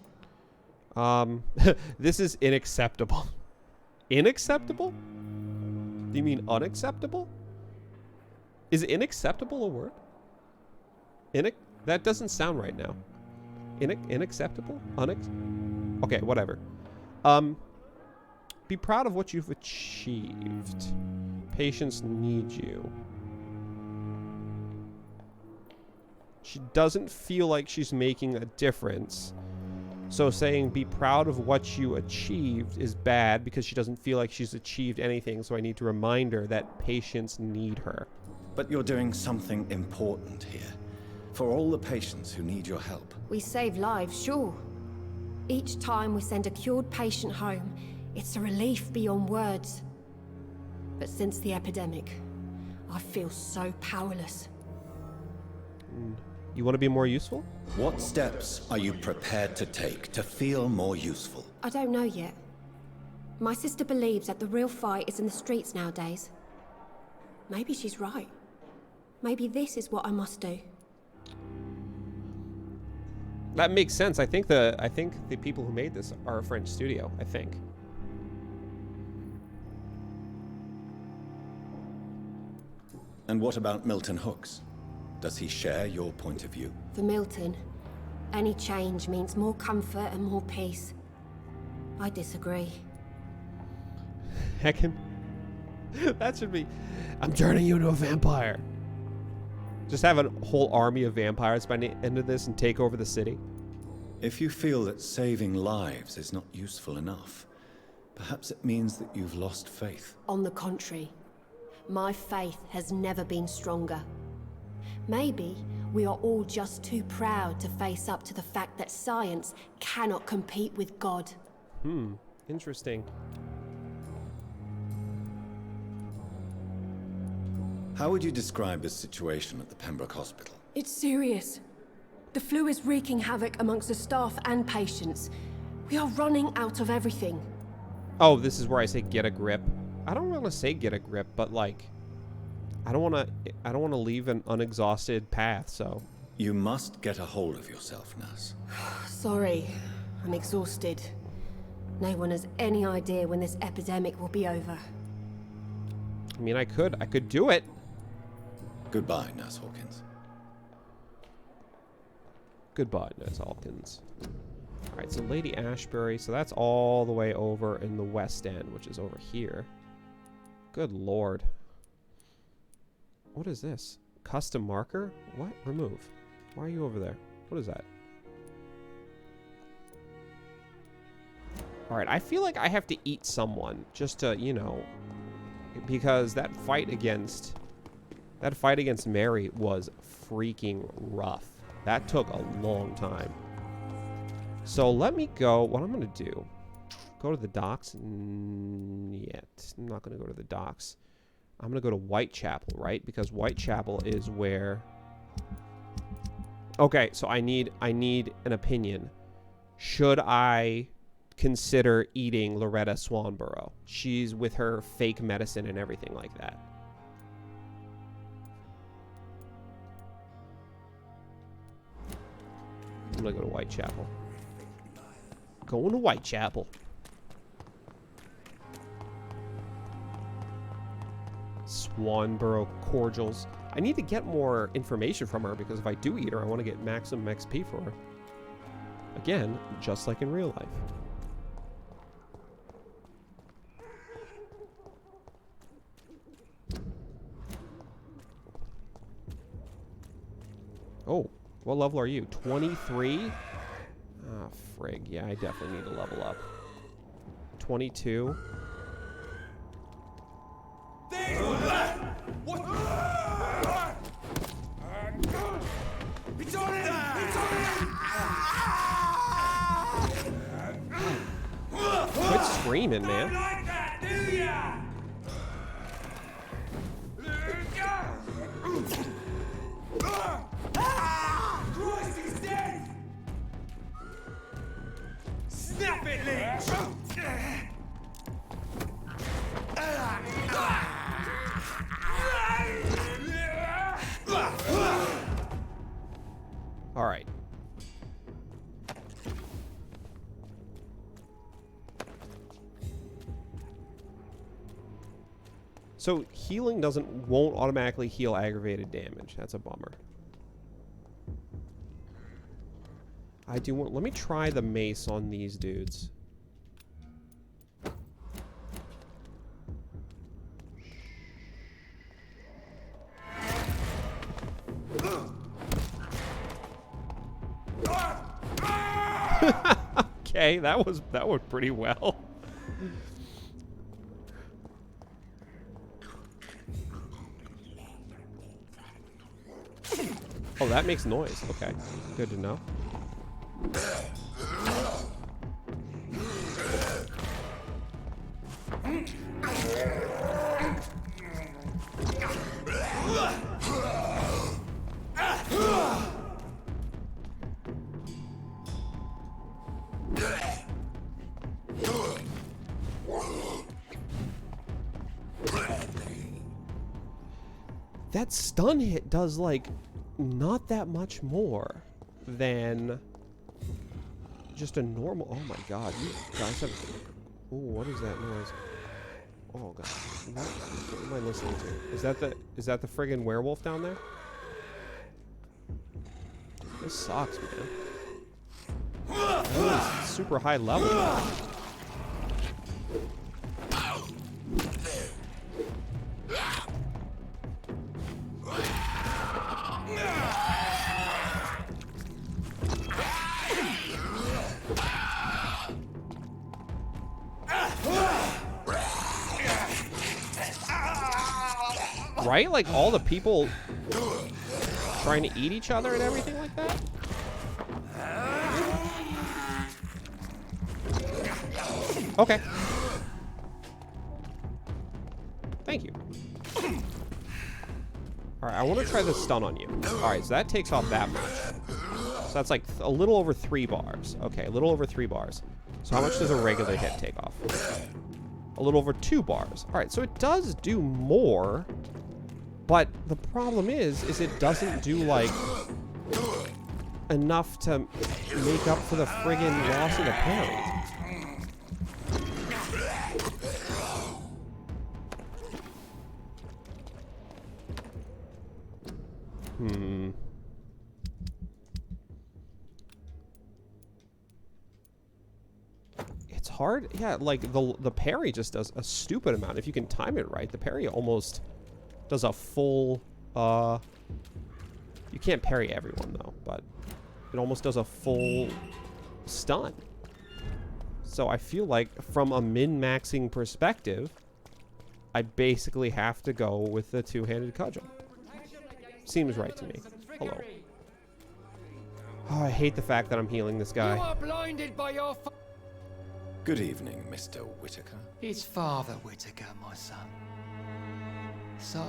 This is unacceptable. Unacceptable? Do you mean unacceptable? Is unacceptable a word? That doesn't sound right now. Unacceptable? Okay, whatever. Be proud of what you've achieved. Patients need you. She doesn't feel like she's making a difference. So saying be proud of what you achieved is bad because she doesn't feel like she's achieved anything. So I need to remind her that patients need her. But you're doing something important here. For all the patients who need your help. We save lives, sure. Each time we send a cured patient home, it's a relief beyond words. But since the epidemic, I feel so powerless. You want to be more useful? What steps are you prepared to take to feel more useful? I don't know yet. My sister believes that the real fight is in the streets nowadays. Maybe she's right. Maybe this is what I must do. That makes sense. I think the people who made this are a French studio, I think. And what about Milton Hooks? Does he share your point of view? For Milton, any change means more comfort and more peace. I disagree. Heckin'. That should be... I'm turning you into a vampire. Just have a whole army of vampires by the end of this and take over the city. If you feel that saving lives is not useful enough, perhaps it means that you've lost faith. On the contrary, my faith has never been stronger. Maybe we are all just too proud to face up to the fact that science cannot compete with God. Interesting. How would you describe the situation at the Pembroke Hospital? It's serious. The flu is wreaking havoc amongst the staff and patients. We are running out of everything. Oh, this is where I say get a grip. I don't want to say get a grip, but like, I don't want to leave an unexhausted path, so. You must get a hold of yourself, nurse. Sorry, I'm exhausted. No one has any idea when this epidemic will be over. I mean, I could do it. Goodbye, Nurse Hawkins. Goodbye, Nurse Hawkins. Alright, so Lady Ashbury, so that's all the way over in the West End, which is over here. Good lord. What is this? Custom marker? What? Remove. Why are you over there? What is that? Alright, I feel like I have to eat someone just to, you know, because that fight against Mary was freaking rough. That took a long time. So let me go. What I'm going to do, go to the docks. Yet. I'm not going to go to the docks. I'm going to go to Whitechapel, right? Because Whitechapel is where... Okay, so I need an opinion. Should I consider eating Loretta Swanborough? She's with her fake medicine and everything like that. I'm going to go to Whitechapel. Going to Whitechapel. Swanborough cordials. I need to get more information from her because if I do eat her, I want to get maximum XP for her. Again, just like in real life. Oh, what level are you? 23? Ah, frig. Yeah, I definitely need to level up. 22. Quit screaming, man. Snap it, Leech! All right. So healing won't automatically heal aggravated damage. That's a bummer. I do want. Let me try the mace on these dudes. Okay, that went pretty well. Oh, that makes noise. Okay, good to know. That stun hit does, like, not that much more than just a normal... Oh, my God. You guys have... Oh, what is that noise? Oh, God. What am I listening to? Is that the friggin' werewolf down there? This sucks, man. That is super high level. Right? Like all the people trying to eat each other and everything like that? Okay. Thank you. I want to try the stun on you. All right, so that takes off that much. So that's like a little over 3 bars. Okay, a little over 3 bars. So how much does a regular hit take off? A little over 2 bars. All right, so it does do more, but the problem is it doesn't do like enough to make up for the friggin' loss of the parry. It's hard. Yeah, like the parry just does a stupid amount. If you can time it right, the parry almost does a full you can't parry everyone though, but it almost does a full stun. So I feel like from a min-maxing perspective, I basically have to go with the two-handed cudgel. Seems right to me. Hello. Oh, I hate the fact that I'm healing this guy. You are blinded by your Good evening, Mr. Whitaker. It's Father Whitaker, my son. So,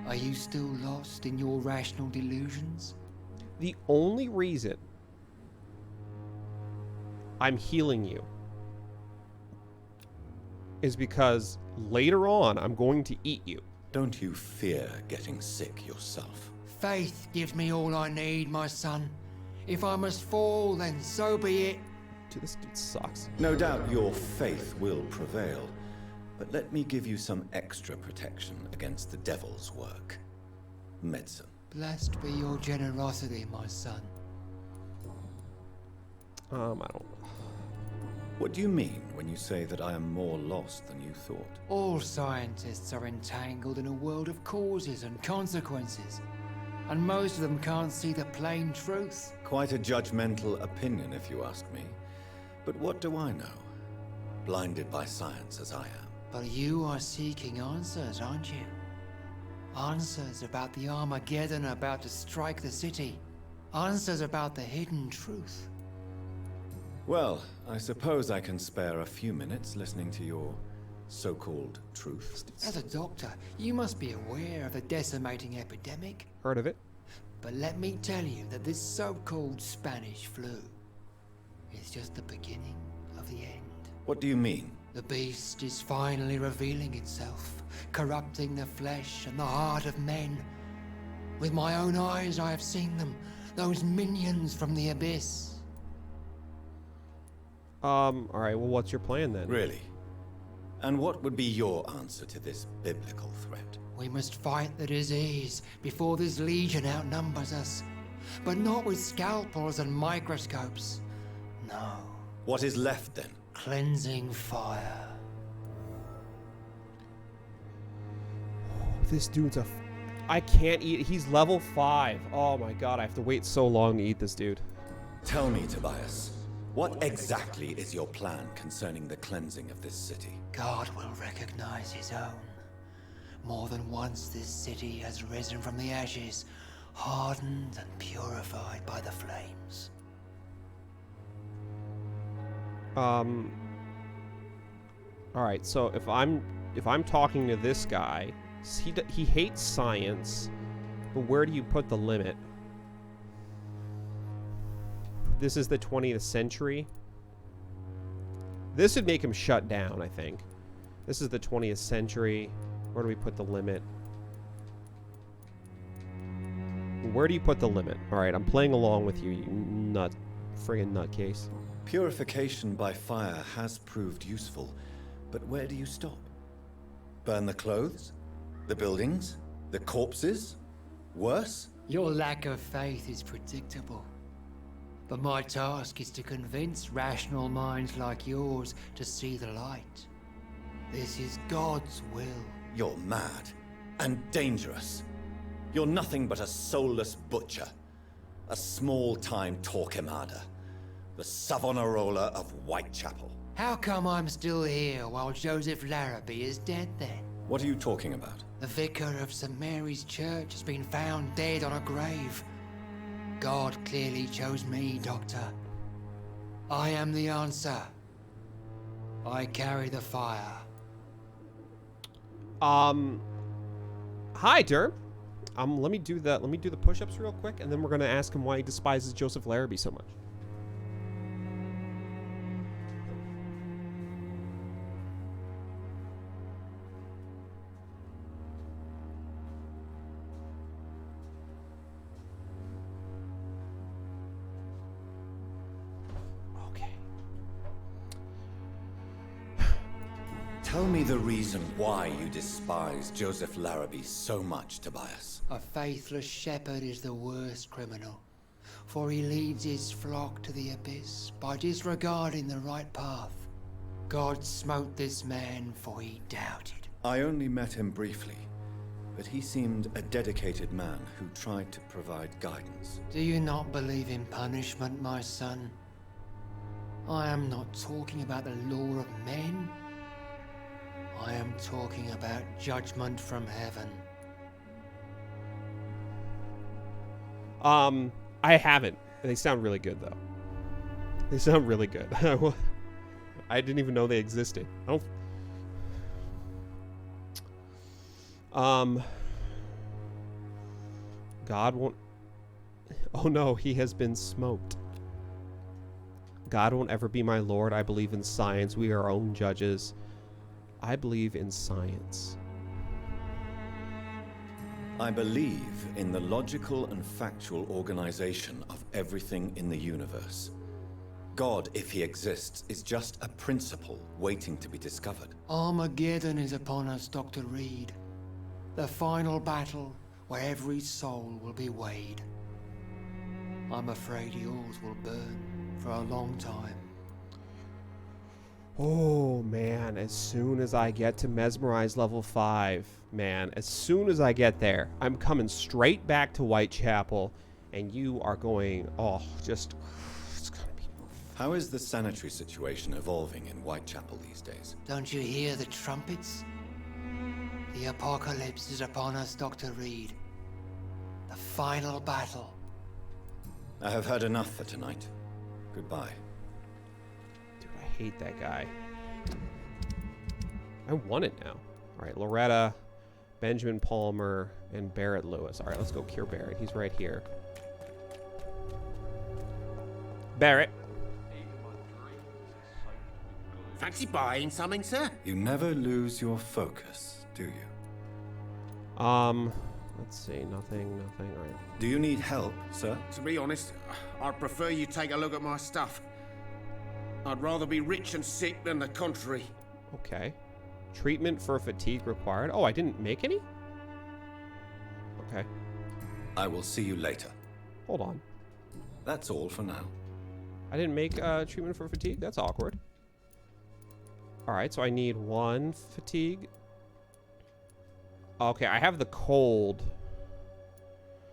are you still lost in your rational delusions? The only reason I'm healing you is because later on I'm going to eat you. Don't you fear getting sick yourself? Faith gives me all I need, my son. If I must fall, then so be it. Dude, this dude sucks. No doubt your faith will prevail, but let me give you some extra protection against the devil's work. Medicine. Blessed be your generosity, my son. I don't know. What do you mean when you say that I am more lost than you thought? All scientists are entangled in a world of causes and consequences, and most of them can't see the plain truth. Quite a judgmental opinion, if you ask me. But what do I know? Blinded by science as I am. But you are seeking answers, aren't you? Answers about the Armageddon about to strike the city. Answers about the hidden truth. Well, I suppose I can spare a few minutes listening to your so-called truth. As a doctor, you must be aware of the decimating epidemic. Heard of it? But let me tell you that this so-called Spanish flu is just the beginning of the end. What do you mean? The beast is finally revealing itself, corrupting the flesh and the heart of men. With my own eyes I have seen them, those minions from the abyss. Alright, well what's your plan then? Really? And what would be your answer to this biblical threat? We must fight the disease before this legion outnumbers us. But not with scalpels and microscopes. No. What is left then? Cleansing fire. This dude's I can't eat. He's level 5. Oh my god, I have to wait so long to eat this dude. Tell me, Tobias. What exactly is your plan concerning the cleansing of this city? God will recognize his own. More than once this city has risen from the ashes, hardened and purified by the flames. Alright, so if I'm talking to this guy, he hates science, but where do you put the limit? This is the 20th century. This would make him shut down, I think. This is the 20th century. Where do we put the limit? Where do you put the limit? Alright, I'm playing along with you, you friggin' nutcase. Purification by fire has proved useful, but where do you stop? Burn the clothes? The buildings? The corpses? Worse? Your lack of faith is predictable. But my task is to convince rational minds like yours to see the light. This is God's will. You're mad and dangerous. You're nothing but a soulless butcher. A small-time Torquemada. The Savonarola of Whitechapel. How come I'm still here while Joseph Larrabee is dead then? What are you talking about? The vicar of St. Mary's Church has been found dead on a grave. God clearly chose me, Doctor. I am the answer. I carry the fire. Hi, Derm. let me do the push-ups real quick, and then we're gonna ask him why he despises Joseph Larrabee so much. Tell me the reason why you despise Joseph Larrabee so much, Tobias. A faithless shepherd is the worst criminal, for he leads his flock to the abyss by disregarding the right path. God smote this man, for he doubted. I only met him briefly, but he seemed a dedicated man who tried to provide guidance. Do you not believe in punishment, my son? I am not talking about the law of men. I am talking about judgment from heaven. I haven't. They sound really good, though. They sound really good. I didn't even know they existed. I don't... God won't... Oh no, he has been smoked. God won't ever be my lord. I believe in science. We are our own judges. I believe in science. I believe in the logical and factual organization of everything in the universe. God, if he exists, is just a principle waiting to be discovered. Armageddon is upon us, Dr. Reed. The final battle where every soul will be weighed. I'm afraid yours will burn for a long time. Oh man, as soon as I get to Mesmerize level 5, man, as soon as I get there, I'm coming straight back to Whitechapel, and you are going, oh, just, it's gonna be... How is the sanitary situation evolving in Whitechapel these days? Don't you hear the trumpets? The apocalypse is upon us, Dr. Reed. The final battle. I have had enough for tonight. Goodbye. I hate that guy. I want it now. All right, Loretta, Benjamin Palmer, and Barrett Lewis. All right, let's go cure Barrett. He's right here. Barrett. Fancy buying something, sir? You never lose your focus, do you? Let's see. Nothing. All right. Do you need help, sir? To be honest, I'd prefer you take a look at my stuff. I'd rather be rich and sick than the contrary. Okay. Treatment for fatigue required. Oh, I didn't make any? Okay. I will see you later. Hold on. That's all for now. I didn't make treatment for fatigue? That's awkward. Alright, so I need 1 fatigue. Okay, I have the cold.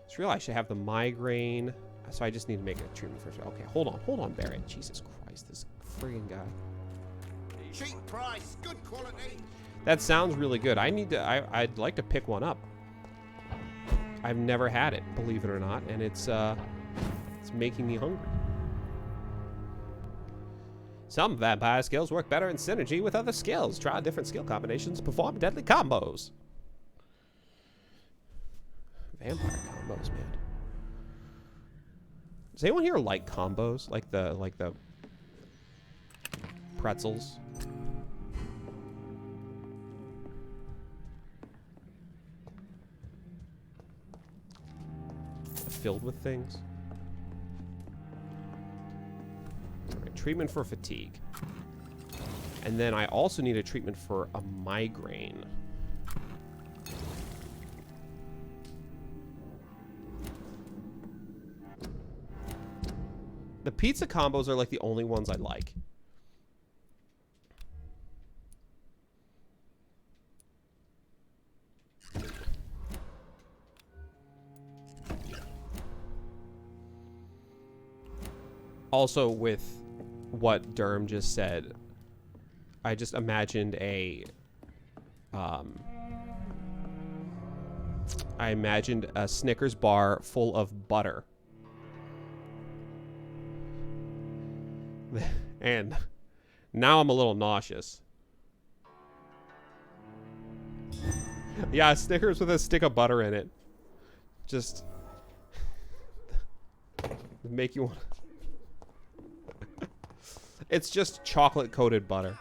Just realized I should have the migraine. So I just need to make a treatment for... Okay, hold on, Barrett. Jesus Christ, this friggin' guy. Cheap price, good quality. That sounds really good. I'd like to pick one up. I've never had it, believe it or not, and it's making me hungry. Some vampire skills work better in synergy with other skills. Try different skill combinations, perform deadly combos. Vampire combos, man. Does anyone here like combos? Like the pretzels? Filled with things. Right, treatment for fatigue. And then I also need a treatment for a migraine. The pizza combos are like the only ones I like. Also, with what Durham just said, I just imagined a Snickers bar full of butter. And now I'm a little nauseous. Yeah, Snickers with a stick of butter in it. just make you want. It's just chocolate coated butter.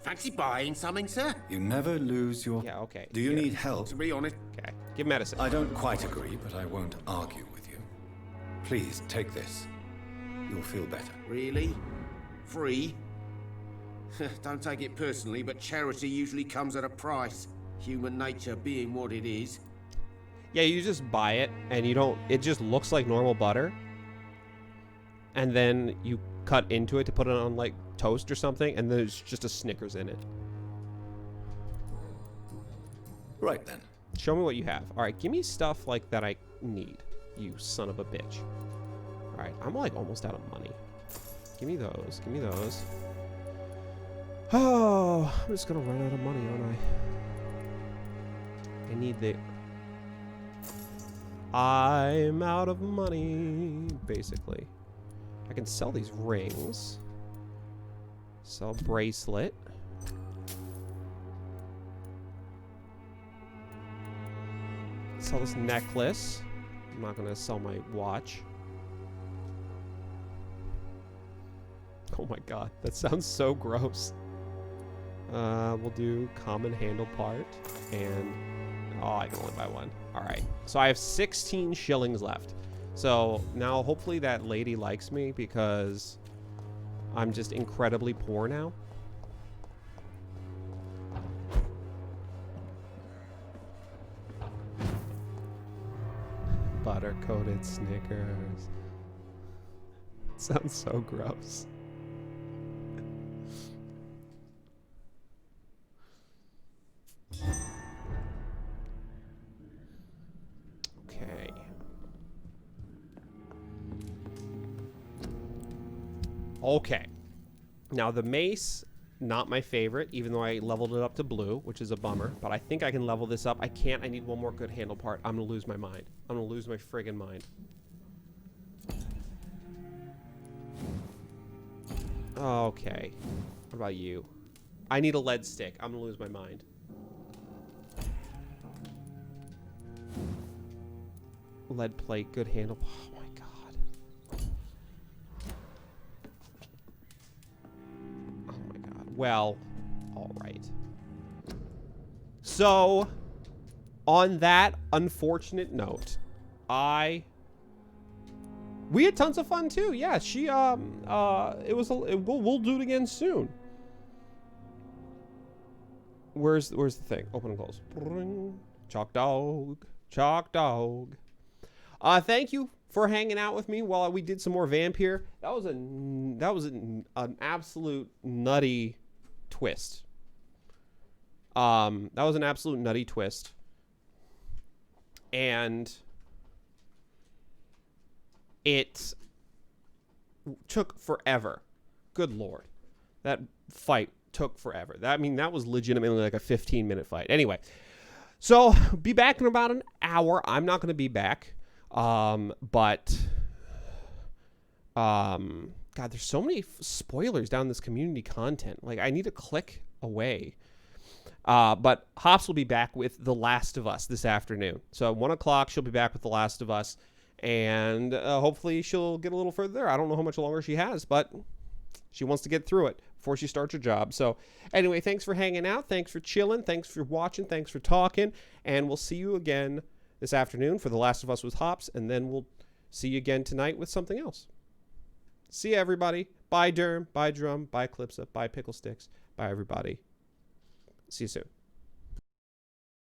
Fancy buying something, sir? You never lose your... Yeah, okay. Do you need help? To be honest. Okay. Give medicine. I don't quite agree, but I won't argue with you. Please, take this. You'll feel better. Really? Free? Don't take it personally, but charity usually comes at a price. Human nature being what it is. Yeah, you just buy it, and you don't... It just looks like normal butter. And then you cut into it to put it on, like, toast or something, and there's just a Snickers in it. Right then. Show me what you have. All right, give me stuff like that I need, you son of a bitch. All right, I'm like almost out of money. Give me those. Give me those. Oh, I'm just gonna run out of money, aren't I? I need the... I'm out of money, basically. I can sell these rings. Sell bracelet. Sell this necklace. I'm not gonna sell my watch. Oh my god, that sounds so gross. We'll do common handle part and oh, I can only buy one. All right, so I have 16 shillings left. So now hopefully that lady likes me because I'm just incredibly poor now. Butter-coated Snickers. Sounds so gross. Okay. Okay. Now the mace, not my favorite, even though I leveled it up to blue, which is a bummer. But I think I can level this up. I can't. I need one more good handle part. I'm going to lose my mind. I'm going to lose my friggin' mind. Okay. What about you? I need a lead stick. I'm going to lose my mind. Lead plate, good handle. Oh my god. Oh my god. Well, all right. So, on that unfortunate note, we had tons of fun too. Yeah, she we'll do it again soon. Where's the thing? Open and close. Chalk dog. Chalk dog. Thank you for hanging out with me while we did some more Vampyr. That was an absolute nutty twist. That was an absolute nutty twist. And it took forever. Good Lord. That fight took forever. That was legitimately like a 15-minute fight. Anyway, so be back in about an hour. I'm not going to be back. God, there's so many spoilers down this community content. Like, I need to click away. But Hops will be back with The Last of Us this afternoon. So at 1 o'clock, she'll be back with The Last of Us. And hopefully she'll get a little further there. I don't know how much longer she has, but she wants to get through it before she starts her job. So anyway, thanks for hanging out. Thanks for chilling. Thanks for watching. Thanks for talking. And we'll see you again this afternoon for The Last of Us with Hops. And then we'll see you again tonight with something else. See you, everybody. Bye, Derm. Bye, Drum. Bye, Clipsa. Bye, Pickle Sticks. Bye, everybody. See you soon.